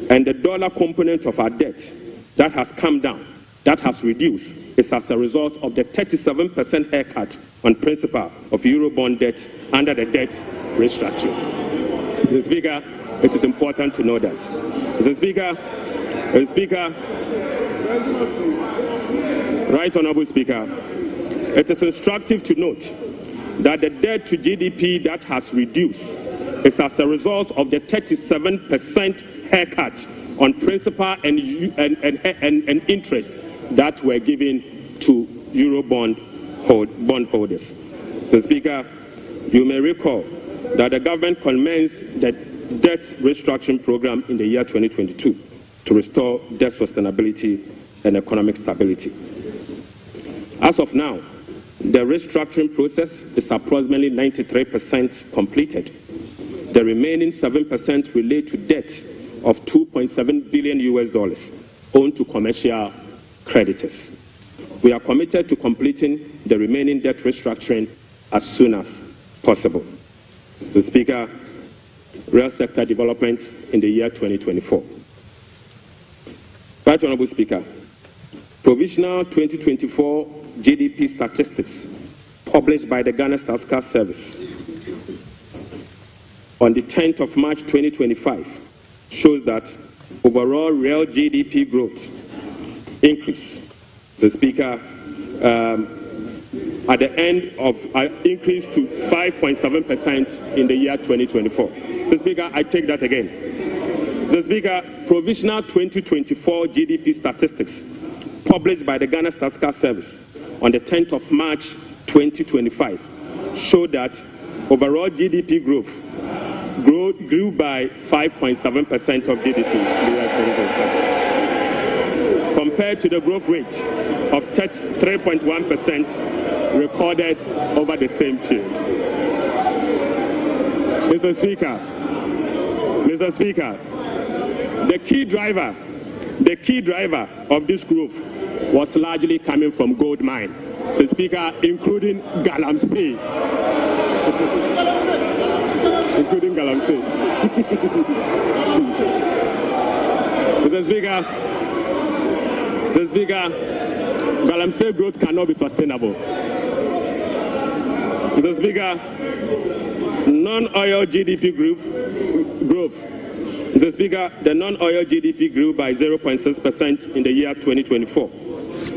Speaker 18: and the dollar component of our debt that has come down, that has reduced, is as a result of the 37% haircut on principal of Eurobond debt under the debt restructuring. Mr. Speaker, it is important to know that. Mr. Speaker, Right Honourable Speaker, it is instructive to note that the debt to GDP that has reduced is as a result of the 37% haircut on principal and interest that were given to Eurobond bondholders. So, Speaker, you may recall that the government commenced the debt restructuring program in the year 2022 to restore debt sustainability and economic stability. As of now, the restructuring process is approximately 93% completed. The remaining 7% relate to debt of $2.7 billion owed to commercial creditors. We are committed to completing the remaining debt restructuring as soon as possible. The Speaker, real sector development in the year 2024. Right Honourable Speaker, provisional 2024 GDP statistics published by the Ghana Statistical Service on the 10th of March 2025 shows that overall real GDP growth increase. So, Speaker, at the end of increase to 5.7% in the year 2024. So, Speaker, I take that again. The Speaker, provisional 2024 GDP statistics published by the Ghana Statistical Service on the 10th of March 2025 show that overall GDP growth grew by 5.7% of GDP in the year 2027, compared to the growth rate of 3.1% recorded over the same period. Mr. Speaker, the key driver of this growth was largely coming from gold mine. So, Speaker, including Galamsey. Including Galamsey. Mr. Speaker, Galamsey growth cannot be sustainable. Mr. Speaker, non-oil GDP growth. Mr. Speaker, the non-oil GDP grew by 0.6% in the year 2024,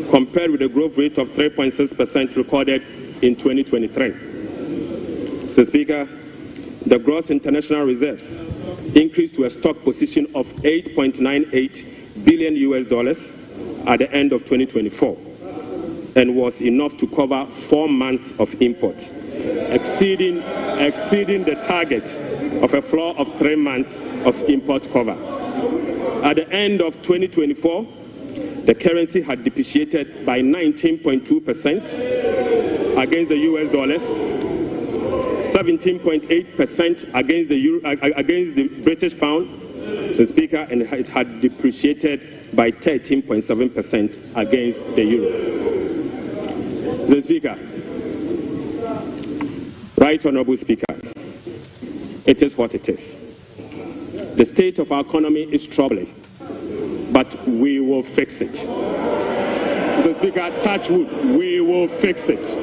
Speaker 18: compared with the growth rate of 3.6% recorded in 2023. Mr. Speaker, the gross international reserves increased to a stock position of $8.98 billion at the end of 2024, and was enough to cover 4 months of imports, exceeding the target of a floor of 3 months of import cover. At the end of 2024, the currency had depreciated by 19.2% against the US dollars, 17.8% against the British pound, Mr. Speaker, and it had depreciated by 13.7% against the euro. Mr. Speaker, Right Honourable Speaker, it is what it is. The state of our economy is troubling, but we will fix it. Mr. Speaker, touch wood, we will fix it.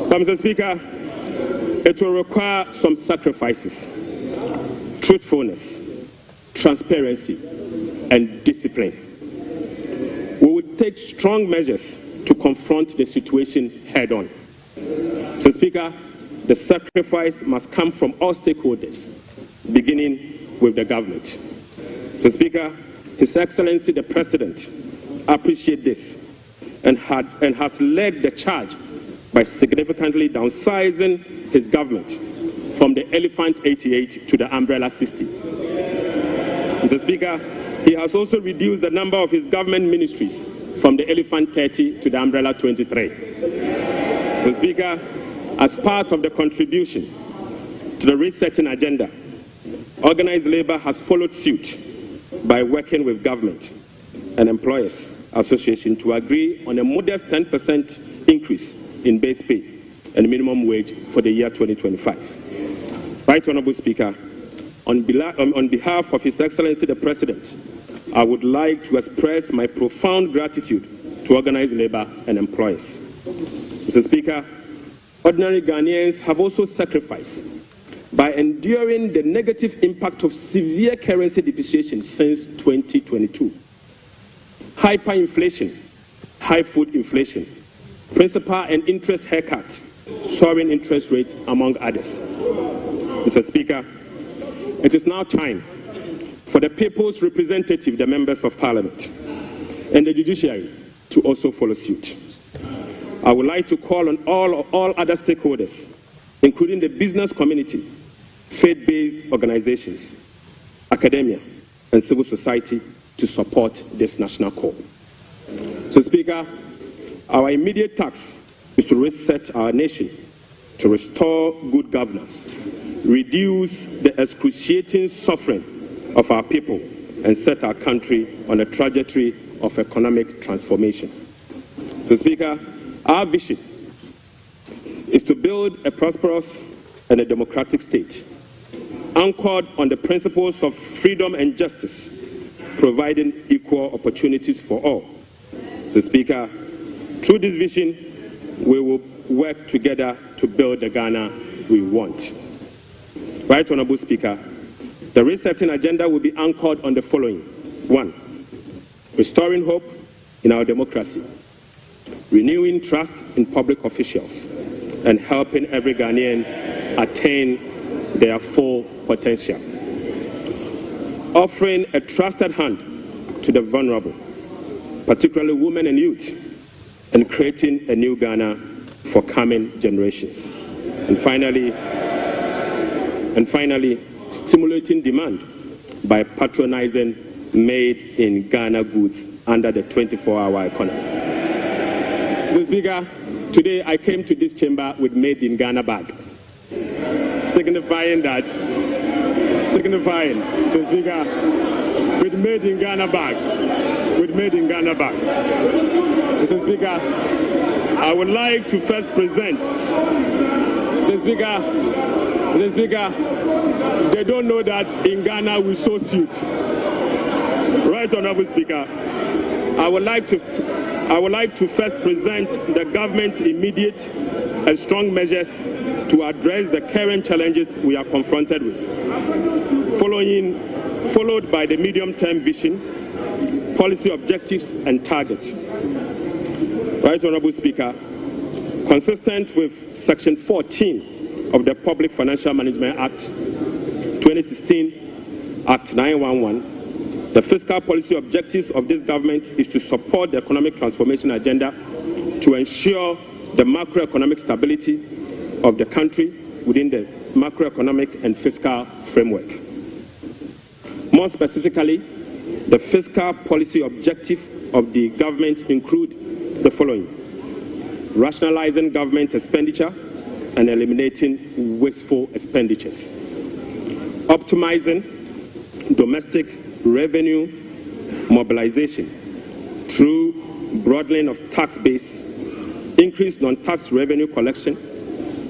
Speaker 18: But, Mr. Speaker, it will require some sacrifices, truthfulness, transparency, and discipline. We will take strong measures to confront the situation head-on. Mr. Speaker, the sacrifice must come from all stakeholders, beginning with the government. Mr. Speaker, His Excellency the President appreciates this and has led the charge by significantly downsizing his government from the Elephant 88 to the Umbrella 60. Mr. Speaker, he has also reduced the number of his government ministries from the Elephant 30 to the Umbrella 23. Mr. Speaker, as part of the contribution to the resetting agenda, organized labor has followed suit by working with government and employers association to agree on a modest 10% increase in base pay and minimum wage for the year 2025. Right Honorable Speaker, on behalf of His Excellency the President, I would like to express my profound gratitude to organized labor and employers. Mr. Speaker, ordinary Ghanaians have also sacrificed by enduring the negative impact of severe currency depreciation since 2022. Hyperinflation, high food inflation, principal and interest haircuts, soaring interest rates, among others. Mr. Speaker, it is now time for the people's representative, the members of Parliament, and the judiciary to also follow suit. I would like to call on all other stakeholders, including the business community, faith-based organizations, academia, and civil society to support this national call. So, Speaker, our immediate task is to reset our nation, to restore good governance, reduce the excruciating suffering of our people, and set our country on a trajectory of economic transformation. So, Speaker, our vision is to build a prosperous and a democratic state, anchored on the principles of freedom and justice, providing equal opportunities for all. So, Speaker, through this vision, we will work together to build the Ghana we want. Right Honorable Speaker, the resetting agenda will be anchored on the following. 1. Restoring hope in our democracy, renewing trust in public officials, and helping every Ghanaian attain their full potential. Offering a trusted hand to the vulnerable, particularly women and youth, and creating a new Ghana for coming generations. And finally, stimulating demand by patronizing made-in-Ghana goods under the 24-hour economy. Mr. Speaker, today I came to this chamber with made-in-Ghana bag, signifying, Mr. Speaker, with made-in-Ghana bag, Mr. Speaker, I would like to first present, Mr. Speaker, they don't know that in Ghana we sew suit. Right Honorable Speaker, I would like to first present the government's immediate and strong measures to address the current challenges we are confronted with, followed by the medium-term vision, policy objectives and targets. Right Honorable Speaker, consistent with Section 14 of the Public Financial Management Act 2016, Act 911, the fiscal policy objectives of this government is to support the economic transformation agenda to ensure the macroeconomic stability of the country within the macroeconomic and fiscal framework. More specifically, the fiscal policy objective of the government include the following: rationalizing government expenditure and eliminating wasteful expenditures, optimizing domestic revenue mobilization through broadening of tax base, increased non-tax revenue collection,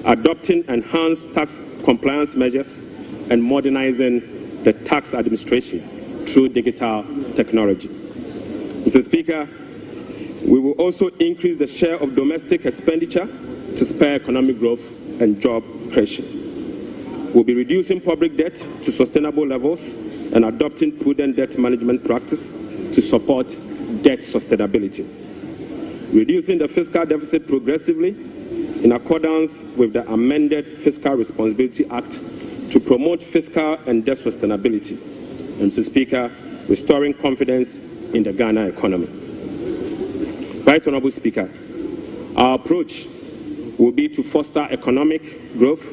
Speaker 18: adopting enhanced tax compliance measures, and modernizing the tax administration through digital technology. Mr. Speaker, we will also increase the share of domestic expenditure to spur economic growth and job creation. We'll be reducing public debt to sustainable levels and adopting prudent debt management practice to support debt sustainability. Reducing the fiscal deficit progressively in accordance with the amended Fiscal Responsibility Act to promote fiscal and debt sustainability. And Mr. Speaker, restoring confidence in the Ghana economy. Right Honorable Speaker, our approach will be to foster economic growth,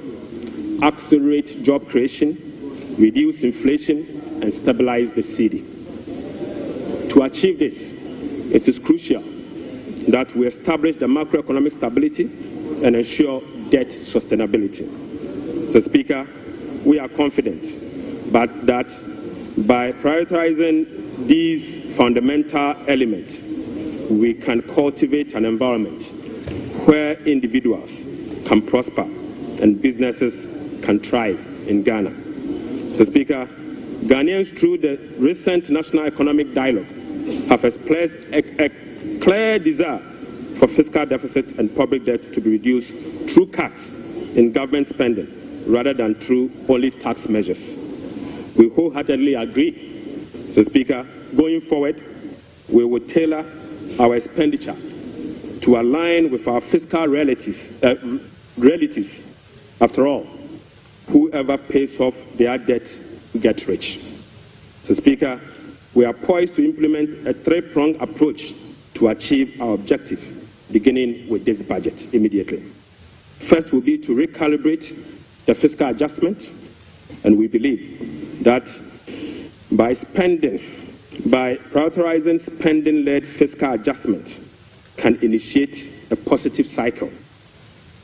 Speaker 18: accelerate job creation, reduce inflation, and stabilize the cedi. To achieve this, it is crucial that we establish the macroeconomic stability and ensure debt sustainability. So, Speaker, we are confident that by prioritizing these fundamental elements, we can cultivate an environment where individuals can prosper and businesses can thrive in Ghana. So, Speaker, Ghanaians, through the recent National Economic Dialogue, have expressed a clear desire for fiscal deficit and public debt to be reduced through cuts in government spending rather than through only tax measures. We wholeheartedly agree. So, Speaker, going forward, we will tailor our expenditure to align with our fiscal realities. After all, whoever pays off their debt gets rich. So, Speaker, we are poised to implement a three-pronged approach to achieve our objective, beginning with this budget immediately. First will be to recalibrate the fiscal adjustment, and we believe that by prioritizing spending-led fiscal adjustment can initiate a positive cycle.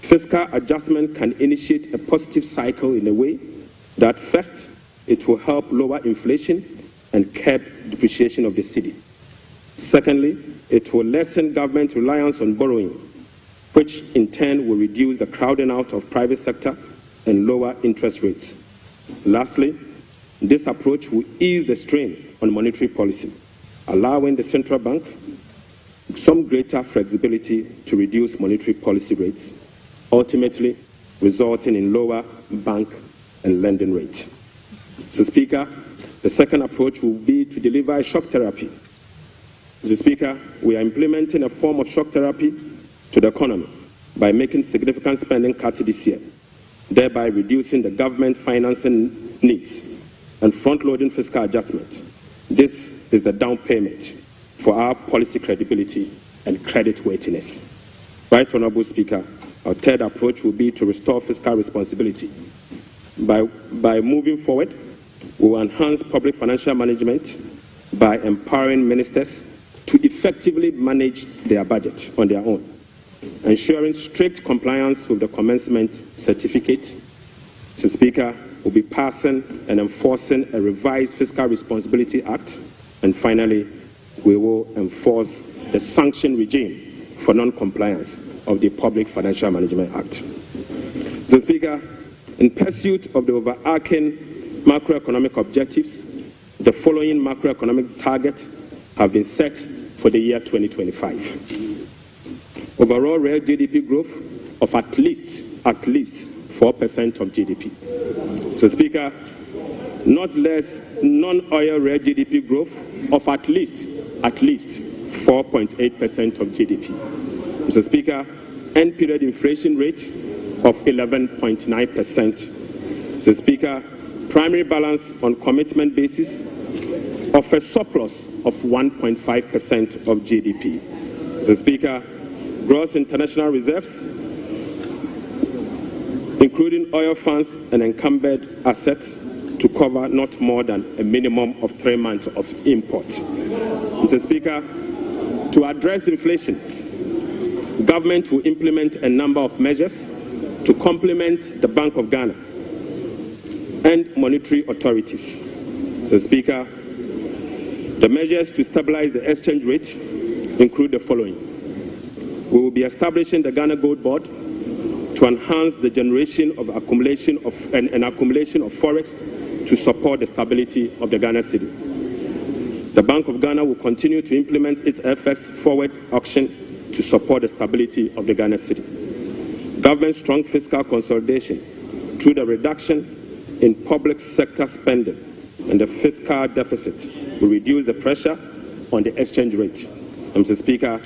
Speaker 18: Fiscal adjustment can initiate a positive cycle in a way that first, it will help lower inflation and curb depreciation of the cedi. Secondly, it will lessen government reliance on borrowing, which in turn will reduce the crowding out of private sector and lower interest rates. Lastly, this approach will ease the strain on monetary policy, allowing the central bank some greater flexibility to reduce monetary policy rates, ultimately resulting in lower bank and lending rates. So, Speaker, the second approach will be to deliver shock therapy. Mr. Speaker, we are implementing a form of shock therapy to the economy by making significant spending cuts this year, thereby reducing the government financing needs and front-loading fiscal adjustment. This is the down payment for our policy credibility and credit worthiness. Right Honourable Speaker, our third approach will be to restore fiscal responsibility. By moving forward, we will enhance public financial management by empowering ministers to effectively manage their budget on their own, ensuring strict compliance with the commencement certificate. So, Speaker, we'll be passing and enforcing a revised Fiscal Responsibility Act, and finally, we will enforce the sanction regime for non-compliance of the Public Financial Management Act. So, Speaker, in pursuit of the overarching macroeconomic objectives, the following macroeconomic targets have been set for the year 2025. Overall real GDP growth of at least 4% of GDP. So, Speaker, not less non-oil real GDP growth of at least 4.8% of GDP. Mr. Speaker, end period inflation rate of 11.9%. Mr. Speaker, primary balance on commitment basis of a surplus of 1.5% of GDP. Mr. Speaker, gross international reserves, including oil funds and encumbered assets, to cover not more than a minimum of 3 months of import. Mr. Speaker, to address inflation, government will implement a number of measures to complement the Bank of Ghana and monetary authorities. So, Speaker, the measures to stabilize the exchange rate include the following. We will be establishing the Ghana Gold Board to enhance the generation of accumulation of forex to support the stability of the Ghana cedi. The Bank of Ghana will continue to implement its FX forward auction to support the stability of the Ghana cedi. Government strong fiscal consolidation through the reduction in public sector spending and the fiscal deficit will reduce the pressure on the exchange rate. Mr. Speaker,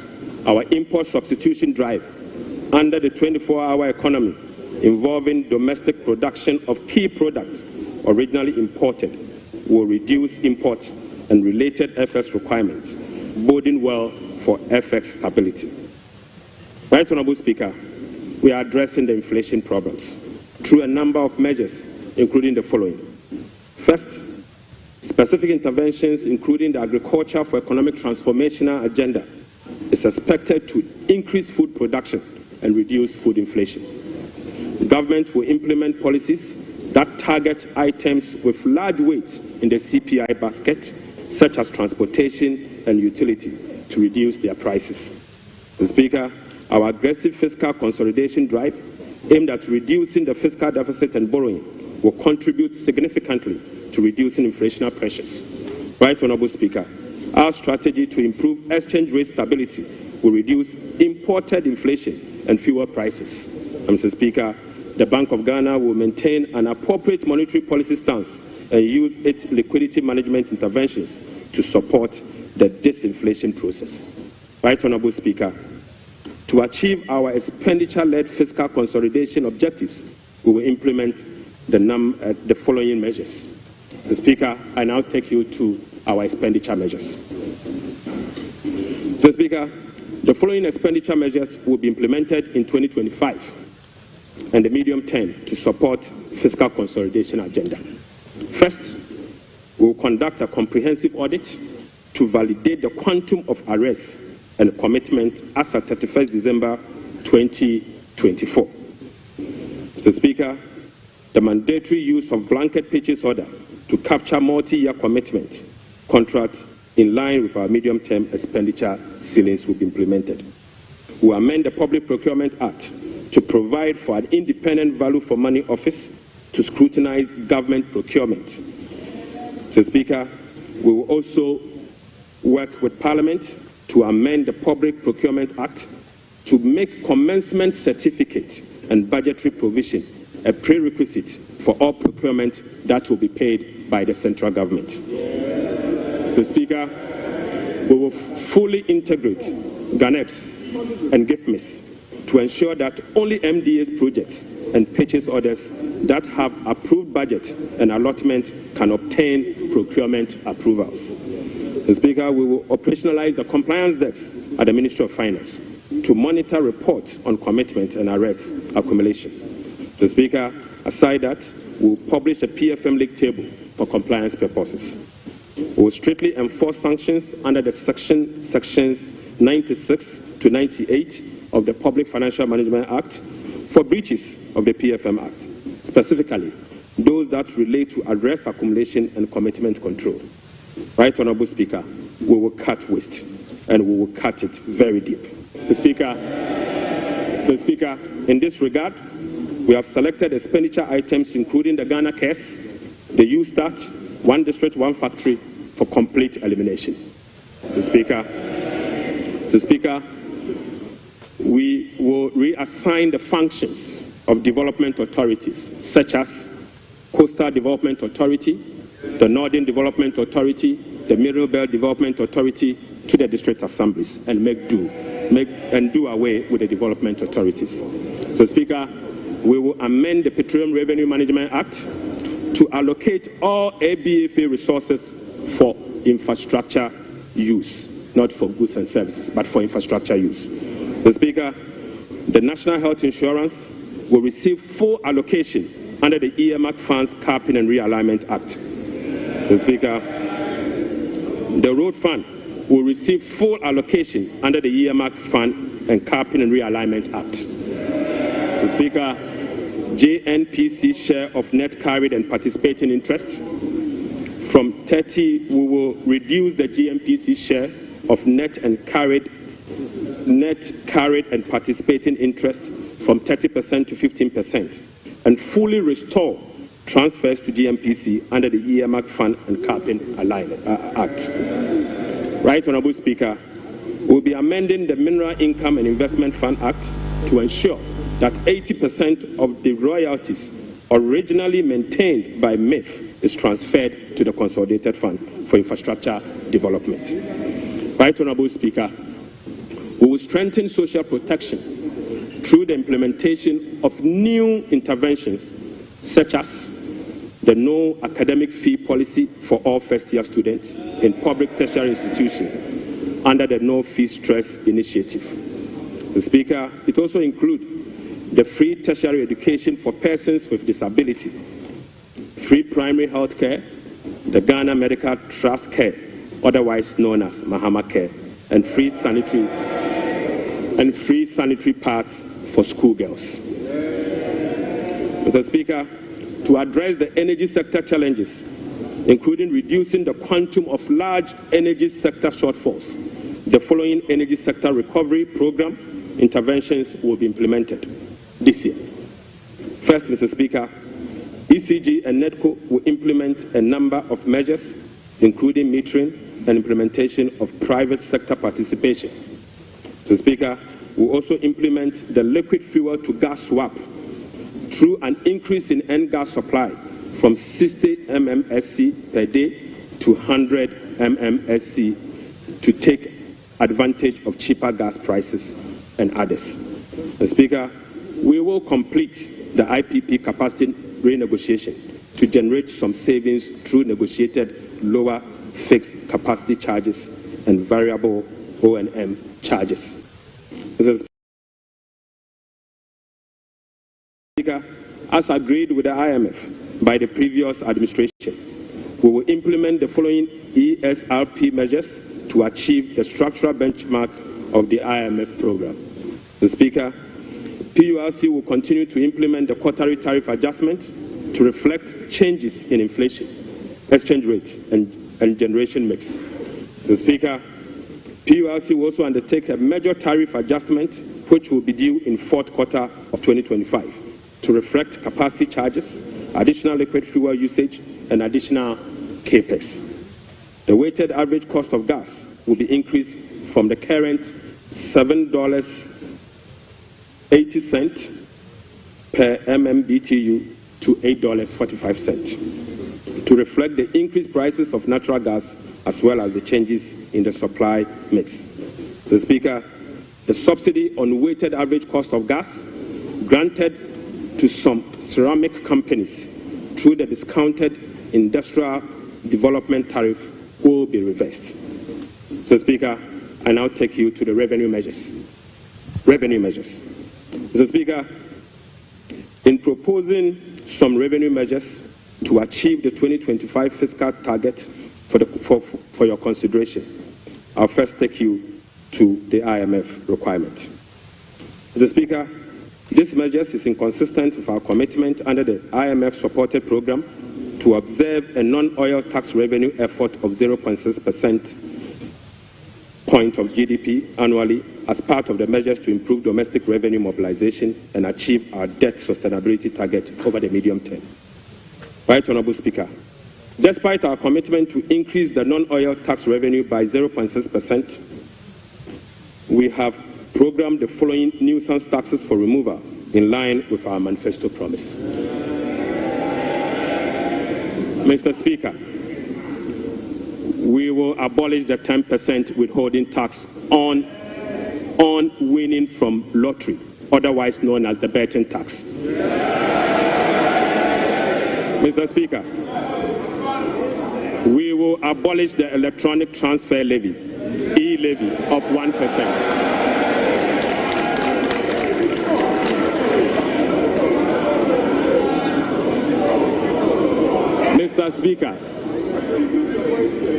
Speaker 18: our import substitution drive under the 24-hour economy involving domestic production of key products originally imported will reduce import and related FX requirements, boding well for FX stability. Right Honourable Speaker, we are addressing the inflation problems through a number of measures, including the following. First, specific interventions, including the Agriculture for Economic Transformational Agenda, is expected to increase food production and reduce food inflation. The government will implement policies that target items with large weight in the CPI basket, such as transportation and utility, to reduce their prices. Mr. Speaker, our aggressive fiscal consolidation drive aimed at reducing the fiscal deficit and borrowing will contribute significantly to reducing inflationary pressures. Right Honourable Speaker, our strategy to improve exchange rate stability will reduce imported inflation and fuel prices. And Mr. Speaker, the Bank of Ghana will maintain an appropriate monetary policy stance and use its liquidity management interventions to support the disinflation process. Right Honourable Speaker, to achieve our expenditure-led fiscal consolidation objectives, we will implement the following measures. Mr. Speaker, I now take you to our expenditure measures. Mr. Speaker, the following expenditure measures will be implemented in 2025 and the medium term to support fiscal consolidation agenda. First, we will conduct a comprehensive audit to validate the quantum of arrests and commitment as at 31st December 2024. Mr. Speaker, the mandatory use of blanket purchase order to capture multi-year commitment contracts in line with our medium-term expenditure ceilings will be implemented. We will amend the Public Procurement Act to provide for an independent value for money office to scrutinize government procurement. Mr. Speaker, we will also work with Parliament to amend the Public Procurement Act to make commencement certificate and budgetary provision a prerequisite for all procurement that will be paid by the central government. Mr. Speaker, we will fully integrate GANEPS and GIFMIS to ensure that only MDA's projects and purchase orders that have approved budget and allotment can obtain procurement approvals. Mr. Speaker, we will operationalize the compliance desk at the Ministry of Finance to monitor reports on commitment and arrest accumulation. Mr. Speaker, aside that, we will publish a PFM league table for compliance purposes. We will strictly enforce sanctions under the sections 96 to 98 of the Public Financial Management Act for breaches of the PFM Act, specifically those that relate to arrest accumulation and commitment control. Right Honourable Speaker, we will cut waste and we will cut it very deep. Mr. Speaker, in this regard, we have selected expenditure items including the Ghana Cares, the U-Start, One District, One Factory for complete elimination. Mr. Speaker, we will reassign the functions of development authorities such as Coastal Development Authority, the Northern Development Authority, the Middle Belt Development Authority to the district assemblies and do away with the development authorities. So, Speaker, we will amend the Petroleum Revenue Management Act to allocate all ABFA resources for infrastructure use, not for goods and services, but for infrastructure use. So, Speaker, the National Health Insurance will receive full allocation under the earmark funds capping and realignment act. So, Speaker, the road fund will receive full allocation under the earmark fund and capping and realignment act. So, Speaker, JNPC share of net carried and participating interest from 30, we will reduce the JNPC share of net carried and participating interest from 30% to 15% and fully restore transfers to GMPC under the earmark fund and capping act. Right Honourable Speaker, we'll be amending the Mineral Income and Investment Fund Act to ensure that 80% of the royalties originally maintained by MIF is transferred to the Consolidated Fund for Infrastructure Development. Right Honourable Speaker, we will strengthen social protection through the implementation of new interventions such as the no academic fee policy for all first-year students in public tertiary institutions under the No Fee Stress Initiative. The Speaker, it also includes the free tertiary education for persons with disability, free primary health care, the Ghana Medical Trust Care, otherwise known as Mahama Care, and free sanitary pads for schoolgirls. Mr. Speaker, to address the energy sector challenges, including reducing the quantum of large energy sector shortfalls, the following energy sector recovery program interventions will be implemented this year. First, Mr. Speaker, ECG and NEDCO will implement a number of measures, including metering and implementation of private sector participation. Mr. Speaker, we'll also implement the liquid fuel to gas swap through an increase in N-gas supply from 60 mmsc per day to 100 mmsc to take advantage of cheaper gas prices and others. Mr. Speaker, we will complete the IPP capacity renegotiation to generate some savings through negotiated lower fixed capacity charges and variable O&M charges. Mr. Speaker, as agreed with the IMF by the previous administration, we will implement the following ESRP measures to achieve the structural benchmark of the IMF program. Mr. Speaker, PURC will continue to implement the quarterly tariff adjustment to reflect changes in inflation, exchange rate, and generation mix. Mr. Speaker, PURC will also undertake a major tariff adjustment which will be due in fourth quarter of 2025 to reflect capacity charges, additional liquid fuel usage, and additional capex. The weighted average cost of gas will be increased from the current $7.80 per MMBTU to $8.45 to reflect the increased prices of natural gas as well as the changes in the supply mix. Mr. Speaker, the subsidy on weighted average cost of gas granted to some ceramic companies through the discounted industrial development tariff will be reversed. Mr. Speaker, I now take you to the revenue measures. Mr. Speaker, in proposing some revenue measures to achieve the 2025 fiscal target for your consideration, I'll first take you to the IMF requirement. Mr. Speaker, this measure is inconsistent with our commitment under the IMF-supported program to observe a non-oil tax revenue effort of 0.6% point of GDP annually as part of the measures to improve domestic revenue mobilization and achieve our debt sustainability target over the medium term. Right, Honorable Speaker, despite our commitment to increase the non-oil tax revenue by 0.6%, we have programmed the following nuisance taxes for removal in line with our manifesto promise. Mr. Speaker, we will abolish the 10% withholding tax on winning from lottery, otherwise known as the betting tax. Mr. Speaker, we will abolish the electronic transfer levy, e-levy, of 1%.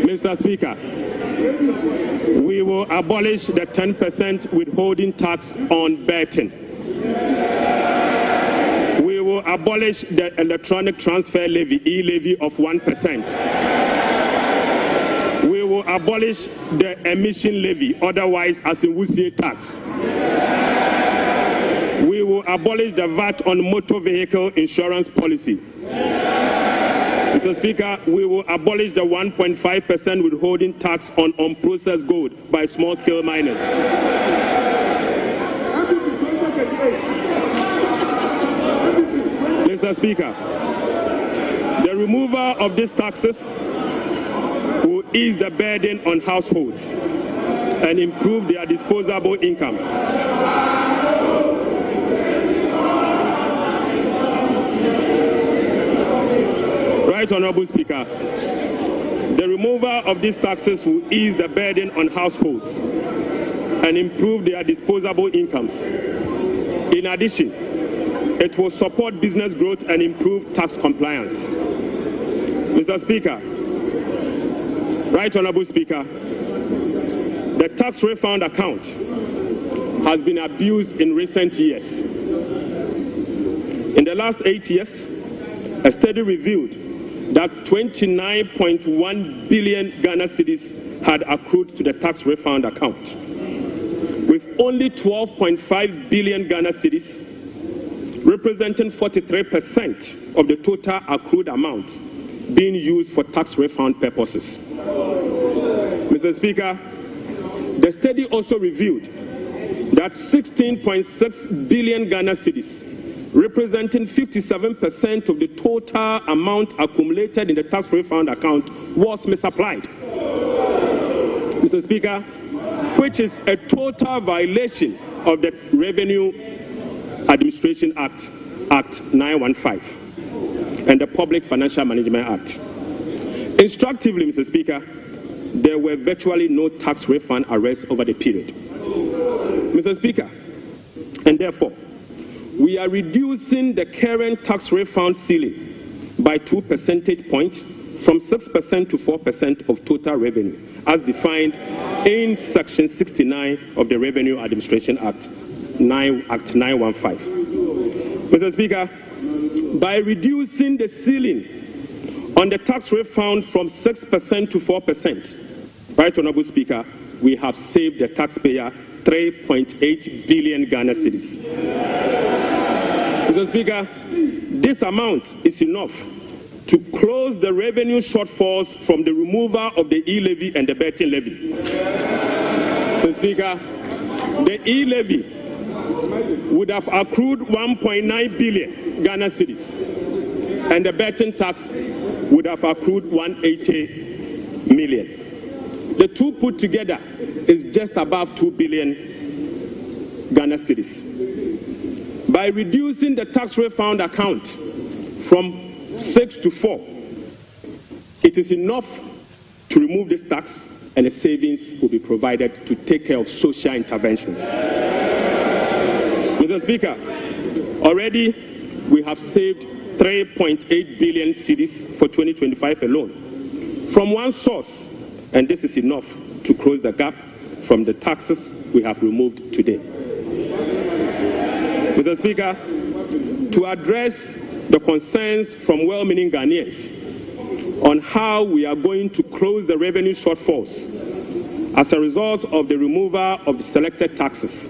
Speaker 18: Mr. Speaker, we will abolish the 10% withholding tax on betting. We will abolish the electronic transfer levy, e-levy of 1%. We will abolish the emission levy, otherwise as in Wusie tax. We will abolish the VAT on motor vehicle insurance policy. Mr. Speaker, we will abolish the 1.5% withholding tax on unprocessed gold by small-scale miners. Mr. Speaker, the removal of these taxes will ease the burden on households and improve their disposable income. Right, Honorable Speaker, the removal of these taxes will ease the burden on households and improve their disposable incomes. In addition, It will support business growth and improve tax compliance. Mr. Speaker, Right Honorable Speaker, the tax refund account has been abused in recent years. In the last 8 years, a study revealed that 29.1 billion Ghana cedis had accrued to the tax refund account, with only 12.5 billion Ghana cedis, representing 43% of the total accrued amount, being used for tax refund purposes. Mr. Speaker, the study also revealed that 16.6 billion Ghana cedis, representing 57% of the total amount accumulated in the tax refund account, was misapplied. Mr. Speaker, which is a total violation of the Revenue Administration Act, Act 915, and the Public Financial Management Act. Instructively, Mr. Speaker, there were virtually no tax refund arrests over the period. Mr. Speaker, and therefore, we are reducing the current tax refund ceiling by 2 percentage points from 6% to 4% of total revenue, as defined in Section 69 of the Revenue Administration Act, Act 915. Mr. Speaker, by reducing the ceiling on the tax refund from 6% to 4%, Right Honorable Speaker, we have saved the taxpayer 3.8 billion Ghana cedis. Mr. Speaker, this amount is enough to close the revenue shortfalls from the removal of the e-levy and the betting levy. Mr. Speaker, the e-levy would have accrued 1.9 billion Ghana cedis, and the betting tax would have accrued 180 million. The two put together is just above 2 billion Ghana cedis. By reducing the tax refund account from 6 to 4, it is enough to remove this tax, and a savings will be provided to take care of social interventions. Mr. Speaker, already we have saved 3.8 billion cedis for 2025 alone from one source, and this is enough to close the gap from the taxes we have removed today. Mr. Speaker, to address the concerns from well-meaning Ghanaians on how we are going to close the revenue shortfalls as a result of the removal of the selected taxes,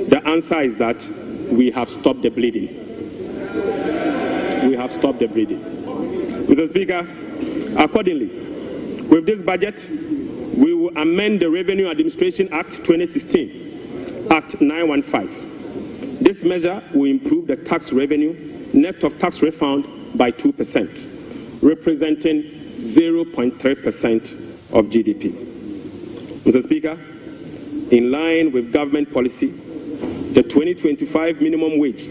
Speaker 18: the answer is that we have stopped the bleeding. We have stopped the bleeding. Mr. Speaker, accordingly, with this budget, we will amend the Revenue Administration Act 2016, Act 915. This measure will improve the tax revenue net of tax refund by 2%, representing 0.3% of GDP. Mr. Speaker, in line with government policy, the 2025 minimum wage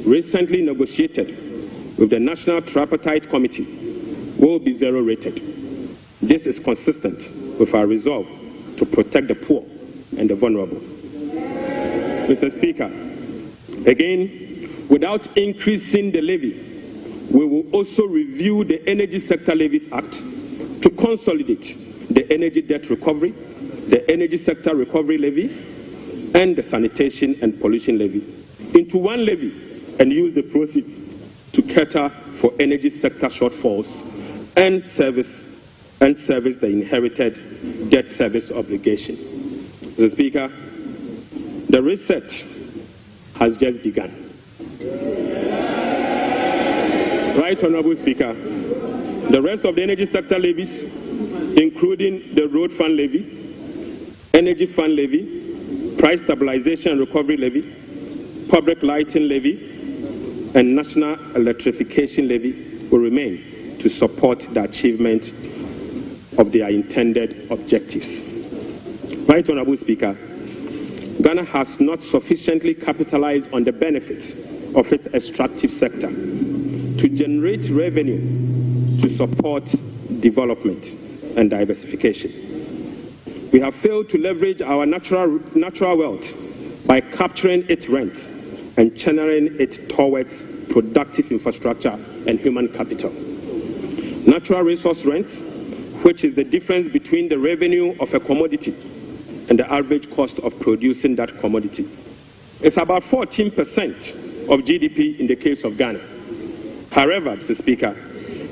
Speaker 18: recently negotiated with the National Tripartite Committee will be zero rated. This is consistent with our resolve to protect the poor and the vulnerable. Mr. Speaker, again, without increasing the levy, we will also review the Energy Sector Levies Act to consolidate the energy debt recovery, the Energy Sector Recovery Levy, and the Sanitation and Pollution Levy into one levy and use the proceeds to cater for energy sector shortfalls and service the inherited debt service obligation. Mr. Speaker, the reset has just begun. Right Honorable Speaker, the rest of the energy sector levies, including the Road Fund Levy, Energy Fund Levy, Price Stabilization and Recovery Levy, Public Lighting Levy, and National Electrification Levy will remain to support the achievement of their intended objectives. Right Honorable Speaker, Ghana has not sufficiently capitalized on the benefits of its extractive sector to generate revenue to support development and diversification. We have failed to leverage our natural wealth by capturing its rent and channeling it towards productive infrastructure and human capital. Natural resource rent, which is the difference between the revenue of a commodity and the average cost of producing that commodity, is about 14% of GDP in the case of Ghana. However, Mr. Speaker,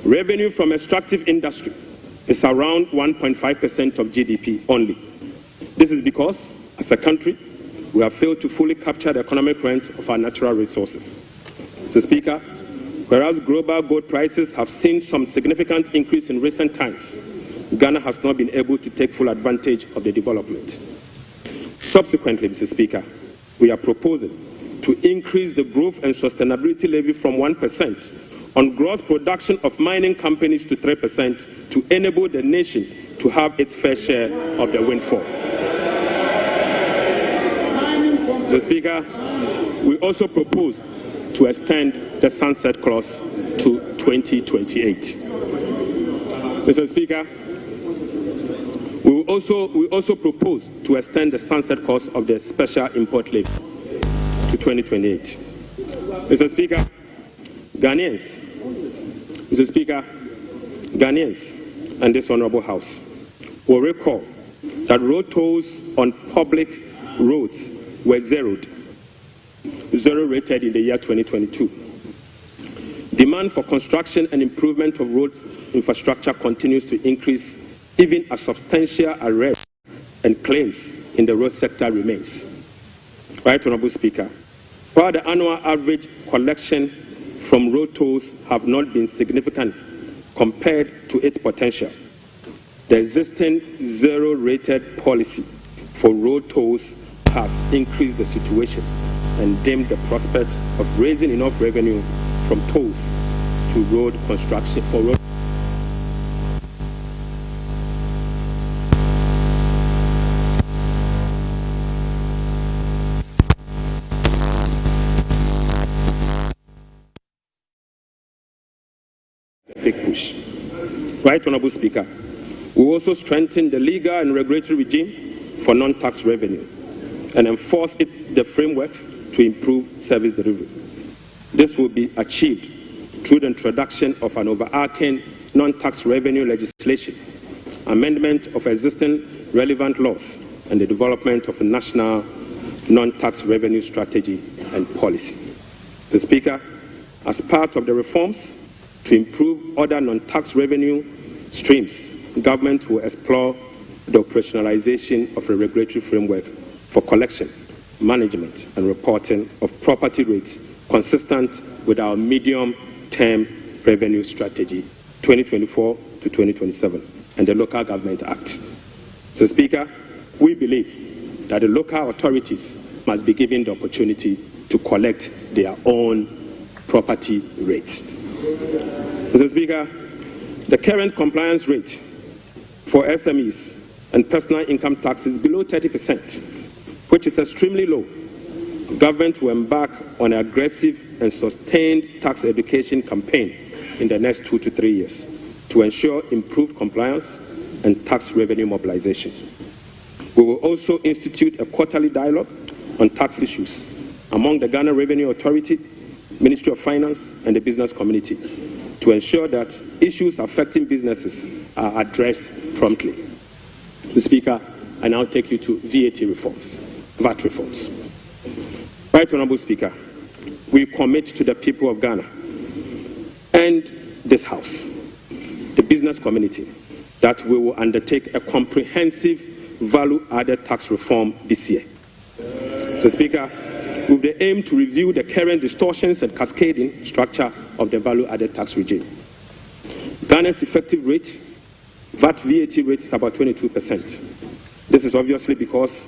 Speaker 18: revenue from extractive industry is around 1.5% of GDP only. This is because, as a country, we have failed to fully capture the economic rent of our natural resources. Mr. Speaker, whereas global gold prices have seen some significant increase in recent times, Ghana has not been able to take full advantage of the development. Subsequently, Mr. Speaker, we are proposing to increase the growth and sustainability levy from 1% on gross production of mining companies to 3% to enable the nation to have its fair share of the windfall. Mr. Speaker, we also propose to extend the sunset clause to 2028. Mr. Speaker, we also propose to extend the sunset clause of the special import levy to 2028. Mr. Speaker, Ghanaians and this Honorable House will recall that road tolls on public roads were zero rated in the year 2022. Demand for construction and improvement of roads infrastructure continues to increase, even as substantial arrests and claims in the road sector remains. Right, Honorable Speaker, while the annual average collection from road tolls have not been significant compared to its potential, the existing zero-rated policy for road tolls has increased the situation and dimmed the prospect of raising enough revenue from tolls to road construction for road. Big push. Right, Honorable Speaker, we also strengthen the legal and regulatory regime for non-tax revenue and enforce the framework to improve service delivery. This will be achieved through the introduction of an overarching non-tax revenue legislation, amendment of existing relevant laws, and the development of a national non-tax revenue strategy and policy. Mr. Speaker, as part of the reforms to improve other non-tax revenue streams, government will explore the operationalization of a regulatory framework for collection, management, and reporting of property rates consistent with our medium-term revenue strategy 2024 to 2027 and the Local Government Act. So, Speaker, we believe that the local authorities must be given the opportunity to collect their own property rates. Mr. Speaker, the current compliance rate for SMEs and personal income tax is below 30%, which is extremely low. Government will embark on an aggressive and sustained tax education campaign in the next 2 to 3 years to ensure improved compliance and tax revenue mobilization. We will also institute a quarterly dialogue on tax issues among the Ghana Revenue Authority, Ministry of Finance, and the business community to ensure that issues affecting businesses are addressed promptly. Mr. Speaker, I now take you to VAT reforms. Right, Honorable Speaker, we commit to the people of Ghana and this House, the business community, that we will undertake a comprehensive value-added tax reform this year. Mr. Speaker, with the aim to review the current distortions and cascading structure of the value-added tax regime. Ghana's effective rate, VAT rate, is about 22%. This is obviously because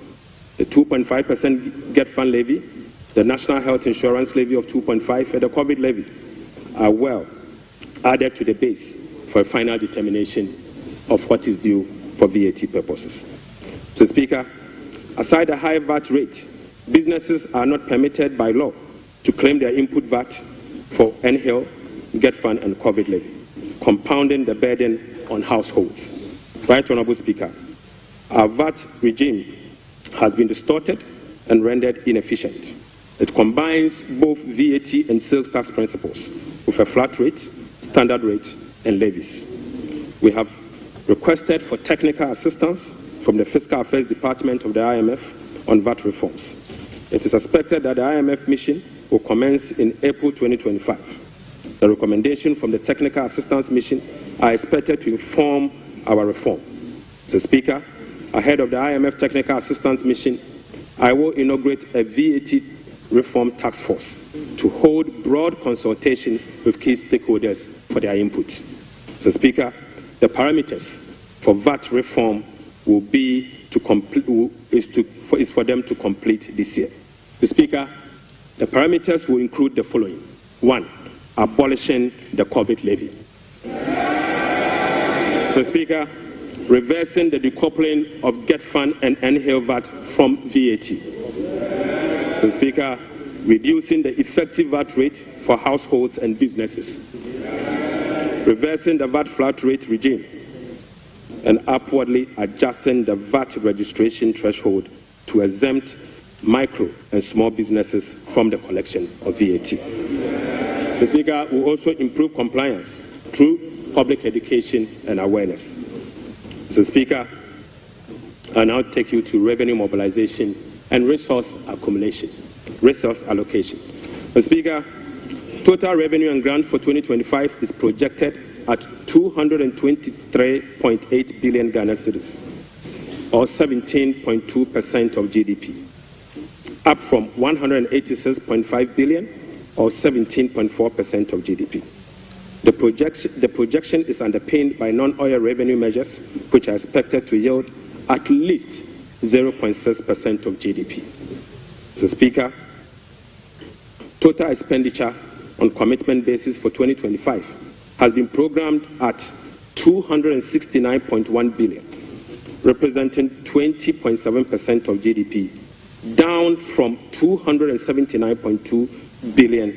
Speaker 18: the 2.5% Get Fund levy, the National Health Insurance levy of 2.5%, and the COVID levy are well added to the base for a final determination of what is due for VAT purposes. So, Speaker, aside the high VAT rate, businesses are not permitted by law to claim their input VAT for NHIL, Get Fund, and COVID levy, compounding the burden on households. Right, Honorable Speaker, our VAT regime has been distorted and rendered inefficient. It combines both VAT and sales tax principles with a flat rate, standard rate, and levies. We have requested for technical assistance from the Fiscal Affairs Department of the IMF on VAT reforms. It is expected that the IMF mission will commence in April 2025. The recommendations from the Technical Assistance Mission are expected to inform our reform. Mr. Speaker, ahead of the IMF Technical Assistance Mission, I will inaugurate a VAT reform task force to hold broad consultation with key stakeholders for their input. Mr. Speaker, the parameters for VAT reform will be is for them to complete this year. Mr. Speaker, the parameters will include the following. 1. Abolishing the COVID levy. Mr. Speaker, reversing the decoupling of Get Fund and NHIL VAT from VAT. Mr. Speaker, reducing the effective VAT rate for households and businesses. Reversing the VAT flat rate regime and upwardly adjusting the VAT registration threshold to exempt micro and small businesses from the collection of VAT. Mr. Speaker, we also improve compliance through public education and awareness. Mr. Speaker, I now take you to revenue mobilization and resource allocation. Mr. Speaker, total revenue and grant for 2025 is projected at 223.8 billion Ghana cedis, or 17.2% of GDP, up from 186.5 billion, or 17.4% of GDP. The projection is underpinned by non-oil revenue measures, which are expected to yield at least 0.6% of GDP. Mr. Speaker, total expenditure on commitment basis for 2025 has been programmed at 269.1 billion, representing 20.7% of GDP, down from 279.2 billion,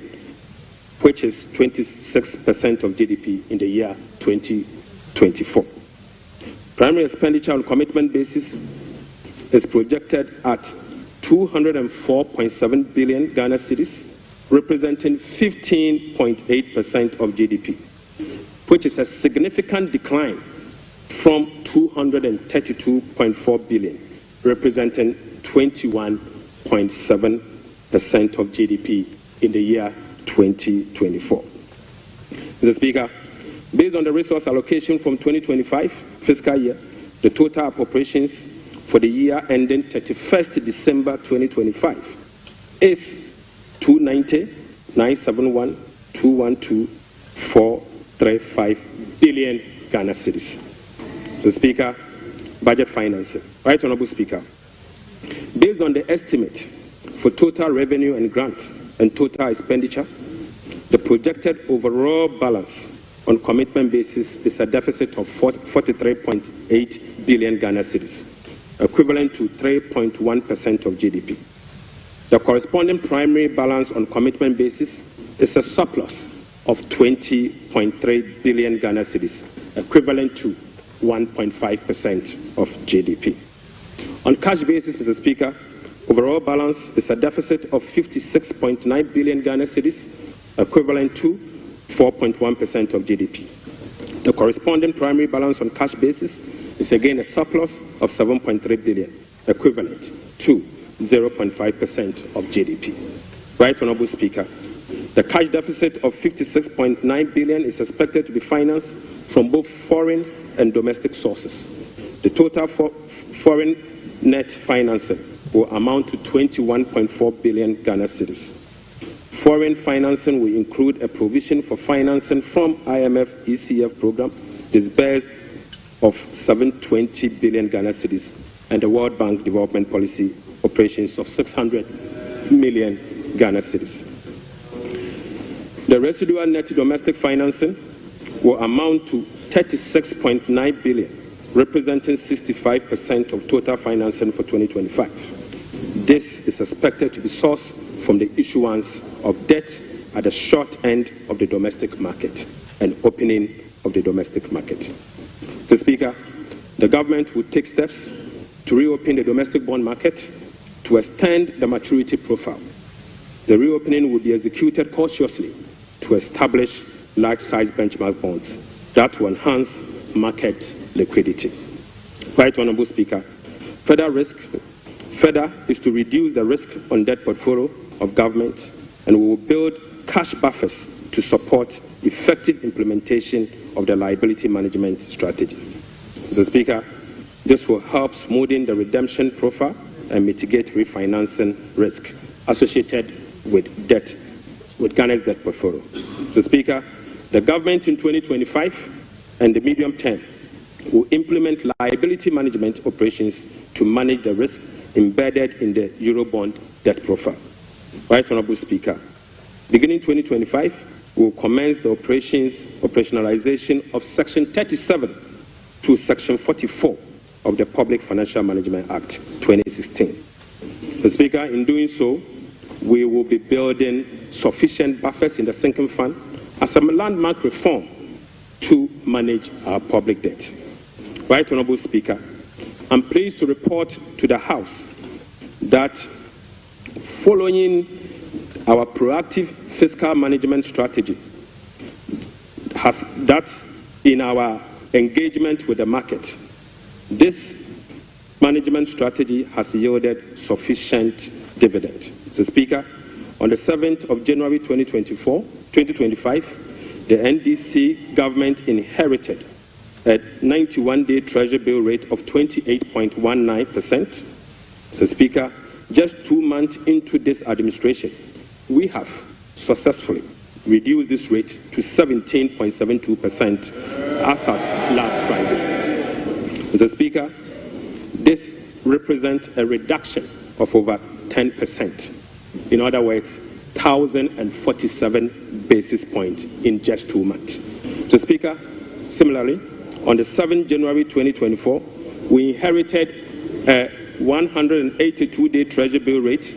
Speaker 18: which is 26% of GDP in the year 2024. Primary expenditure on commitment basis is projected at 204.7 billion Ghana cedis, representing 15.8% of GDP, which is a significant decline from 232.4 billion, representing 21.7% of GDP in the year 2024. Mr. Speaker, based on the resource allocation from 2025 fiscal year, the total appropriations for the year ending 31st December 2025 is 290,971,212,435 billion Ghana cedis. Mr. Speaker, budget financing. Right Honorable Speaker, based on the estimate for total revenue and grants and total expenditure, the projected overall balance on commitment basis is a deficit of 43.8 billion Ghana cedis, equivalent to 3.1% of GDP. The corresponding primary balance on commitment basis is a surplus of 20.3 billion Ghana cedis, equivalent to 1.5% of GDP. On cash basis, Mr. Speaker, overall balance is a deficit of 56.9 billion Ghana cedis, equivalent to 4.1% of GDP. The corresponding primary balance on cash basis is again a surplus of 7.3 billion, equivalent to 0.5% of GDP. Right Honorable Speaker, the cash deficit of 56.9 billion is expected to be financed from both foreign and domestic sources. The total foreign net financing will amount to 21.4 billion Ghana cedis. Foreign financing will include a provision for financing from IMF ECF program disbursed of 720 billion Ghana cedis and the World Bank Development Policy operations of 600 million Ghana cedis. The residual net domestic financing will amount to 36.9 billion, representing 65% of total financing for 2025. This is expected to be sourced from the issuance of debt at the short end of the domestic market and opening of the domestic market. Mr. Speaker, the government will take steps to reopen the domestic bond market to extend the maturity profile The reopening will be executed cautiously to establish large-size benchmark bonds that will enhance market liquidity. Right Honourable Speaker, further is to reduce the risk on debt portfolio of government, and we will build cash buffers to support effective implementation of the liability management strategy. Mr. Speaker, this will help smoothen the redemption profile and mitigate refinancing risk associated with Ghana's debt portfolio. Mr. Speaker, the government in 2025 and the medium term will implement liability management operations to manage the risk embedded in the Eurobond debt profile. Right Honourable Speaker, beginning 2025, we will commence the operationalization of Section 37 to Section 44 of the Public Financial Management Act 2016. Mr. Speaker, in doing so, we will be building sufficient buffers in the sinking fund as a landmark reform to manage our public debt. Right Honourable Speaker, I'm pleased to report to the House that following our proactive fiscal management strategy, in our engagement with the market, this management strategy has yielded sufficient dividend. Mr. Speaker, on the 7th of January 2025, the NDC government inherited a 91-day Treasury bill rate of 28.19%. Mr. Speaker, just 2 months into this administration, we have successfully reduced this rate to 17.72% as at last Friday. Mr. Speaker, this represents a reduction of over 10%. In other words, 1,047 basis points in just 2 months. Mr. Speaker, similarly, on the 7th January 2024, we inherited a 182-day Treasury bill rate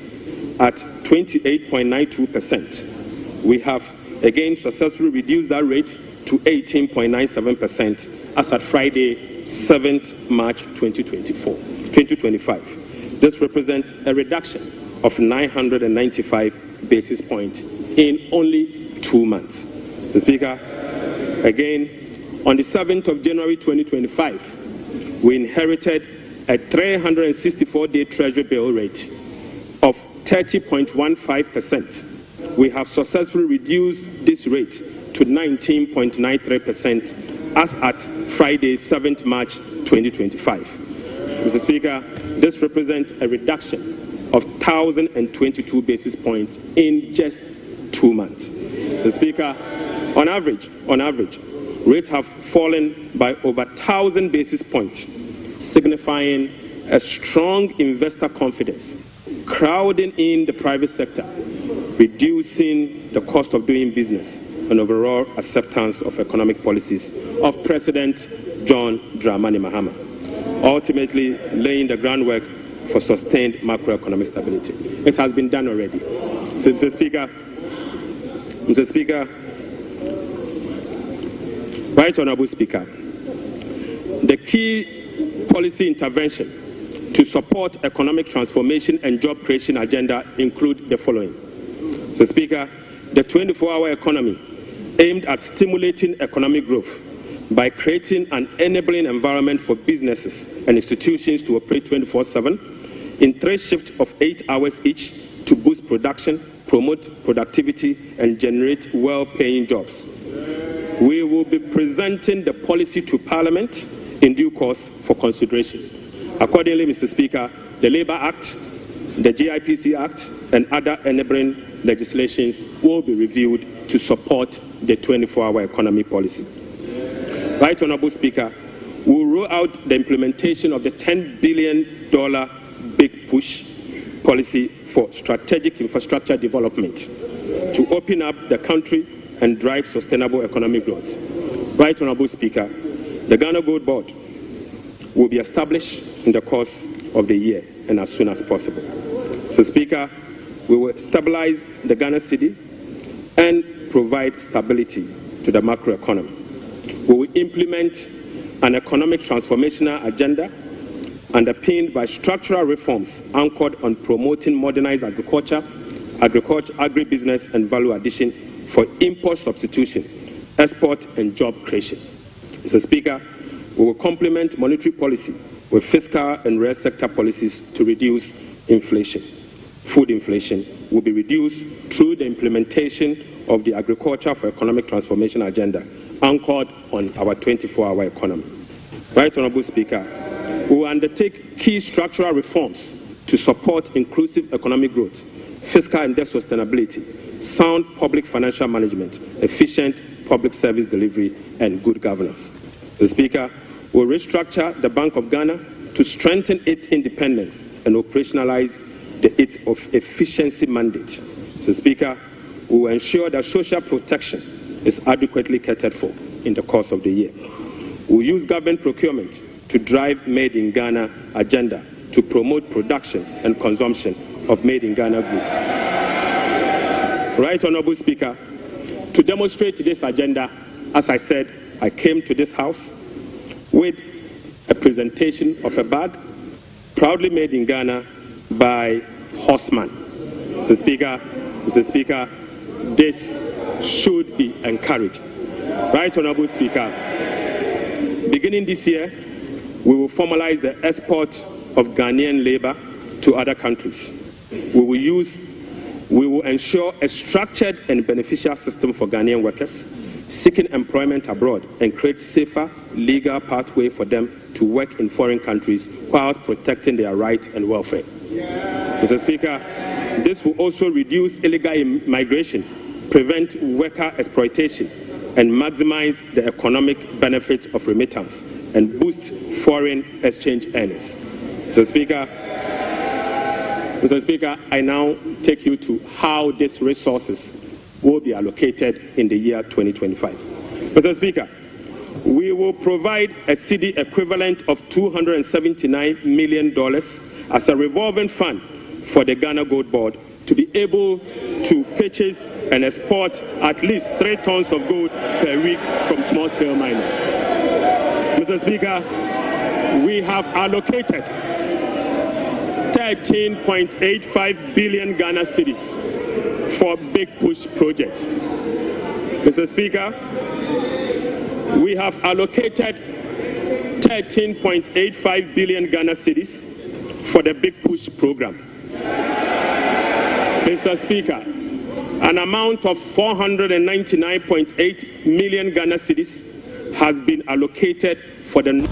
Speaker 18: at 28.92%. We have again successfully reduced that rate to 18.97% as at Friday, 7th March 2025. This represents a reduction of 995 basis points in only 2 months. Mr. Speaker, again, on the 7th of January 2025, we inherited a 364-day Treasury bill rate of 30.15%. We have successfully reduced this rate to 19.93% as at Friday, 7th March 2025. Mr. Speaker, this represents a reduction of 1,022 basis points in just 2 months. Mr. Speaker, on average, rates have fallen by over 1,000 basis points, signifying a strong investor confidence, crowding in the private sector, reducing the cost of doing business, and overall acceptance of economic policies of President John Dramani Mahama, ultimately laying the groundwork for sustained macroeconomic stability. It has been done already. So, Mr. Speaker, Right Honourable Speaker, the key policy intervention to support economic transformation and job creation agenda include the following. So, Speaker, the 24-hour economy aimed at stimulating economic growth by creating an enabling environment for businesses and institutions to operate 24/7 in 3 shifts of 8 hours each to boost production, promote productivity, and generate well-paying jobs. We will be presenting the policy to Parliament in due course for consideration. Accordingly, Mr. Speaker, the Labour Act, the GIPC Act, and other enabling legislations will be reviewed to support the 24-hour economy policy. Right Honourable Speaker, we will roll out the implementation of the $10 billion Big Push policy for strategic infrastructure development to open up the country and drive sustainable economic growth. Right Honourable Speaker, the Ghana Gold Board will be established in the course of the year and as soon as possible. So, Speaker, we will stabilize the Ghana cedi and provide stability to the macroeconomy. We will implement an economic transformational agenda underpinned by structural reforms anchored on promoting modernized agriculture, agriculture, agribusiness and value addition for import substitution, export and job creation. Mr. Speaker, we will complement monetary policy with fiscal and real sector policies to reduce inflation. Food inflation will be reduced through the implementation of the Agriculture for Economic Transformation agenda anchored on our 24-hour economy. Right Honourable Speaker, we will undertake key structural reforms to support inclusive economic growth, fiscal and debt sustainability, sound public financial management, efficient public service delivery, and good governance. The Speaker will restructure the Bank of Ghana to strengthen its independence and operationalize its efficiency mandate. The Speaker will ensure that social protection is adequately catered for in the course of the year. We will use government procurement to drive Made in Ghana agenda to promote production and consumption of Made in Ghana goods. Right Honourable Speaker, to demonstrate this agenda, as I said, I came to this House with a presentation of a bag proudly made in Ghana by Horseman. Mr. Speaker, this should be encouraged. Right Honourable Speaker, beginning this year, we will formalize the export of Ghanaian labour to other countries. We will ensure a structured and beneficial system for Ghanaian workers seeking employment abroad and create safer legal pathway for them to work in foreign countries whilst protecting their rights and welfare. Mr. Speaker, this will also reduce illegal migration, prevent worker exploitation, and maximize the economic benefits of remittance and boost foreign exchange earnings. Mr. Speaker, I now take you to how these resources will be allocated in the year 2025. Mr. Speaker, we will provide a cedi equivalent of $279 million as a revolving fund for the Ghana Gold Board to be able to purchase and export at least 3 tons of gold per week from small-scale miners. Mr. Speaker, we have allocated 13.85 billion Ghana cedis for big push projects. Mr. Speaker, we have allocated 13.85 billion Ghana cedis for the big push program. Mr. Speaker, an amount of 499.8 million Ghana cedis has been allocated for the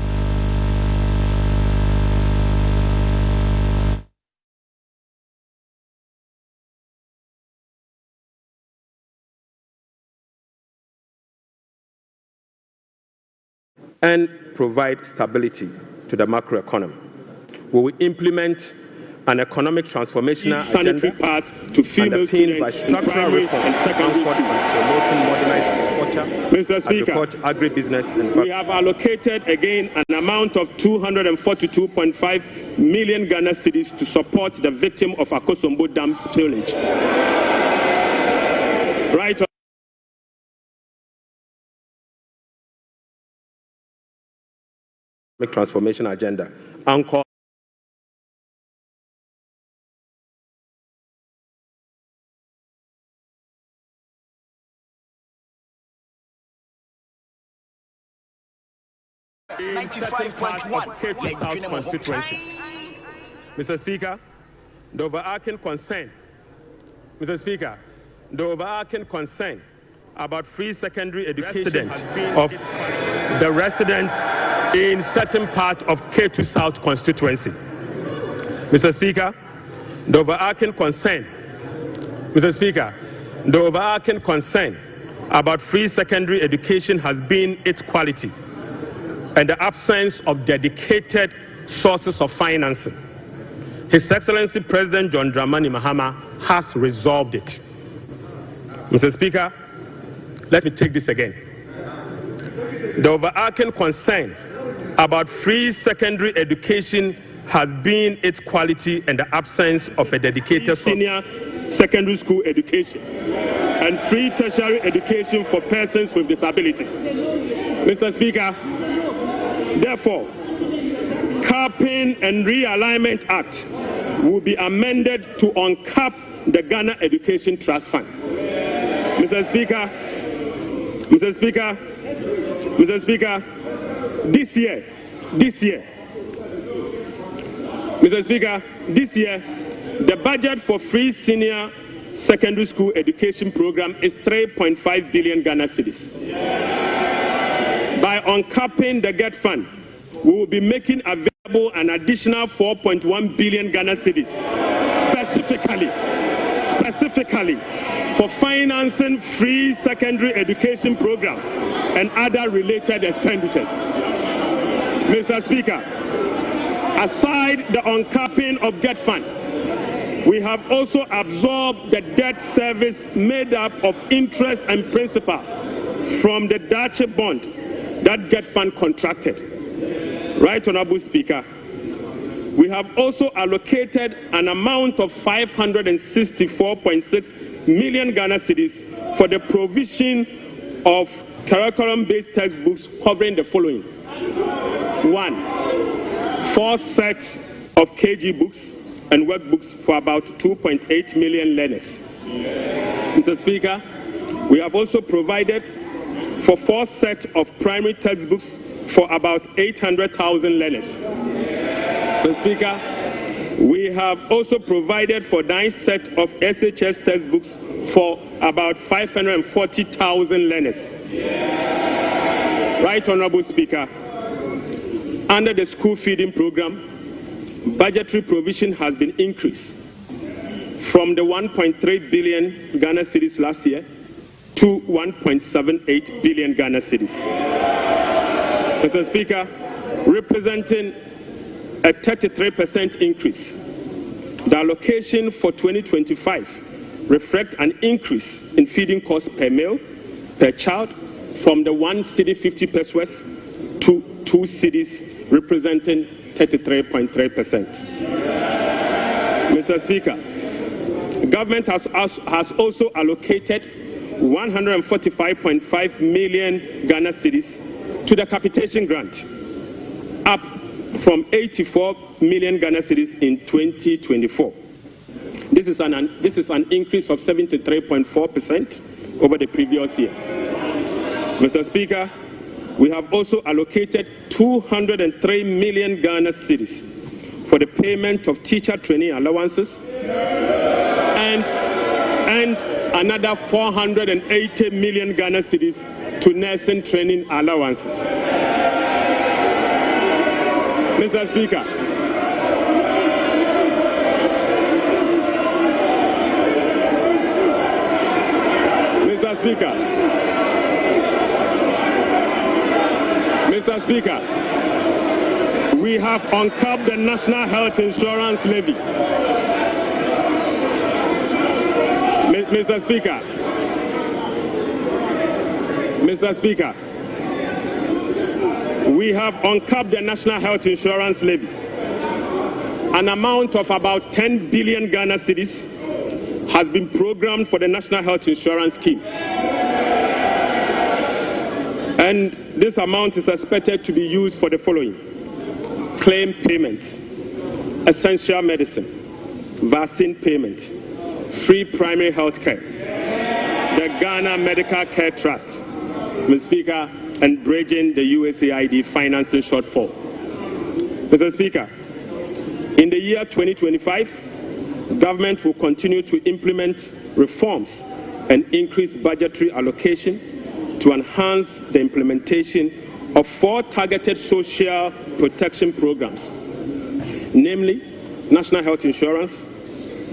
Speaker 18: and provide stability to the macroeconomy. We will implement an economic transformational agenda underpinned by structural reforms anchored on promoting modernized agriculture, agribusiness, and we have allocated again an amount of 242.5 million Ghana cedis to support the victim of Akosombo Dam spillage. Right. Transformation agenda anchored constituency. Mr. Speaker, the overarching concern about free secondary education of the resident in certain part of K2 South constituency. Mr. Speaker, the overarching concern about free secondary education has been its quality and the absence of dedicated sources of financing. His Excellency President John Dramani Mahama has resolved it. Mr. Speaker, let me take this again. The overarching concern about free secondary education has been its quality and the absence of a dedicated senior secondary school education and free tertiary education for persons with disability. Mr. Speaker, therefore, Capping and Realignment Act will be amended to uncap the Ghana Education Trust Fund. Mr. Speaker, this year, the budget for free senior secondary school education program is 3.5 billion Ghana cedis. By uncapping the GET fund, we will be making available an additional 4.1 billion Ghana cedis, specifically for financing free secondary education program and other related expenditures. Mr. Speaker, aside the uncapping of GET fund, we have also absorbed the debt service made up of interest and principal from the Dache bond that GET fund contracted. Right, Honorable Speaker, we have also allocated an amount of 564.6 million Ghana cedis for the provision of curriculum-based textbooks covering the following. 1. 4 sets of KG books and workbooks for about 2.8 million learners. Mr. Speaker, we have also provided for 4 sets of primary textbooks for about 800,000 learners. Mr. Speaker, we have also provided for 9 sets of SHS textbooks for about 540,000 learners. Right, Honorable Speaker, under the school feeding program, budgetary provision has been increased from the 1.3 billion Ghana cedis last year to 1.78 billion Ghana cedis. Mr. Speaker, representing a 33% increase, the allocation for 2025 reflects an increase in feeding costs per meal, per child, from the 1 cedi 50 pesos to 2 cedis, representing 33.3%. Mr. Speaker, the government has also allocated 145.5 million Ghana cedis to the capitation grant, up from 84 million Ghana cedis in 2024. This is an increase of 73.4% over the previous year. Mr. Speaker, we have also allocated 203 million Ghana cedis for the payment of teacher training allowances and another 480 million Ghana cedis to nursing training allowances. Mr. Speaker, Mr. Speaker, we have uncapped the National Health Insurance Levy. Mr. Speaker, we have uncapped the National Health Insurance Levy. An amount of about 10 billion Ghana cedis has been programmed for the National Health Insurance Scheme. And this amount is expected to be used for the following: claim payments, essential medicine, vaccine payment, free primary health care, the Ghana Medical Care Trust, Mr. Speaker, and bridging the USAID financing shortfall. Mr. Speaker, in the year 2025, government will continue to implement reforms and increase budgetary allocation to enhance the implementation of 4 targeted social protection programs, namely National Health Insurance,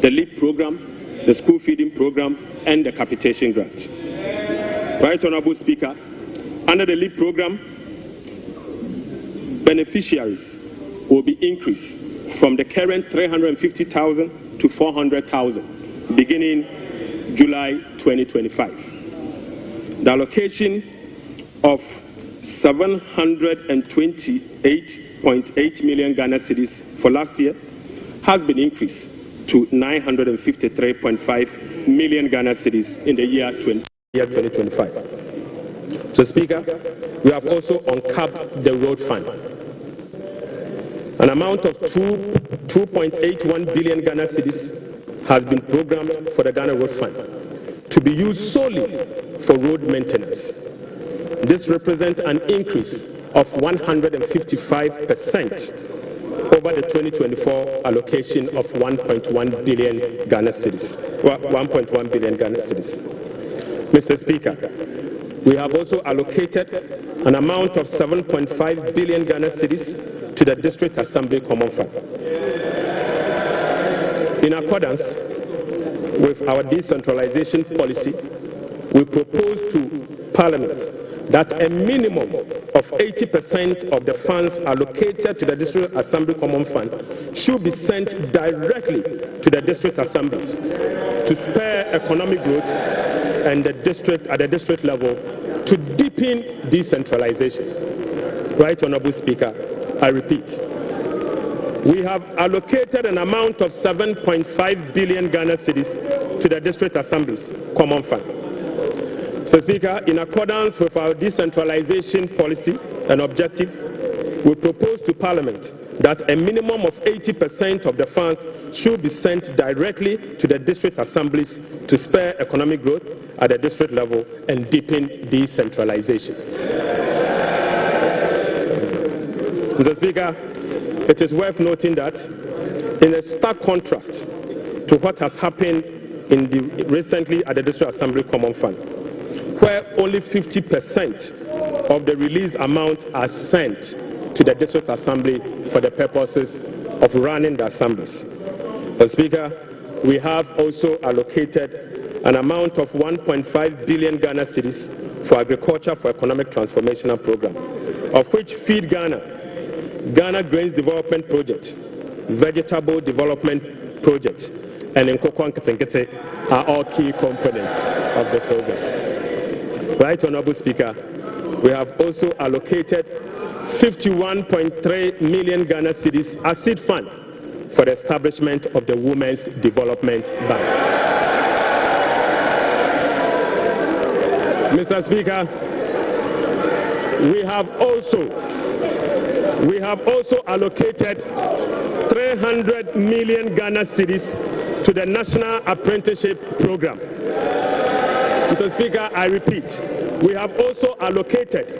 Speaker 18: the LEAP program, the school feeding program, and the capitation grant. Right, Honorable Speaker, under the LEAP program, beneficiaries will be increased from the current 350,000 to 400,000 beginning July 2025. The allocation of 728.8 million Ghana cedis for last year has been increased to 953.5 million Ghana cedis in the year 2025. So, Speaker, we have also uncapped the road fund. An amount of 2.81 billion Ghana cedis has been programmed for the Ghana Road Fund to be used solely for road maintenance. This represents an increase of 155% over the 2024 allocation of 1.1 billion Ghana cedis. 1.1 billion Ghana cedis. Mr. Speaker, we have also allocated an amount of 7.5 billion Ghana cedis to the District Assembly Common Fund. In accordance with our decentralization policy, we propose to Parliament that a minimum of 80% of the funds allocated to the District Assembly Common Fund should be sent directly to the district assemblies to spur economic growth and at the district level to deepen decentralization. Right, Honorable Speaker, I repeat, we have allocated an amount of 7.5 billion Ghana cedis to the district assemblies Common Fund. Mr. Speaker, in accordance with our decentralization policy and objective, we propose to Parliament that a minimum of 80% of the funds should be sent directly to the district assemblies to spur economic growth at the district level and deepen decentralization. Mr. Speaker, it is worth noting that in a stark contrast to what has happened recently at the District Assembly Common Fund, where only 50% of the released amount are sent to the District Assembly for the purposes of running the assemblies. Mr. Speaker, we have also allocated an amount of 1.5 billion Ghana cedis for Agriculture for Economic Transformation Program, of which Feed Ghana, Ghana Grains Development Project, Vegetable Development Project, and Nkoko Nketenkete are all key components of the program. Right, Honorable Speaker, we have also allocated 51.3 million Ghana cedis as seed fund for the establishment of the Women's Development Bank. Mr. Speaker, we have also allocated 300 million Ghana cedis to the National Apprenticeship Program. Mr. Speaker, I repeat, we have also allocated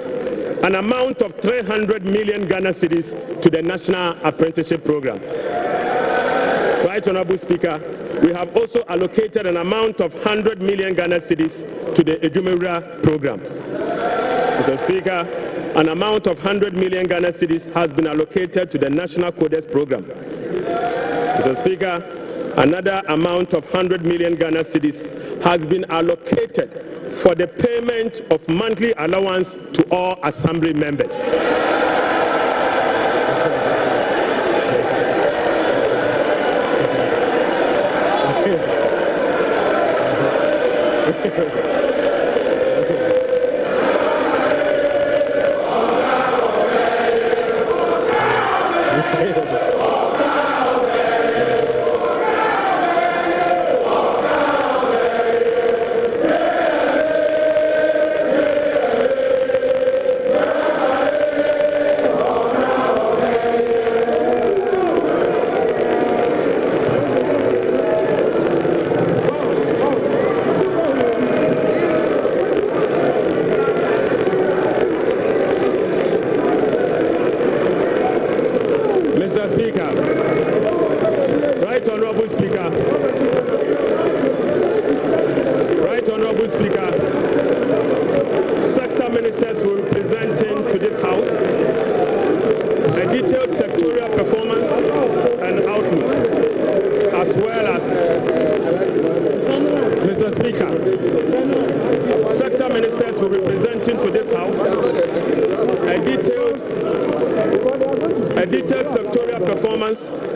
Speaker 18: an amount of 300 million Ghana cedis to the National Apprenticeship Program. Right, Honorable Speaker, we have also allocated an amount of 100 million Ghana cedis to the Edumewura Program. Mr. Speaker, an amount of 100 million Ghana cedis has been allocated to the National Codes Program. Mr. Speaker, another amount of 100 million Ghana cedis has been allocated for the payment of monthly allowance to all assembly members.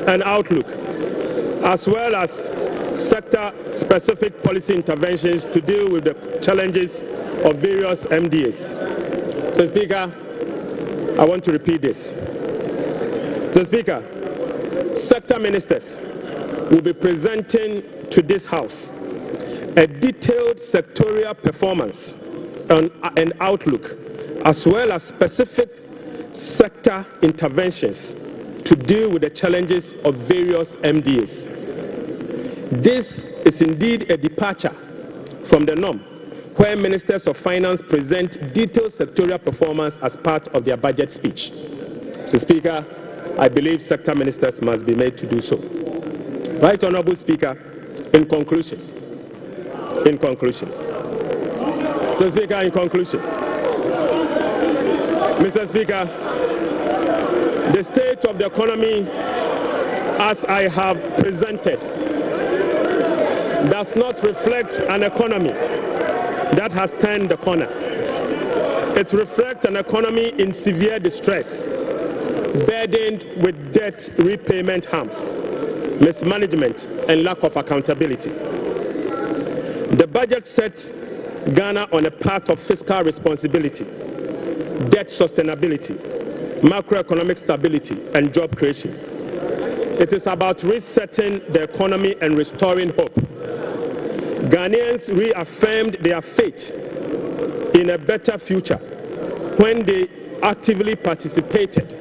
Speaker 18: And outlook, as well as sector-specific policy interventions to deal with the challenges of various MDAs. So, Speaker, I want to repeat this. So, Speaker, sector ministers will be presenting to this House a detailed sectorial performance and outlook, as well as specific sector interventions to deal with the challenges of various MDAs. This is indeed a departure from the norm, where ministers of finance present detailed sectorial performance as part of their budget speech. So, Speaker, I believe sector ministers must be made to do so. Right Honourable Speaker, in conclusion, so Speaker, in conclusion, Mr. Speaker, the state of the economy, as I have presented, does not reflect an economy that has turned the corner. It reflects an economy in severe distress, burdened with debt repayment harms, mismanagement, and lack of accountability. The budget sets Ghana on a path of fiscal responsibility, debt sustainability, macroeconomic stability, and job creation. It is about resetting the economy and restoring hope. Ghanaians reaffirmed their faith in a better future when they actively participated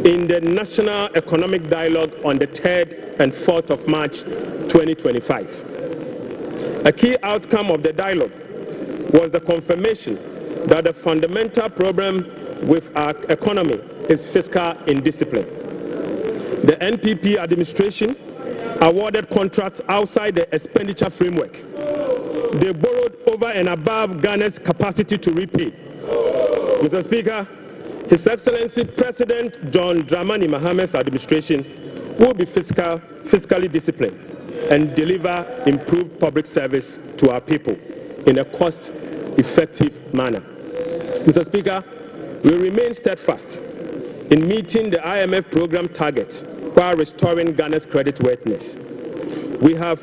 Speaker 18: in the National Economic Dialogue on the 3rd and 4th of March 2025. A key outcome of the dialogue was the confirmation that the fundamental problem with our economy is fiscal indiscipline. The NPP administration awarded contracts outside the expenditure framework. They borrowed over and above Ghana's capacity to repay. Mr. Speaker, His Excellency President John Dramani Mahamad's administration will be fiscally disciplined and deliver improved public service to our people in a cost-effective manner. Mr. Speaker, we remain steadfast in meeting the IMF program target while restoring Ghana's creditworthiness. We have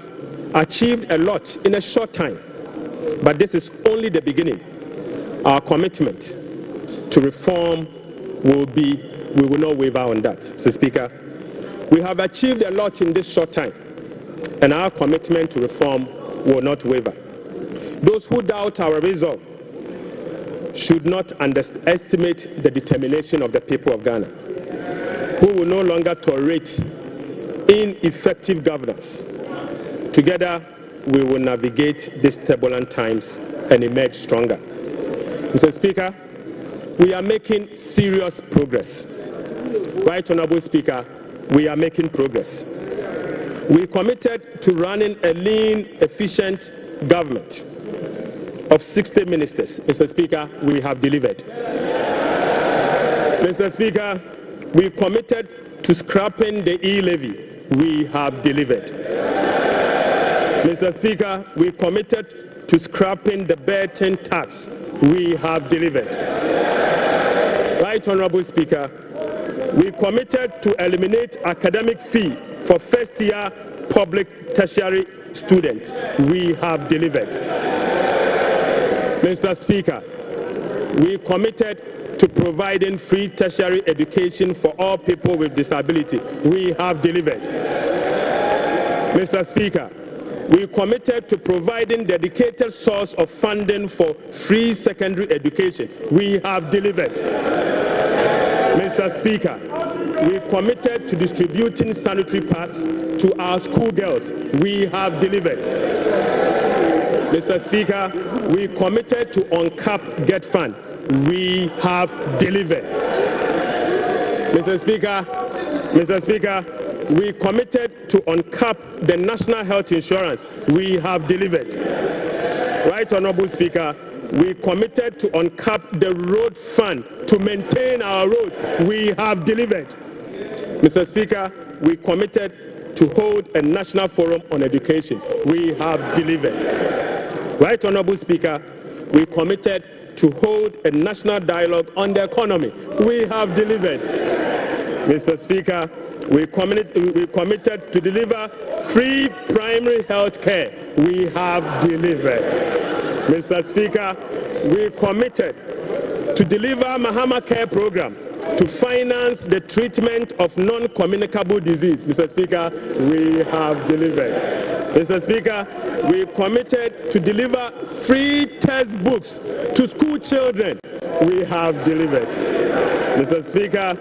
Speaker 18: achieved a lot in a short time, but this is only the beginning. Our commitment to reform we will not waver on that, Mr. Speaker. We have achieved a lot in this short time, and our commitment to reform will not waver. Those who doubt our resolve should not underestimate the determination of the people of Ghana, who will no longer tolerate ineffective governance. Together, we will navigate these turbulent times and emerge stronger. Mr. Speaker, we are making serious progress. Right Honourable Speaker, we are making progress. We committed to running a lean, efficient government of 60 ministers. Mr. Speaker, we have delivered. Mr. Speaker, we committed to scrapping the e-levy. We have delivered. Mr. Speaker, we committed to scrapping the burden tax. We have delivered. Right Honourable Speaker, we committed to eliminate academic fee for first-year public tertiary students. We have delivered. Mr. Speaker, we committed to providing free tertiary education for all people with disability. We have delivered. Mr. Speaker, we committed to providing dedicated source of funding for free secondary education. We have delivered. Mr. Speaker, we committed to distributing sanitary pads to our schoolgirls. We have delivered. Mr. Speaker, we committed to uncap get fund. We have delivered. Mr. Speaker, we committed to uncap the national health insurance. We have delivered. Right Honourable Speaker, we committed to uncap the road fund to maintain our roads. We have delivered. Mr. Speaker, we committed to hold a national forum on education. We have delivered. Right Honourable Speaker, we committed to hold a national dialogue on the economy. We have delivered. Mr. Speaker, we committed to deliver free primary health care. We have delivered. Mr. Speaker, we committed to deliver Mahama Care Program to finance the treatment of non-communicable disease. Mr. Speaker, we have delivered. Mr. Speaker, we committed to deliver free textbooks to school children. We have delivered. Mr. Speaker,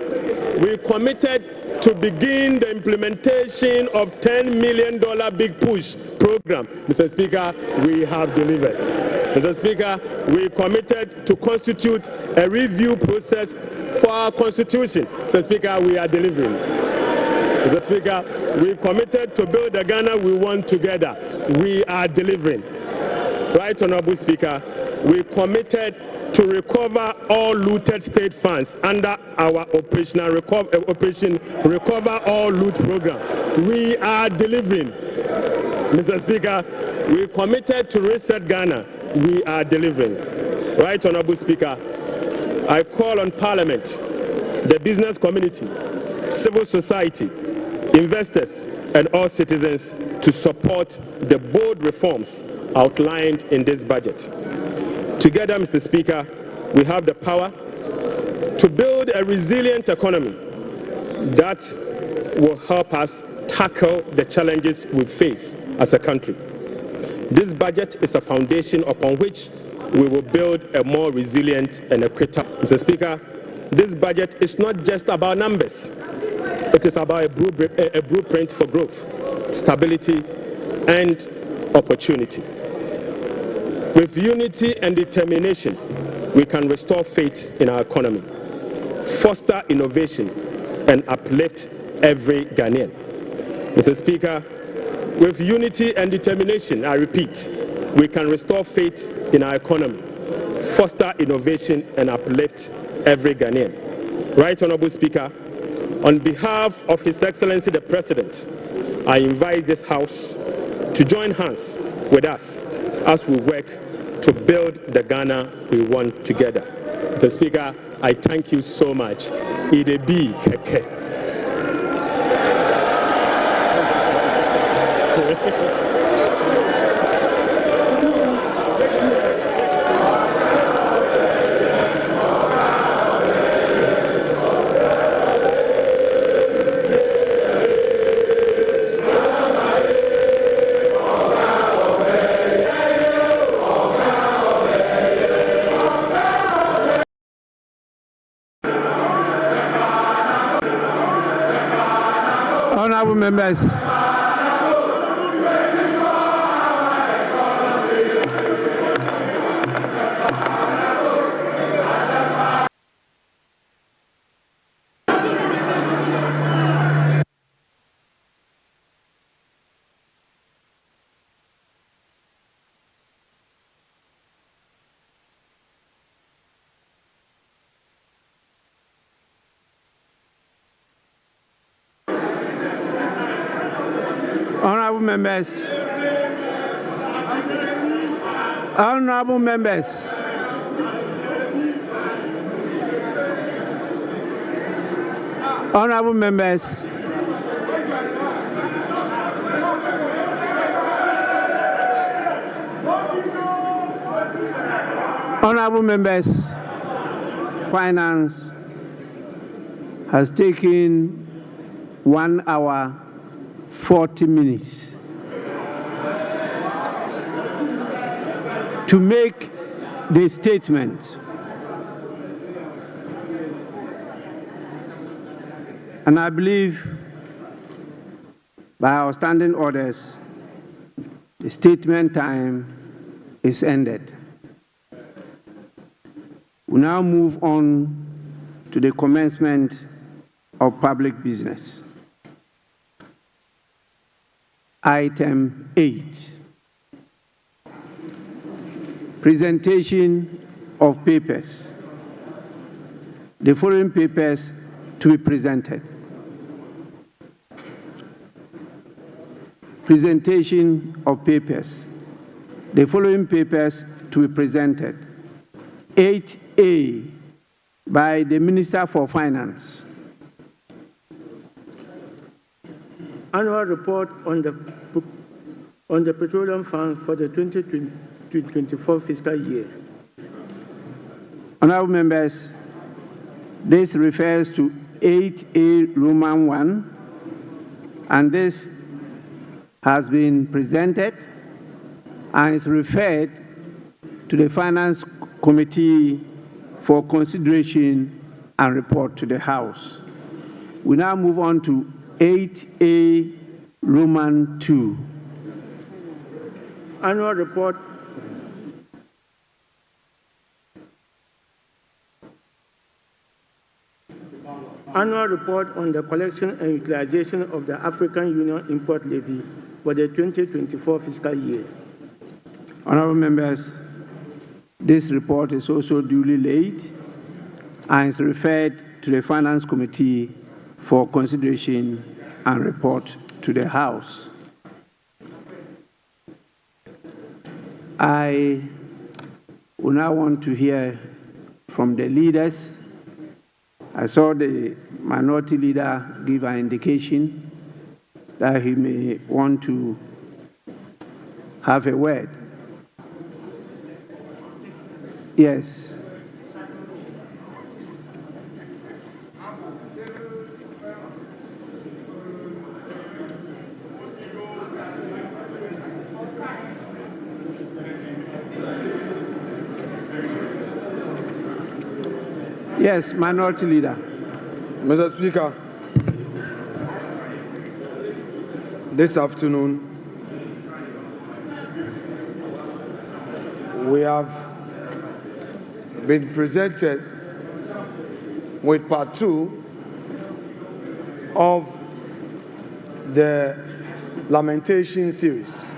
Speaker 18: we committed to begin the implementation of $10 million Big Push program. Mr. Speaker, we have delivered. Mr. Speaker, we committed to constitute a review process for our constitution. Mr. Speaker, we are delivering. Mr. Speaker, we committed to build the Ghana we want together. We are delivering. Right, Honorable Speaker, we committed to recover all looted state funds under our Operation Recover All Loot program. We are delivering. Mr. Speaker, we committed to reset Ghana. We are delivering. Right, Honorable Speaker, I call on Parliament, the business community, civil society, investors, and all citizens to support the bold reforms outlined in this budget. Together, Mr. Speaker, we have the power to build a resilient economy that will help us tackle the challenges we face as a country. This budget is a foundation upon which we will build a more resilient and equitable. Mr. Speaker, this budget is not just about numbers. It is about a blueprint for growth, stability, and opportunity. With unity and determination, we can restore faith in our economy, foster innovation, and uplift every Ghanaian. Mr. Speaker, with unity and determination, I repeat, we can restore faith in our economy, foster innovation, and uplift every Ghanaian. Right, Honorable Speaker, on behalf of His Excellency the President, I invite this House to join hands with us as we work to build the Ghana we want together. Mr. Speaker, I thank you so much. Idebi keke.
Speaker 17: Honorable members. Honorable members. Honorable members. Honorable members. Honorable members, Finance has taken 1 hour 40 minutes to make the statement. And I believe by our standing orders, the statement time is ended. We now move on to the commencement of public business. Item 8, presentation of papers. The following papers to be presented. Presentation of papers. The following papers to be presented. 8A by the Minister for Finance.
Speaker 9: Annual report on the Petroleum Fund for the 2024 fiscal year.
Speaker 17: Honorable members, this refers to 8A Roman 1, and this has been presented and is referred to the Finance Committee for consideration and report to the House. We now move on to 8A Roman 2. Annual report. Annual report on the collection and utilization of the African Union import levy for the 2024 fiscal year. Honorable members, this report is also duly laid and is referred to the Finance Committee for consideration and report to the House. I would now want to hear from the leaders. I saw the minority leader give an indication that he may want to have a word. Yes. Yes, minority leader.
Speaker 3: Mr. Speaker, this afternoon we have been presented with part 2 of the lamentation series.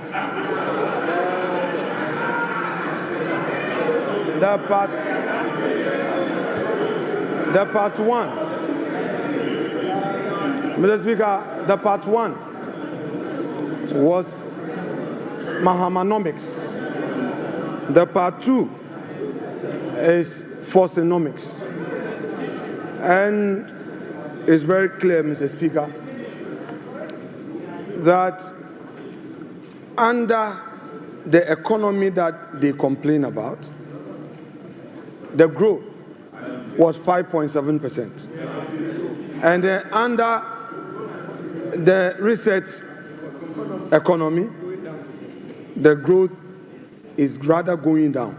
Speaker 3: The part 1, Mr. Speaker, the part 1 was Mahamanomics. The part 2 is Forsonomics. And it's very clear, Mr. Speaker, that under the economy that they complain about, the growth was 5.7%. And under the research economy, the growth is rather going down.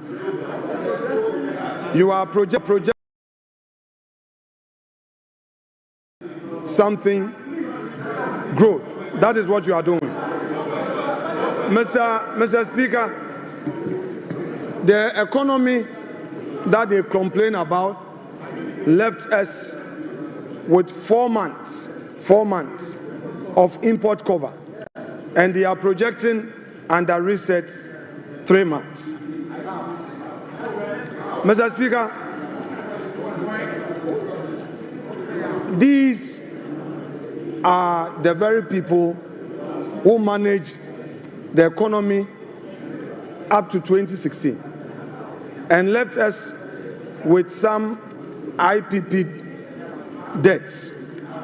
Speaker 3: You are projecting something growth. That is what you are doing. Mr. Speaker, the economy that they complain about left us with 4 months of import cover, and they are projecting under reset 3 months. Mr. Speaker, these are the very people who managed the economy up to 2016 and left us with some IPP debts.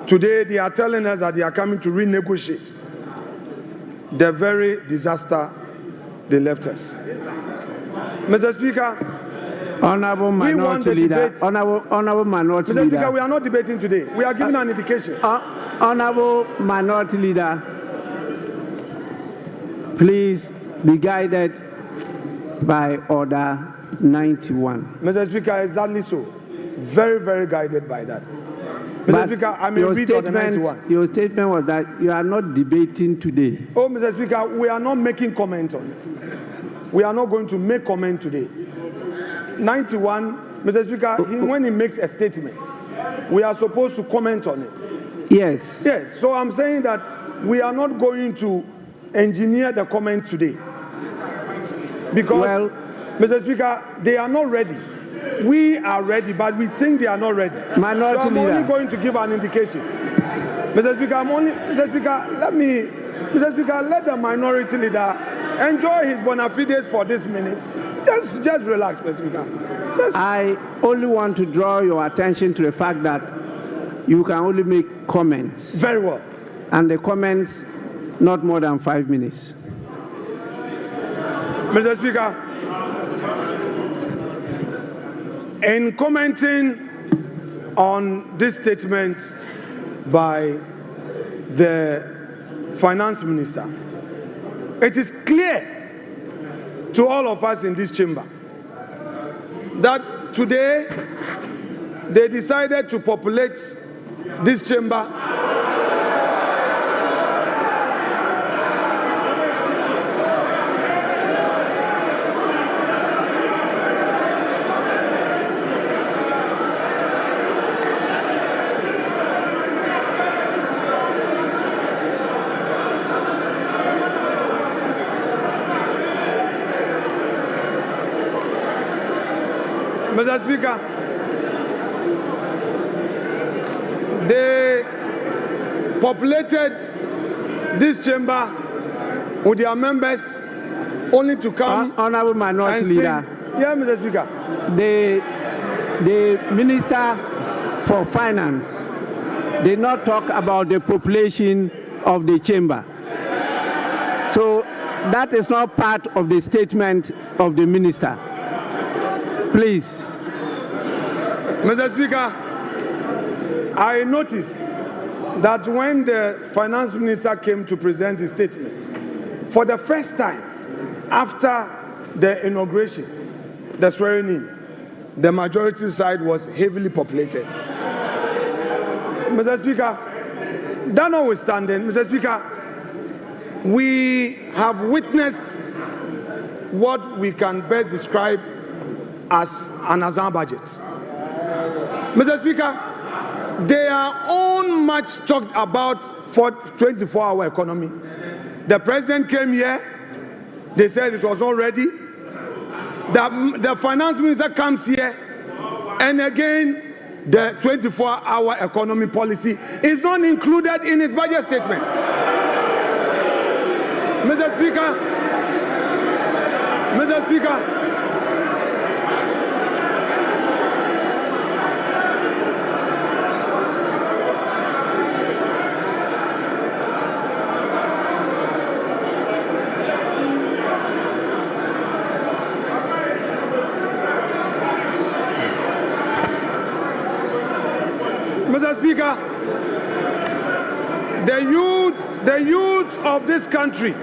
Speaker 3: Today they are telling us that they are coming to renegotiate the very disaster they left us. Mr. Speaker,
Speaker 17: Honorable Minority Leader, Honorable Minority Leader.
Speaker 3: Mr. Speaker, we are not debating today. We are giving an indication.
Speaker 17: Honorable Minority Leader, please be guided by Order 91.
Speaker 3: Mr. Speaker, exactly so. Very, very guided by that. Mr. Speaker, I may read Order 91.
Speaker 17: Your statement was that you are not debating today.
Speaker 3: Oh, Mr. Speaker, we are not making comment on it. We are not going to make comment today. 91, Mr. Speaker, when he makes a statement, we are supposed to comment on it.
Speaker 17: Yes.
Speaker 3: Yes, so I'm saying that we are not going to engineer the comment today. Because, Mr. Speaker, they are not ready. We are ready, but we think they are not ready.
Speaker 17: Minority
Speaker 3: so I'm
Speaker 17: Leader.
Speaker 3: only going to give an indication. Mr. Speaker, Mr. Speaker, let the minority leader enjoy his bona fides for this minute. Just relax, Mr. Speaker.
Speaker 17: I only want to draw your attention to the fact that you can only make comments.
Speaker 3: Very well.
Speaker 17: And the comments, not more than 5 minutes.
Speaker 3: Mr. Speaker, in commenting on this statement by the Finance Minister, it is clear to all of us in this chamber that today they decided to populate this chamber Mr. Speaker, they populated this chamber with their members only to come.
Speaker 17: Honorable Minority Leader.
Speaker 3: Yeah, Mr. Speaker.
Speaker 17: The Minister for Finance did not talk about the population of the chamber. So that is not part of the statement of the Minister. Please.
Speaker 3: Mr. Speaker, I noticed that when the Finance Minister came to present his statement, for the first time after the inauguration, the swearing in, the majority side was heavily populated. Mr. Speaker, that notwithstanding, Mr. Speaker, we have witnessed what we can best describe as an Azan budget. Mr. Speaker, they are on much talked about for 24-hour economy. The president came here, they said it was not ready. The finance minister comes here, and again, the 24-hour economy policy is not included in his budget statement. Mr. Speaker, Mr. Speaker, Mr. Speaker, the youth of this country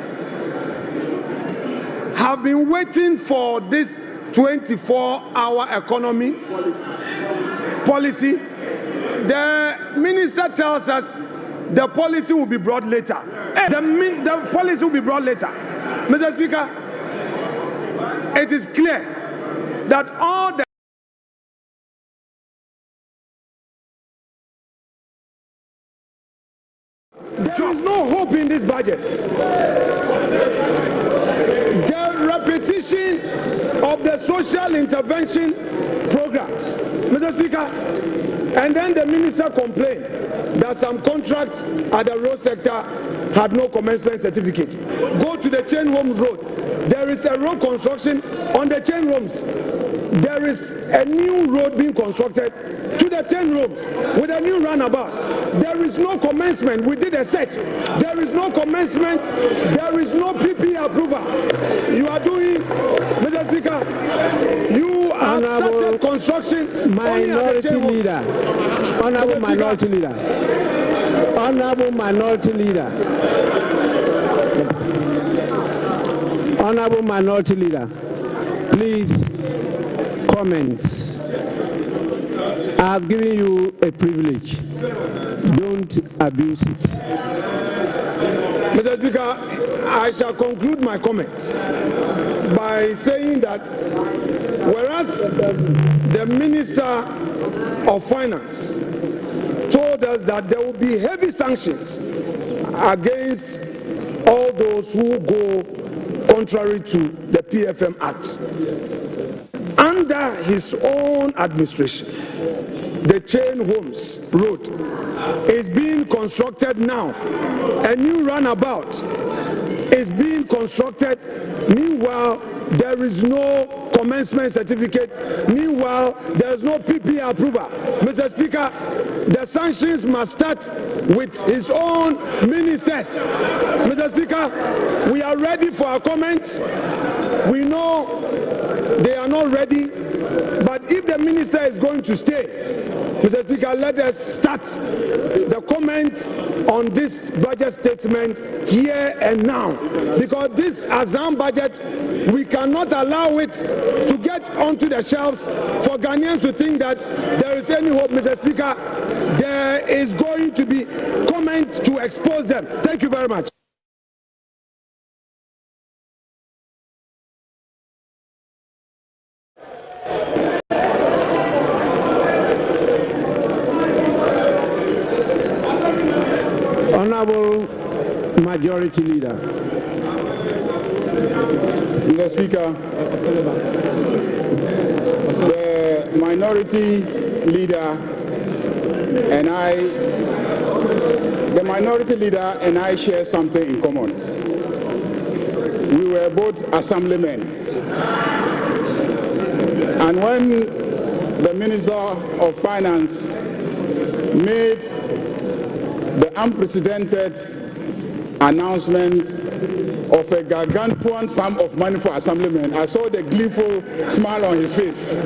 Speaker 3: have been waiting for this 24-hour economy policy. The minister tells us the policy will be brought later. The policy will be brought later. Mr. Speaker, it is clear that all the there is no hope in this budget. The repetition of the social intervention programs, Mr. Speaker, and then the minister complained that some contracts at the road sector had no commencement certificate. Go to the Chain Homes Road. There is a road construction on the Chain Homes. There is a new road being constructed to the 10 rooms with a new runabout. There is no commencement. We did a search. There is no commencement. There is no PP approval. You are doing, Mr. Speaker, you have started construction.
Speaker 17: Minority Leader. Honorable Minority Leader. Honorable Minority Leader. Honorable Minority Leader. Please, comments. I have given you a privilege. Don't abuse it.
Speaker 3: Mr. Speaker, I shall conclude my comments by saying that whereas the Minister of Finance told us that there will be heavy sanctions against all those who go contrary to the PFM Act, under his own administration, the Chain Homes Road is being constructed now. A new runabout is being constructed. Meanwhile, there is no commencement certificate. Meanwhile, there is no PP approval. Mr. Speaker, the sanctions must start with his own ministers. Mr. Speaker, we are ready for our comments. We know they are not ready. But if the minister is going to stay, Mr. Speaker, let us start the comments on this budget statement here and now. Because this Azam budget, we cannot allow it to get onto the shelves for Ghanaians to think that there is any hope, Mr. Speaker. There is going to be comment to expose them. Thank you very much.
Speaker 17: Honorable Majority Leader.
Speaker 16: Mr. Speaker, the Minority Leader and I share something in common. We were both assemblymen. And when the Minister of Finance made the unprecedented announcement of a gargantuan sum of money for assemblymen, I saw the gleeful smile on his face.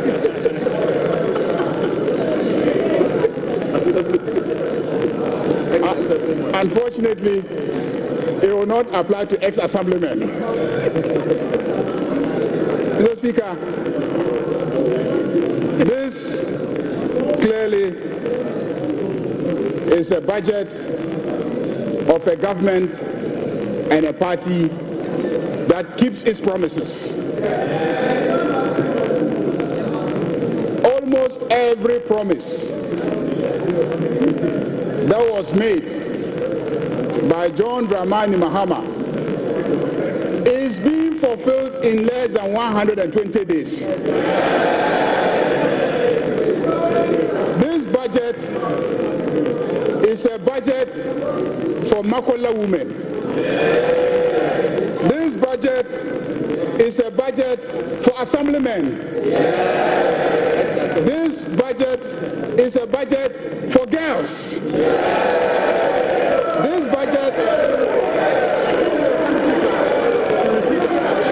Speaker 16: Unfortunately, it will not apply to ex-assemblymen. Mr. Speaker, this clearly is a budget of a government and a party that keeps its promises. Almost every promise that was made by John Dramani Mahama is being fulfilled in less than 120 days. This budget is a budget for Makola women. This budget is a budget for assemblymen. This budget is a budget for girls. This budget,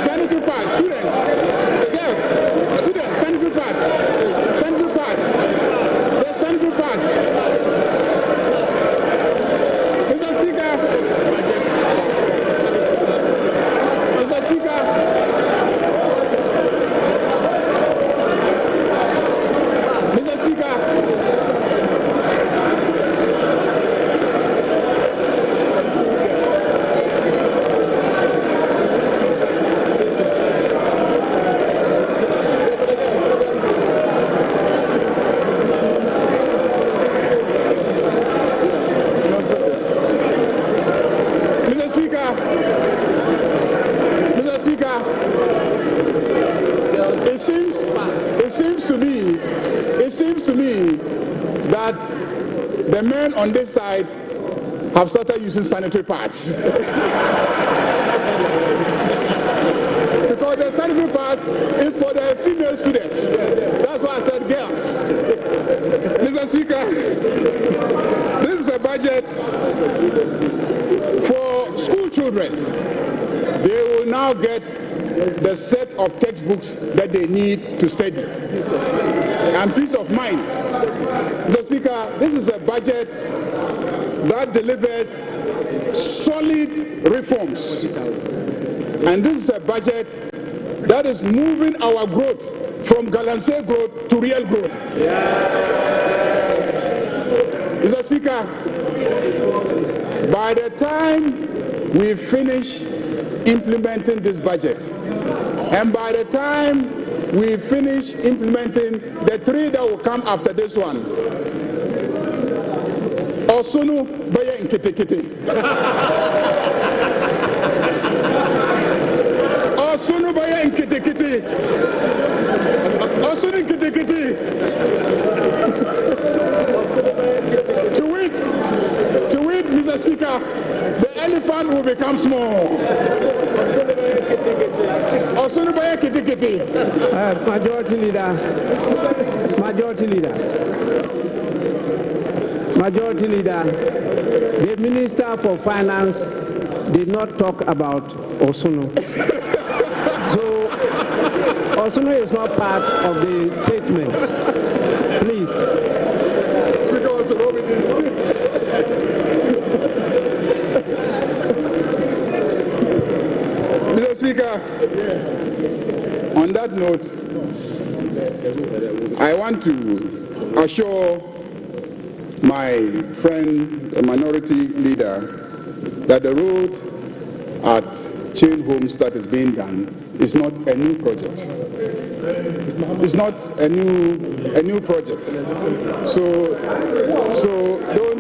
Speaker 16: sanitary pads, students, girls, students, sanitary pads, there's sanitary pads. Mr. Speaker, the men on this side have started using sanitary pads. Because the sanitary pads is for the female students. That's why I said girls. Mr. Speaker, this is a budget for school children. They will now get the set of textbooks that they need to study. And peace of mind. Mr. Speaker, this is a budget that delivers solid reforms. And this is a budget that is moving our growth from Galamsey growth to real growth. Mr. Speaker, by the time we finish implementing this budget, and by the time we finish implementing the three that will come after this one, Osunu Baya in Kitikiti. Osunu Baya in Kitikiti. Osunu in Kitikiti. To wait, Mr. Speaker, the elephant will become small. Osunu Baya Kitikiti.
Speaker 17: Majority Leader, the Minister for Finance did not talk about Osunu. So Osono is not part of the statements. Please.
Speaker 19: Mr. Speaker, on that note, I want to assure my friend, the minority leader, that the road at Chain Homes that is being done is not a new project. It's not a new project. So don't.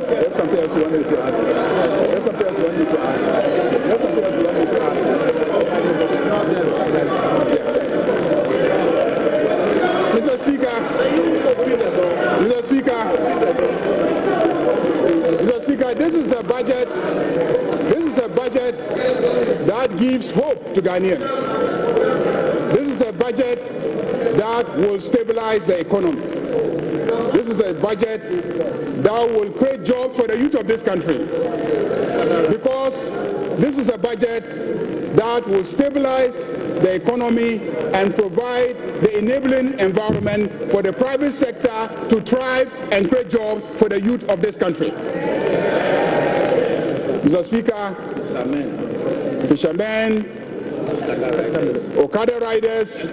Speaker 19: There's something else you want me to add. Mr. Speaker, this is a budget that gives hope to Ghanaians. This is a budget that will stabilize the economy. This is a budget that will create jobs for the youth of this country. Because this is a budget that will stabilize the economy and provide the enabling environment for the private sector to thrive and create jobs for the youth of this country. Mr. Speaker, fishermen, Okada riders,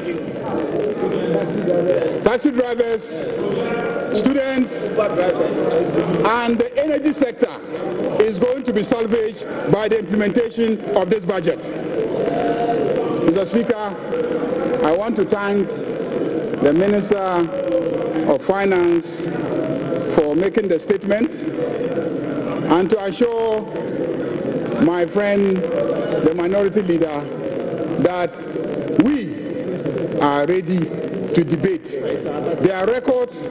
Speaker 19: taxi drivers, students, and the energy sector is going to be salvaged by the implementation of this budget. Mr. Speaker, I want to thank the Minister of Finance for making the statement and to assure my friend, the minority leader, that we are ready to debate their records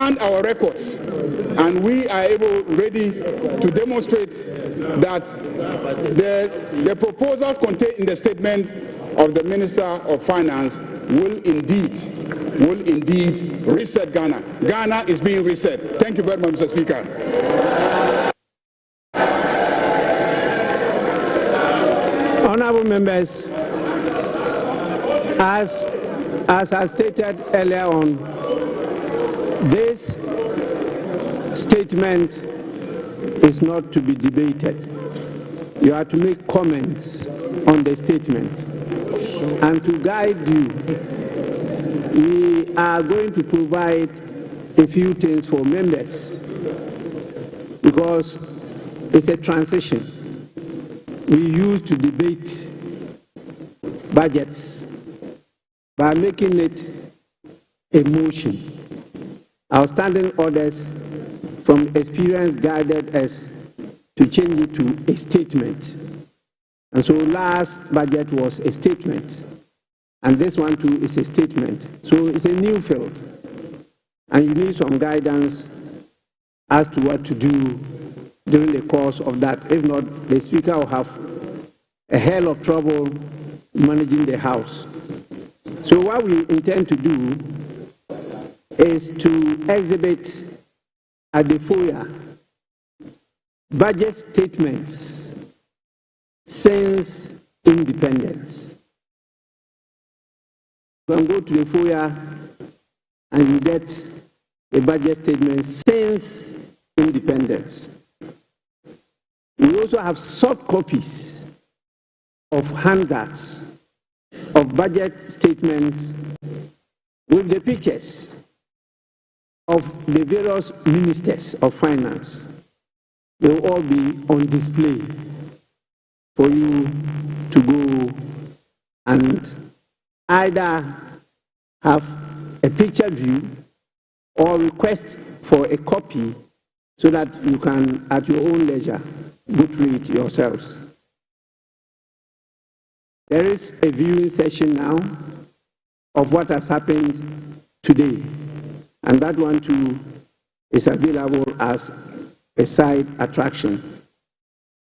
Speaker 19: and our records, and we are ready to demonstrate that the proposals contained in the statement of the Minister of Finance will indeed reset Ghana. Ghana is being reset. Thank you very much, Mr. Speaker.
Speaker 17: Honorable members, as I stated earlier on, this statement is not to be debated. You are to make comments on the statement. And to guide you, we are going to provide a few things for members because it's a transition. We used to debate budgets by making it a motion. Our standing orders from experience guided us to change it to a statement. And so last budget was a statement. And this one too is a statement. So it's a new field. And you need some guidance as to what to do during the course of that. If not, the Speaker will have a hell of trouble managing the House. So what we intend to do is to exhibit at the foyer budget statements since independence. You can go to the foyer and you get a budget statement since independence. We also have soft copies of handouts of budget statements with the pictures of the various ministers of finance. They will all be on display for you to go and either have a picture view or request for a copy so that you can, at your own leisure, go through it yourselves. There is a viewing session now of what has happened today, and that one too is available as a side attraction.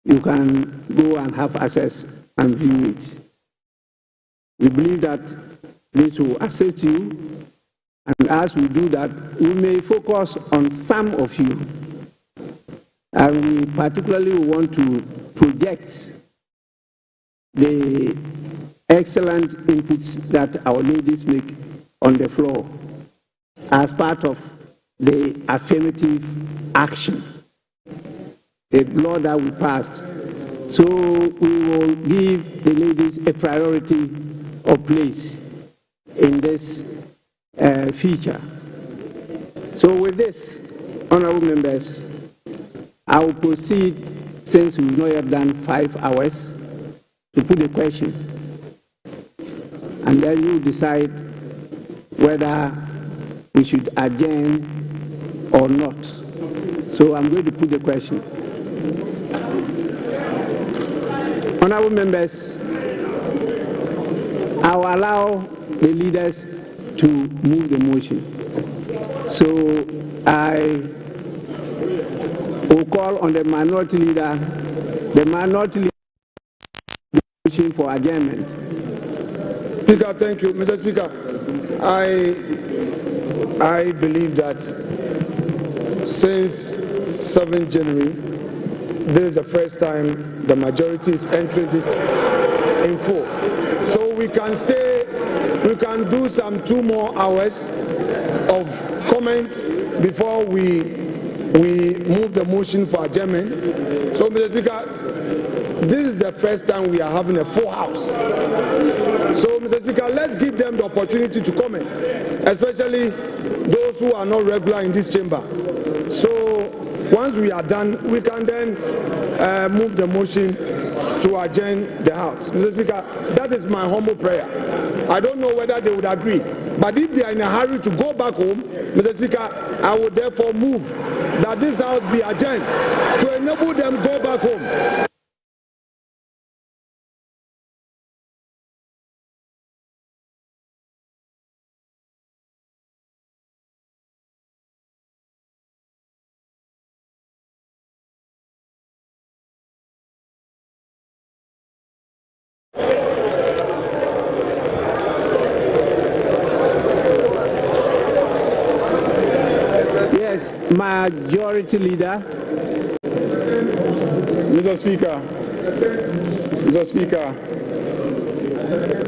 Speaker 17: You can go and have access and view it. We believe that this will assist you, and as we do that, we may focus on some of you And we particularly want to project the excellent inputs that our ladies make on the floor as part of the affirmative action, the law that we passed. So we will give the ladies a priority of place in this feature. So with this, honorable members, I will proceed, since we've not yet done 5 hours, to put a question. And then you decide whether we should adjourn or not. So I'm going to put the question. Honorable members, I will allow the leaders to move the motion. So I will call on the minority leader. The minority leader motion for adjournment.
Speaker 3: Speaker, thank you. Mr. Speaker, I believe that since 7th January, this is the first time the majority is entering this in full. So we can stay, we can do some 2 more hours of comment before we move the motion for adjournment. So, Mr. Speaker, this is the first time we are having a full house. So, Mr. Speaker, let's give them the opportunity to comment, especially those who are not regular in this chamber. So, once we are done, we can then move the motion to adjourn the House. Mr. Speaker, that is my humble prayer. I don't know whether they would agree, but if they are in a hurry to go back home, Mr. Speaker, I would therefore move that this House be adjourned to enable them go back home.
Speaker 17: Yes, Majority Leader.
Speaker 19: Mr. Speaker,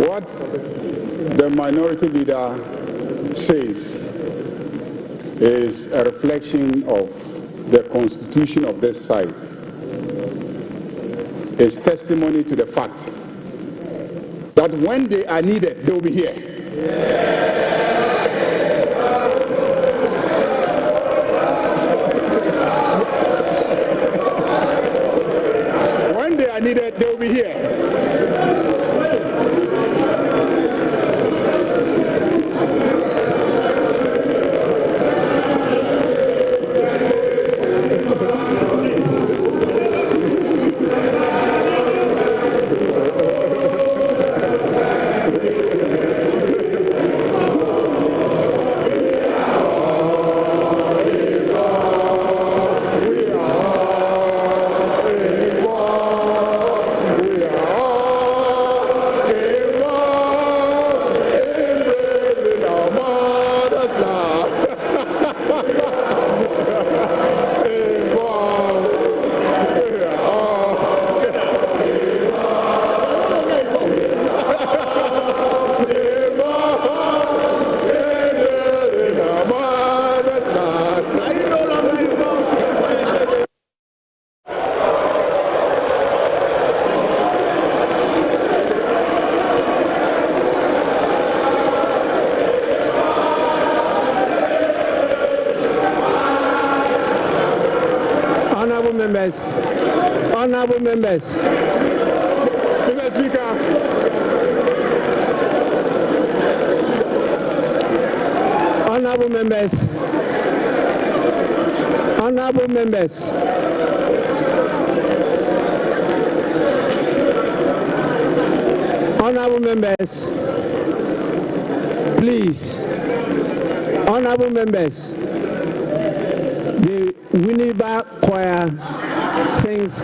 Speaker 19: what the Minority Leader says is a reflection of the constitution of this site. It's testimony to the fact that when they are needed, they will be here. When they are needed, they will be here.
Speaker 17: Honorable members.
Speaker 19: Mr. Speaker.
Speaker 17: Honorable members. Honorable members. Honorable members. Please. Honorable members. The Winneba Choir sings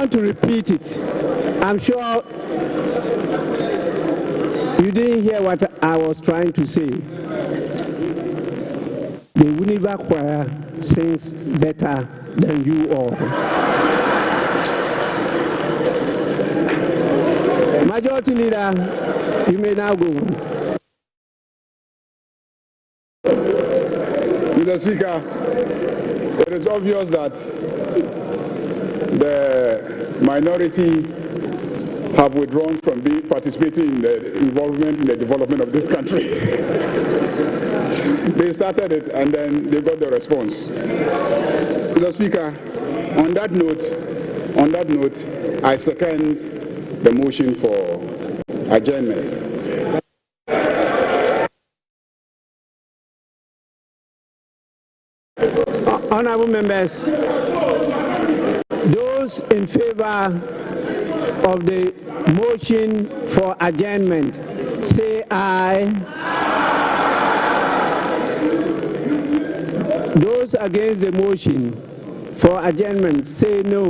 Speaker 17: want to repeat it. I'm sure you didn't hear what I was trying to say. The Winneba choir sings better than you all. Majority Leader, you may now go.
Speaker 19: Mr. Speaker, it is obvious that the minority have withdrawn from participating in the involvement in the development of this country. They started it and then they got the response. Mr. Speaker, on that note, I second the motion for adjournment.
Speaker 17: Honorable members, those in favor of the motion for adjournment, say aye. Those against the motion for adjournment, say no.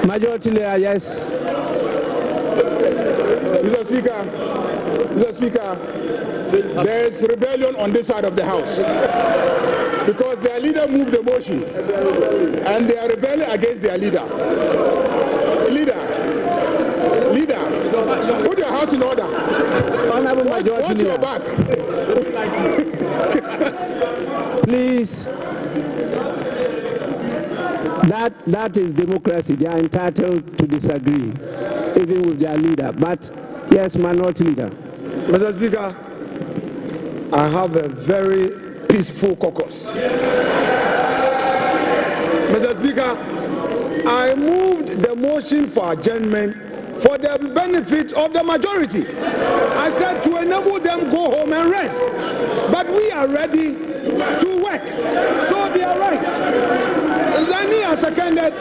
Speaker 17: Majority Leader, yes.
Speaker 19: Mr. Speaker, there is rebellion on this side of the House because their leader moved the motion and they are rebelling against their leader. Leader, put your house in order.
Speaker 17: Honorable Majority
Speaker 19: Watch your back.
Speaker 17: Please. That is democracy. They are entitled to disagree, even with their leader. But yes, Minority Leader.
Speaker 3: Mr. Speaker, I have a very peaceful caucus. Mr. Speaker, I moved the motion for adjournment for the benefit of the majority. I said to enable them go home and rest. But we are ready to work. So they are right. Lani has seconded,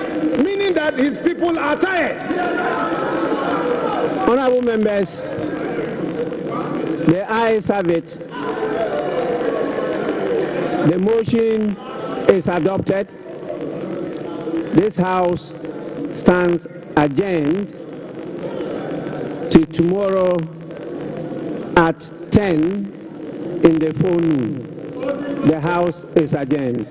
Speaker 3: meaning that his people are tired.
Speaker 17: Honorable members, the ayes have it. The motion is adopted. This House stands adjourned till tomorrow at 10 in the forenoon. The House is adjourned.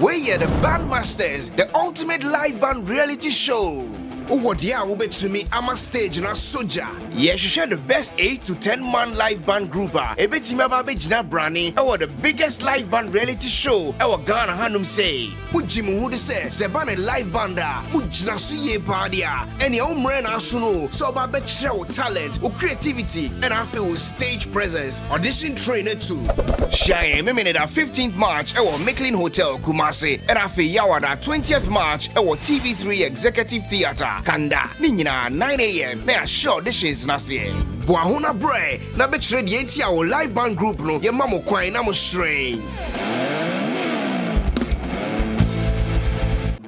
Speaker 20: We are the Bandmasters, the ultimate live band reality show. What ya will be to me, I'm a stage na soja. Yes, you share the best 8 to 10 man live band grouper. Ebetima babe jina brani. Our the biggest live band reality show. Our Ghana Hanum say. Mujimu who say Sebane live banda. Mujina suye padia. Any umre na suno. So babe share talent, or creativity, and I feel stage presence. Audition trainer too. Share me minute 15th March. Our Micklin Hotel Kumasi. And I feel yawa 20th March. Our TV3 Executive Theatre. Kanda Nina 9 a.m. They are short dishes nasi. Buahuna bre na betre di enti our live band group no ye mamo kwai na mo strain.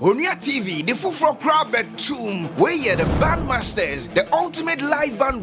Speaker 20: Onua TV, the full crowd bet tomb. We are the Bandmasters, the ultimate live band